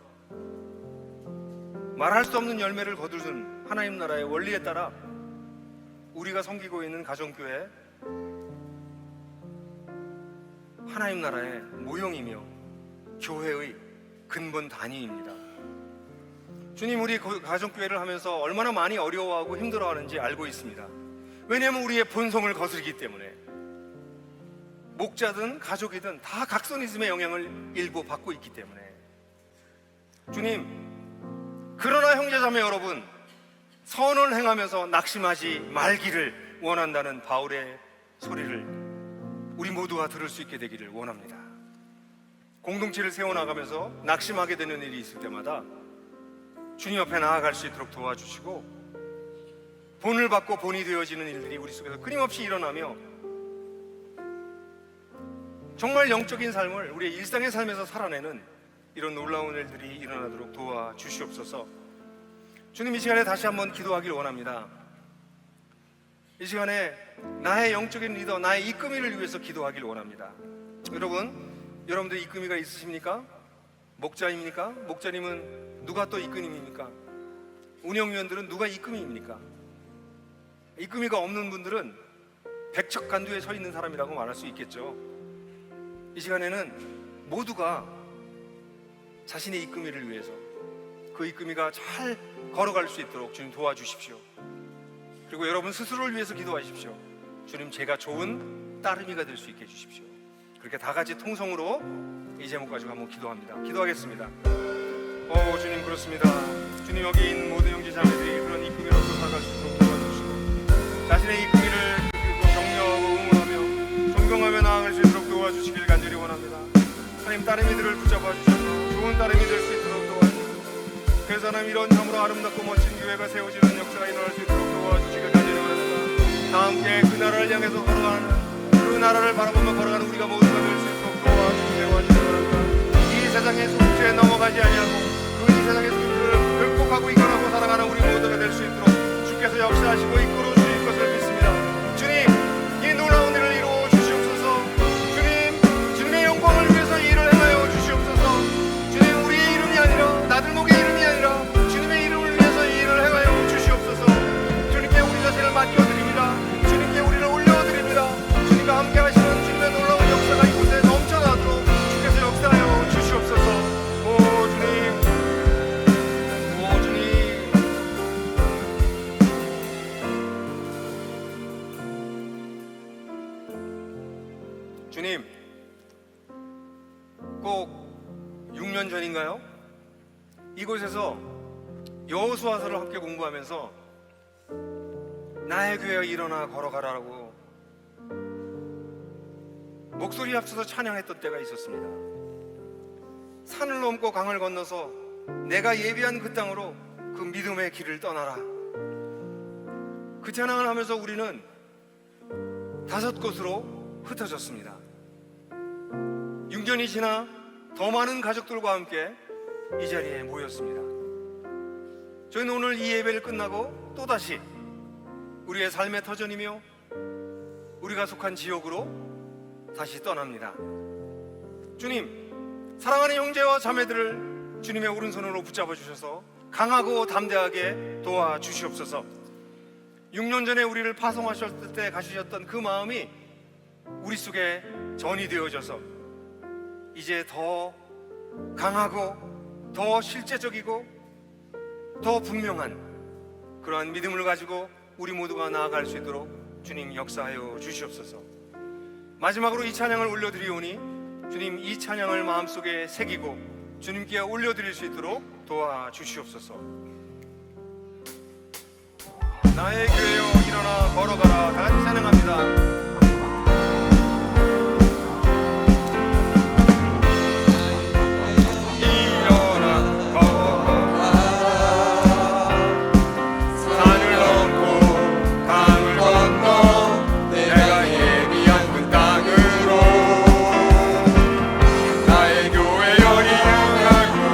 말할 수 없는 열매를 거두는 하나님 나라의 원리에 따라 우리가 섬기고 있는 가정교회, 하나님 나라의 모형이며 교회의 근본 단위입니다. 주님, 우리 가정교회를 하면서 얼마나 많이 어려워하고 힘들어하는지 알고 있습니다. 왜냐하면 우리의 본성을 거스르기 때문에. 목자든 가족이든 다 각선이즘의 영향을 일부 받고 있기 때문에. 주님, 그러나 형제자매 여러분, 선을 행하면서 낙심하지 말기를 원한다는 바울의 소리를 우리 모두가 들을 수 있게 되기를 원합니다. 공동체를 세워나가면서 낙심하게 되는 일이 있을 때마다 주님 옆에 나아갈 수 있도록 도와주시고, 본을 받고 본이 되어지는 일들이 우리 속에서 끊임없이 일어나며 정말 영적인 삶을 우리의 일상의 삶에서 살아내는 이런 놀라운 일들이 일어나도록 도와주시옵소서. 주님, 이 시간에 다시 한번 기도하길 원합니다. 이 시간에 나의 영적인 리더, 나의 이끄미를 위해서 기도하길 원합니다. 여러분들 이끄미가 있으십니까? 목자입니까? 목자님은 누가 또 이끄님입니까? 운영위원들은 누가 이끄미입니까? 이끄미가 없는 분들은 백척간두에 서 있는 사람이라고 말할 수 있겠죠. 이 시간에는 모두가 자신의 이끄미를 위해서 그 이끄미가 잘 걸어갈 수 있도록 주님 도와주십시오. 그리고 여러분 스스로를 위해서 기도하십시오. 주님, 제가 좋은 따르미가 될 수 있게 해주십시오. 그렇게 다 같이 통성으로 이 제목 가지고 한번 기도합니다. 기도하겠습니다. 주님, 그렇습니다. 주님, 여기 있는 모든 형제 자매들이 그런 이끄미로서 살아갈 수 있도록 도와주시고, 자신의 이끄미를 격려하고 응원하며 존경하며 나아갈 수 있도록 도와주시길 간절히 원합니다. 하나님, 따르미들을 붙잡아 주셔서 좋은 따르미 될 수 있도록 도와주시고, 그래서 하나님, 이런 참으로 아름답고 멋진 교회가 세워지는 역사가 일어날 수 있도록 도와주시길 간절히 원합니다. 다 함께 그 나라를 향해서 걸어가는, 그 나라를 바라보며 걸어가는 우리가 모두가 될 수 있도록 도와주시길 원합니다. 이 세상의 속죄에 넘어가지 아니하고 이 세상의 속죄를 극복하고 이겨나고 살아가는 우리 모두가 될 수 있도록 주께서 역사하시고 이끌어 주실 것을 믿습니다. 주님, 이 놀라운 일을 이루어 주시옵소서. 주님, 주님의 영광을 위해서 이 일을 행하여 주시옵소서. 주님, 우리의 이름이 아니라, 나들목의 이름이 아니라 주님의 이름을 위해서 이 일을 행하여 주시옵소서. 주님께 우리 자신을 맡겨드립니다. 주님께 우리를 올려드립니다. 주님과 함께 하시는 주님의 놀라운 역사가 이곳에 넘쳐나도록 주께서 역사하여 주시옵소서. 주님, 꼭 6년 전인가요? 이곳에서 여호수아서를 함께 공부하면서 나의 교회여 일어나 걸어가라고 목소리 앞서서 찬양했던 때가 있었습니다. 산을 넘고 강을 건너서 내가 예비한 그 땅으로 그 믿음의 길을 떠나라. 그 찬양을 하면서 우리는 5곳으로 흩어졌습니다. 6년이 지나 더 많은 가족들과 함께 이 자리에 모였습니다. 저희는 오늘 이 예배를 끝나고 또다시 우리의 삶의 터전이며 우리가 속한 지역으로 다시 떠납니다. 주님, 사랑하는 형제와 자매들을 주님의 오른손으로 붙잡아 주셔서 강하고 담대하게 도와주시옵소서. 6년 전에 우리를 파송하셨을 때 가지셨던 그 마음이 우리 속에 전이 되어져서 이제 더 강하고 더 실제적이고 더 분명한 그러한 믿음을 가지고 우리 모두가 나아갈 수 있도록 주님 역사하여 주시옵소서. 마지막으로 이 찬양을 올려드리오니 주님, 이 찬양을 마음속에 새기고 주님께 올려드릴 수 있도록 도와주시옵소서. 나의 교회여 일어나 걸어가라. 다 같이 찬양합니다. 나의 교회여 일어나고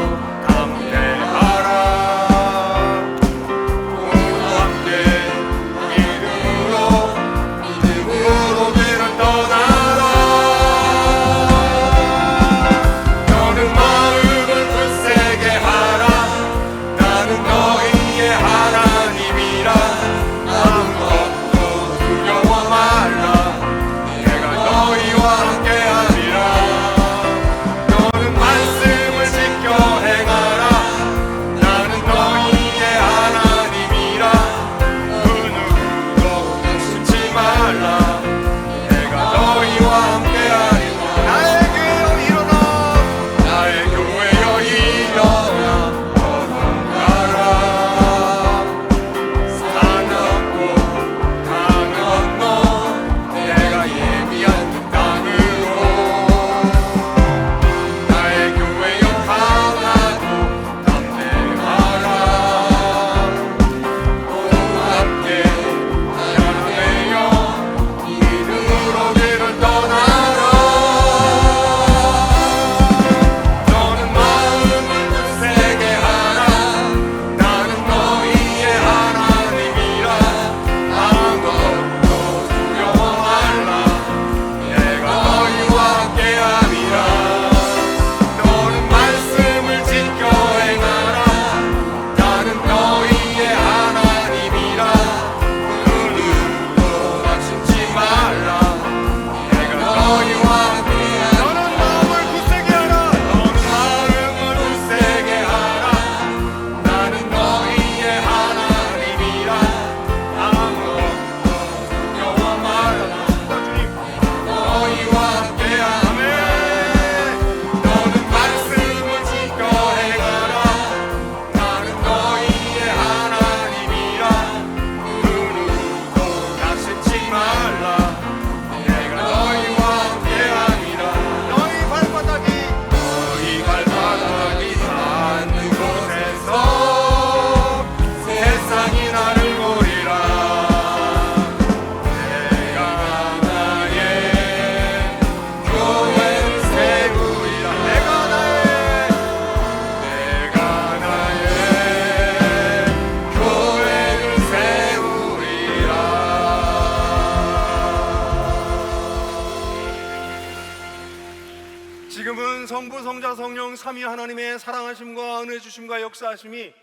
지금은 성부, 성자, 성령 삼위 하나님의 사랑하심과 은혜 주심과 역사하심이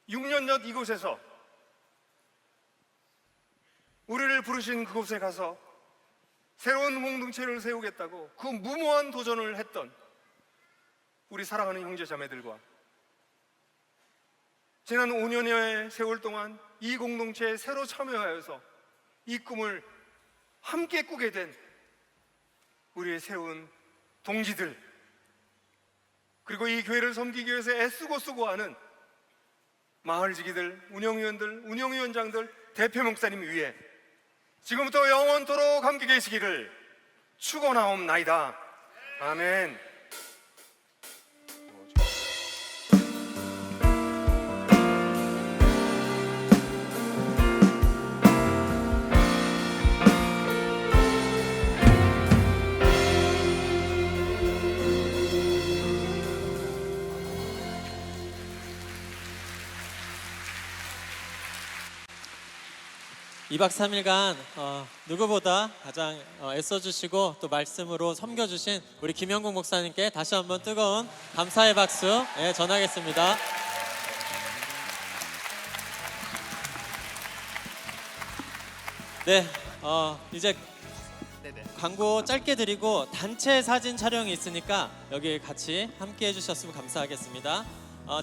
6년 전 이곳에서 우리를 부르신 그곳에 가서 새로운 공동체를 세우겠다고 그 무모한 도전을 했던 우리 사랑하는 형제 자매들과 지난 5년여의 세월 동안 이 공동체에 새로 참여하여서 이 꿈을 함께 꾸게 된 우리의 세운 동지들, 그리고 이 교회를 섬기기 위해서 애쓰고 수고하는 마을지기들, 운영위원들, 운영위원장들, 대표 목사님 위에 지금부터 영원토록 함께 계시기를 축원하옵나이다. 아멘. 이박 3일간 누구보다 가장 애써주시고 또 말씀으로 섬겨주신 우리 김영국 목사님께 다시 한번 뜨거운 감사의 박수 전하겠습니다. 네, 이제 광고 짧게 드리고 단체 사진 촬영이 있으니까 여기 같이 함께 해주셨으면 감사하겠습니다.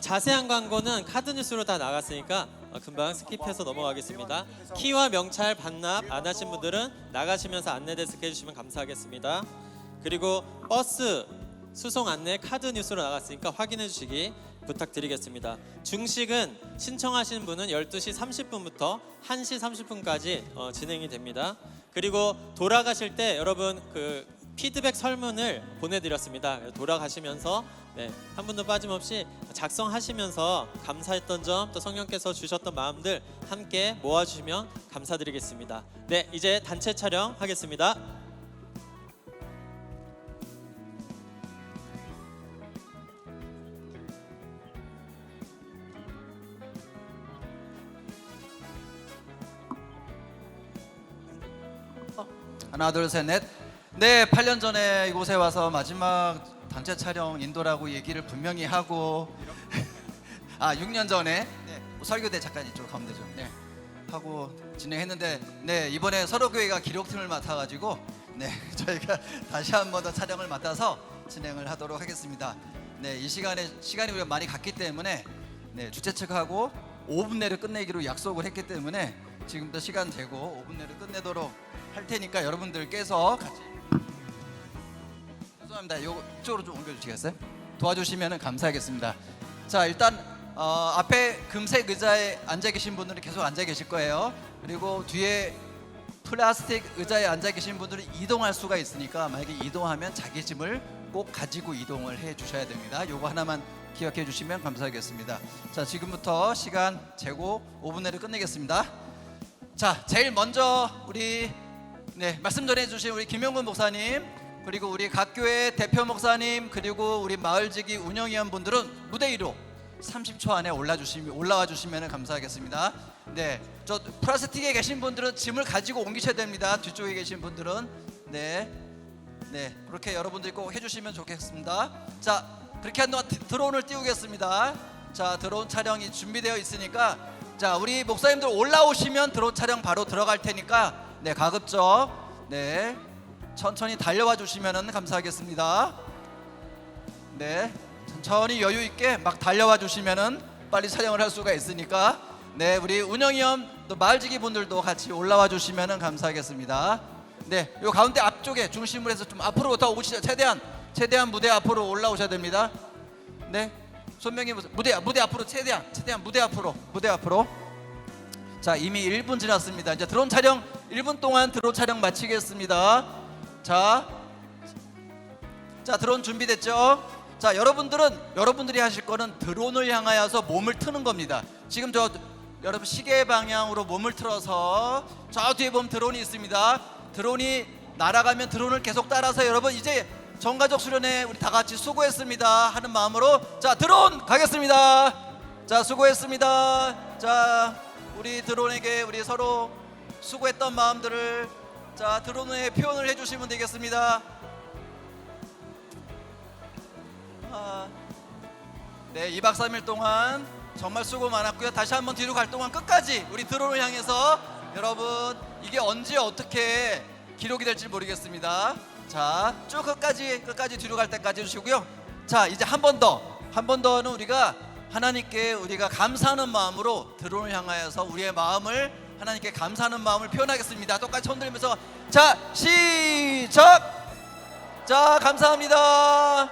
자세한 광고는 카드뉴스로 다 나갔으니까 금방 스킵해서 넘어가겠습니다. 키와 명찰 반납 안 하신 분들은 나가시면서 안내 데스크 해주시면 감사하겠습니다. 그리고 버스 수송 안내 카드뉴스로 나갔으니까 확인해 주시기 부탁드리겠습니다. 중식은 신청하신 분은 12시 30분부터 1시 30분까지 진행이 됩니다. 그리고 돌아가실 때 여러분 그 피드백 설문을 보내드렸습니다. 돌아가시면서 한 분도 빠짐없이 작성하시면서 감사했던 점, 또 성령께서 주셨던 마음들 함께 모아주시면 감사드리겠습니다. 네, 이제 단체 촬영하겠습니다. 하나 둘 셋 넷. 네, 8년 전에 이곳에 와서 마지막 단체 촬영 인도라고 얘기를 분명히 하고 6년 전에 설교대 잠깐 이쪽 가운데 좀 하고 진행했는데 이번에 서로교회가 기록팀을 맡아가지고 저희가 다시 한 번 더 촬영을 맡아서 진행을 하도록 하겠습니다. 이 시간이 우리가 많이 갔기 때문에 주최 측하고 5분 내로 끝내기로 약속을 했기 때문에 지금부터 시간 되고 5분 내로 끝내도록 할 테니까 여러분들께서 같이 죄송합니다. 이쪽으로 좀 옮겨주시겠어요? 도와주시면 감사하겠습니다. 자, 일단 앞에 금색 의자에 앉아 계신 분들은 계속 앉아 계실 거예요. 그리고 뒤에 플라스틱 의자에 앉아 계신 분들은 이동할 수가 있으니까 만약에 이동하면 자기 짐을 꼭 가지고 이동을 해 주셔야 됩니다. 요거 하나만 기억해 주시면 감사하겠습니다. 자, 지금부터 시간 재고 5분 내로 끝내겠습니다. 자, 제일 먼저 우리 말씀 전해 주신 우리 김영근 목사님, 그리고 우리 각 교회 대표 목사님, 그리고 우리 마을지기 운영위원 분들은 무대 위로 30초 안에 올라와 주시면 감사하겠습니다. 저 플라스틱에 계신 분들은 짐을 가지고 옮기셔야 됩니다. 뒤쪽에 계신 분들은 그렇게 여러분들이 꼭 해주시면 좋겠습니다. 자, 그렇게 한 동안 드론을 띄우겠습니다. 자, 드론 촬영이 준비되어 있으니까 자, 우리 목사님들 올라오시면 드론 촬영 바로 들어갈 테니까 가급적 천천히 달려와 주시면 감사하겠습니다. 천천히 여유 있게 막 달려와 주시면 빨리 촬영을 할 수가 있으니까 우리 운영위원 또 마을지기 분들도 같이 올라와 주시면 감사하겠습니다. 요 가운데 앞쪽에 중심을 해서 좀 앞으로 더 오시죠. 최대한 무대 앞으로 올라오셔야 됩니다. 손명희 무대 앞으로 최대한 무대 앞으로. 자, 이미 1분 지났습니다. 이제 드론 촬영 1분 동안 드론 촬영 마치겠습니다. 자, 드론 준비됐죠? 자, 여러분들이 하실 거는 드론을 향하여서 몸을 트는 겁니다. 지금 여러분 시계 방향으로 몸을 틀어서 저 뒤에 보면 드론이 있습니다. 드론이 날아가면 드론을 계속 따라서 여러분 이제 전가족 수련회 우리 다 같이 수고했습니다 하는 마음으로 자, 드론 가겠습니다. 자, 수고했습니다. 자, 우리 드론에게 우리 서로 수고했던 마음들을 자, 드론에 표현을 해주시면 되겠습니다. 네, 2박 3일 동안 정말 수고 많았고요. 다시 한번 뒤로 갈 동안 끝까지 우리 드론을 향해서 여러분 이게 언제 어떻게 기록이 될지 모르겠습니다. 자, 쭉 끝까지 뒤로 갈 때까지 해주시고요. 자, 이제 한 번 더는 우리가 하나님께 우리가 감사하는 마음으로 드론을 향하여서 우리의 마음을 하나님께 감사하는 마음을 표현하겠습니다. 똑같이 손 들면서 자, 시작! 자, 감사합니다.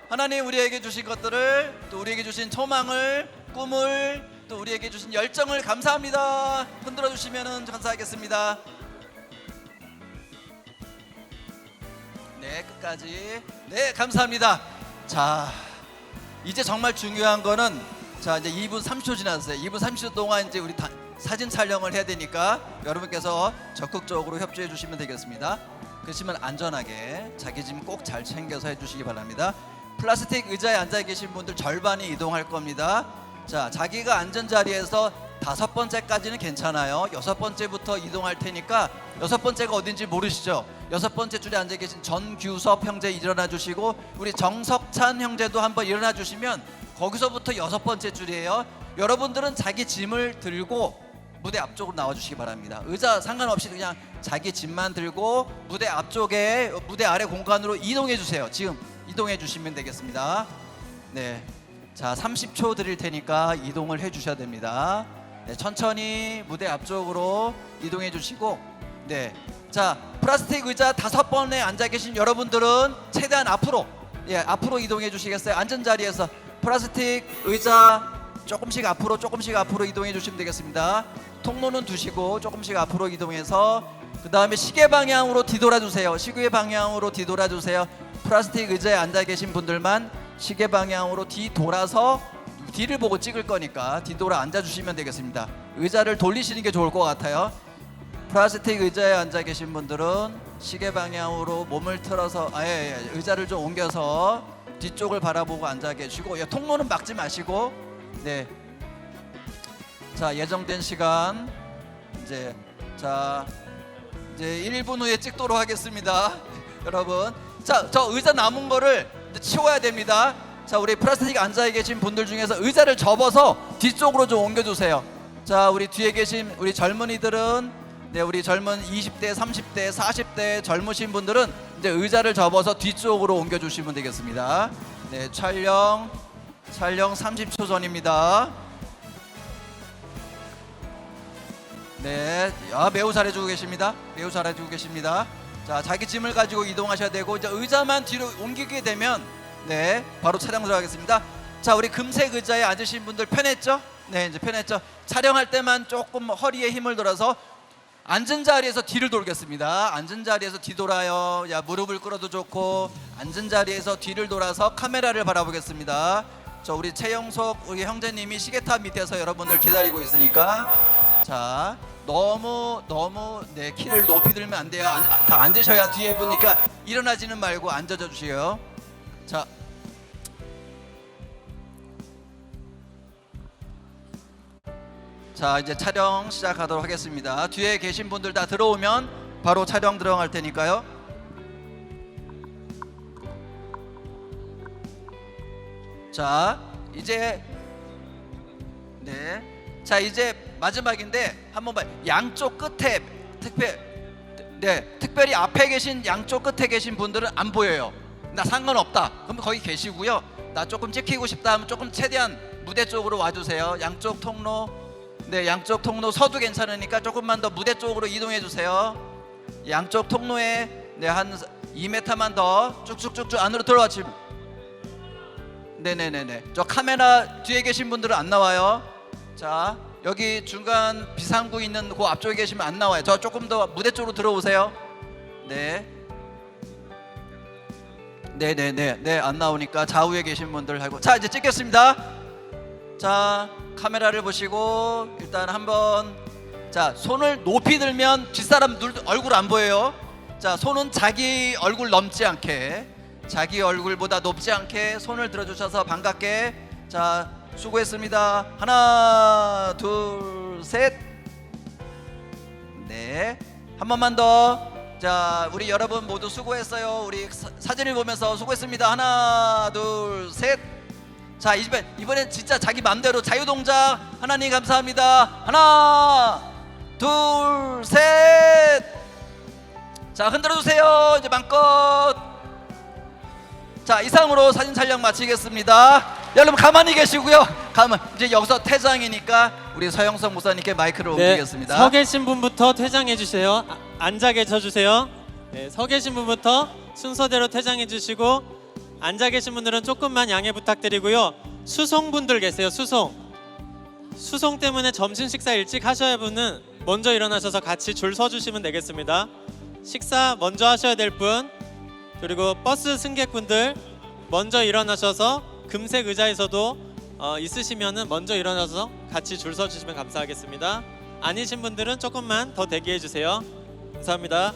하나님 우리에게 주신 것들을, 또 우리에게 주신 소망을, 꿈을, 또 우리에게 주신 열정을 감사합니다. 흔들어 주시면 감사하겠습니다. 네, 끝까지. 네, 감사합니다. 자, 이제 정말 중요한 거는, 자, 이제 2분 30초 지났어요. 2분 30초 동안 이제 우리 사진 촬영을 해야 되니까 여러분께서 적극적으로 협조해 주시면 되겠습니다. 그렇지만 안전하게 자기 짐 꼭 잘 챙겨서 해주시기 바랍니다. 플라스틱 의자에 앉아 계신 분들 절반이 이동할 겁니다. 자, 자기가 앉은 자리에서 5번째까지는 괜찮아요. 6번째부터 이동할 테니까 6번째가 어딘지 모르시죠? 6번째 줄에 앉아 계신 전규섭 형제 일어나 주시고, 우리 정석찬 형제도 한번 일어나 주시면 거기서부터 6번째 줄이에요. 여러분들은 자기 짐을 들고 무대 앞쪽으로 나와 주시기 바랍니다. 의자 상관없이 그냥 자기 짐만 들고 무대 앞쪽에, 무대 아래 공간으로 이동해 주세요. 지금 이동해 주시면 되겠습니다. 네, 자, 30초 드릴 테니까 이동을 해 주셔야 됩니다. 네, 천천히 무대 앞쪽으로 이동해 주시고, 네, 자, 플라스틱 의자 5번에 앉아 계신 여러분들은 최대한 앞으로, 예, 앞으로 이동해 주시겠어요? 앉은 자리에서 플라스틱 의자 조금씩 앞으로 이동해 주시면 되겠습니다. 통로는 두시고 조금씩 앞으로 이동해서, 그 다음에 시계 방향으로 뒤돌아 주세요. 시계 방향으로 뒤돌아 주세요. 플라스틱 의자에 앉아 계신 분들만 시계 방향으로 뒤돌아서, 뒤를 보고 찍을 거니까 뒤돌아 앉아 주시면 되겠습니다. 의자를 돌리시는 게 좋을 것 같아요. 플라스틱 의자에 앉아 계신 분들은 시계 방향으로 몸을 틀어서, 의자를 좀 옮겨서 뒤쪽을 바라보고 앉아 계시고, 통로는 막지 마시고, 네, 자, 예정된 시간 이제 1분 후에 찍도록 하겠습니다. 여러분, 자, 저 의자 남은 거를 치워야 됩니다. 자, 우리 플라스틱 앉아 계신 분들 중에서 의자를 접어서 뒤쪽으로 좀 옮겨주세요. 자, 우리 뒤에 계신 우리 젊은이들은, 네, 우리 젊은 20대, 30대, 40대 젊으신 분들은 이제 의자를 접어서 뒤쪽으로 옮겨주시면 되겠습니다. 네, 촬영 30초 전입니다. 네, 매우 잘해주고 계십니다. 자, 자기 짐을 가지고 이동하셔야 되고, 이제 의자만 뒤로 옮기게 되면, 네, 바로 촬영 들어가겠습니다. 자, 우리 금색 의자에 앉으신 분들 편했죠? 네, 이제 편했죠? 촬영할 때만 조금 허리에 힘을 들어서 앉은 자리에서 뒤를 돌겠습니다. 앉은 자리에서 뒤돌아요. 야, 무릎을 꿇어도 좋고, 앉은 자리에서 뒤를 돌아서 카메라를 바라보겠습니다. 저 우리 최영석 우리 형제님이 시계탑 밑에서 여러분들 기다리고 있으니까, 자, 너무 네, 키를 높이 들면 안 돼요. 다 앉으셔야 뒤에 보니까 일어나지는 말고 앉아줘 주세요. 자, 이제 촬영 시작하도록 하겠습니다. 뒤에 계신 분들 다 들어오면 바로 촬영 들어갈 테니까요. 자, 이제, 네, 자, 이제 마지막인데 한번 봐요. 양쪽 끝에 특별히 앞에 계신, 양쪽 끝에 계신 분들은 안 보여요. 나 상관없다 그럼 거기 계시고요. 나 조금 찍히고 싶다 하면 조금 최대한 무대 쪽으로 와주세요. 양쪽 통로, 네, 양쪽 통로 서도 괜찮으니까 조금만 더 무대 쪽으로 이동해 주세요. 양쪽 통로에, 네, 한 2m만 더 쭉쭉쭉쭉 안으로 들어와 지금. 네네네네. 저 카메라 뒤에 계신 분들은 안 나와요. 자, 여기 중간 비상구 있는 그 앞쪽에 계시면 안 나와요. 저 조금 더 무대 쪽으로 들어오세요. 네. 네네네. 안 나오니까 좌우에 계신 분들 하고. 자, 이제 찍겠습니다. 자, 카메라를 보시고 일단 한번, 자, 손을 높이 들면 뒷사람 얼굴 안 보여요. 자, 손은 자기 얼굴 넘지 않게, 자기 얼굴보다 높지 않게 손을 들어주셔서 반갑게. 자, 수고했습니다. 하나, 둘, 셋. 네, 한 번만 더. 자, 우리 여러분 모두 수고했어요. 우리 사진을 보면서 수고했습니다. 하나, 둘, 셋. 자, 이번엔 진짜 자기 마음대로 자유 동작. 하나님 감사합니다. 하나, 둘, 셋. 자, 흔들어 주세요. 이제 마음껏. 자, 이상으로 사진 촬영 마치겠습니다. 여러분 가만히 계시고요. 이제 여기서 퇴장이니까 우리 서영석 목사님께 마이크를 옮기겠습니다. 서 계신 분부터 퇴장해 주세요. 앉아 계셔 주세요. 네, 서 계신 분부터 순서대로 퇴장해 주시고, 앉아 계신 분들은 조금만 양해 부탁드리고요. 수송분들 계세요. 수송 때문에 점심 식사 일찍 하셔야 분은 먼저 일어나셔서 같이 줄 서 주시면 되겠습니다. 식사 먼저 하셔야 될 분, 그리고 버스 승객분들 먼저 일어나셔서 금색 의자에서도 있으시면은 먼저 일어나서 같이 줄 서 주시면 감사하겠습니다. 아니신 분들은 조금만 더 대기해 주세요. 감사합니다.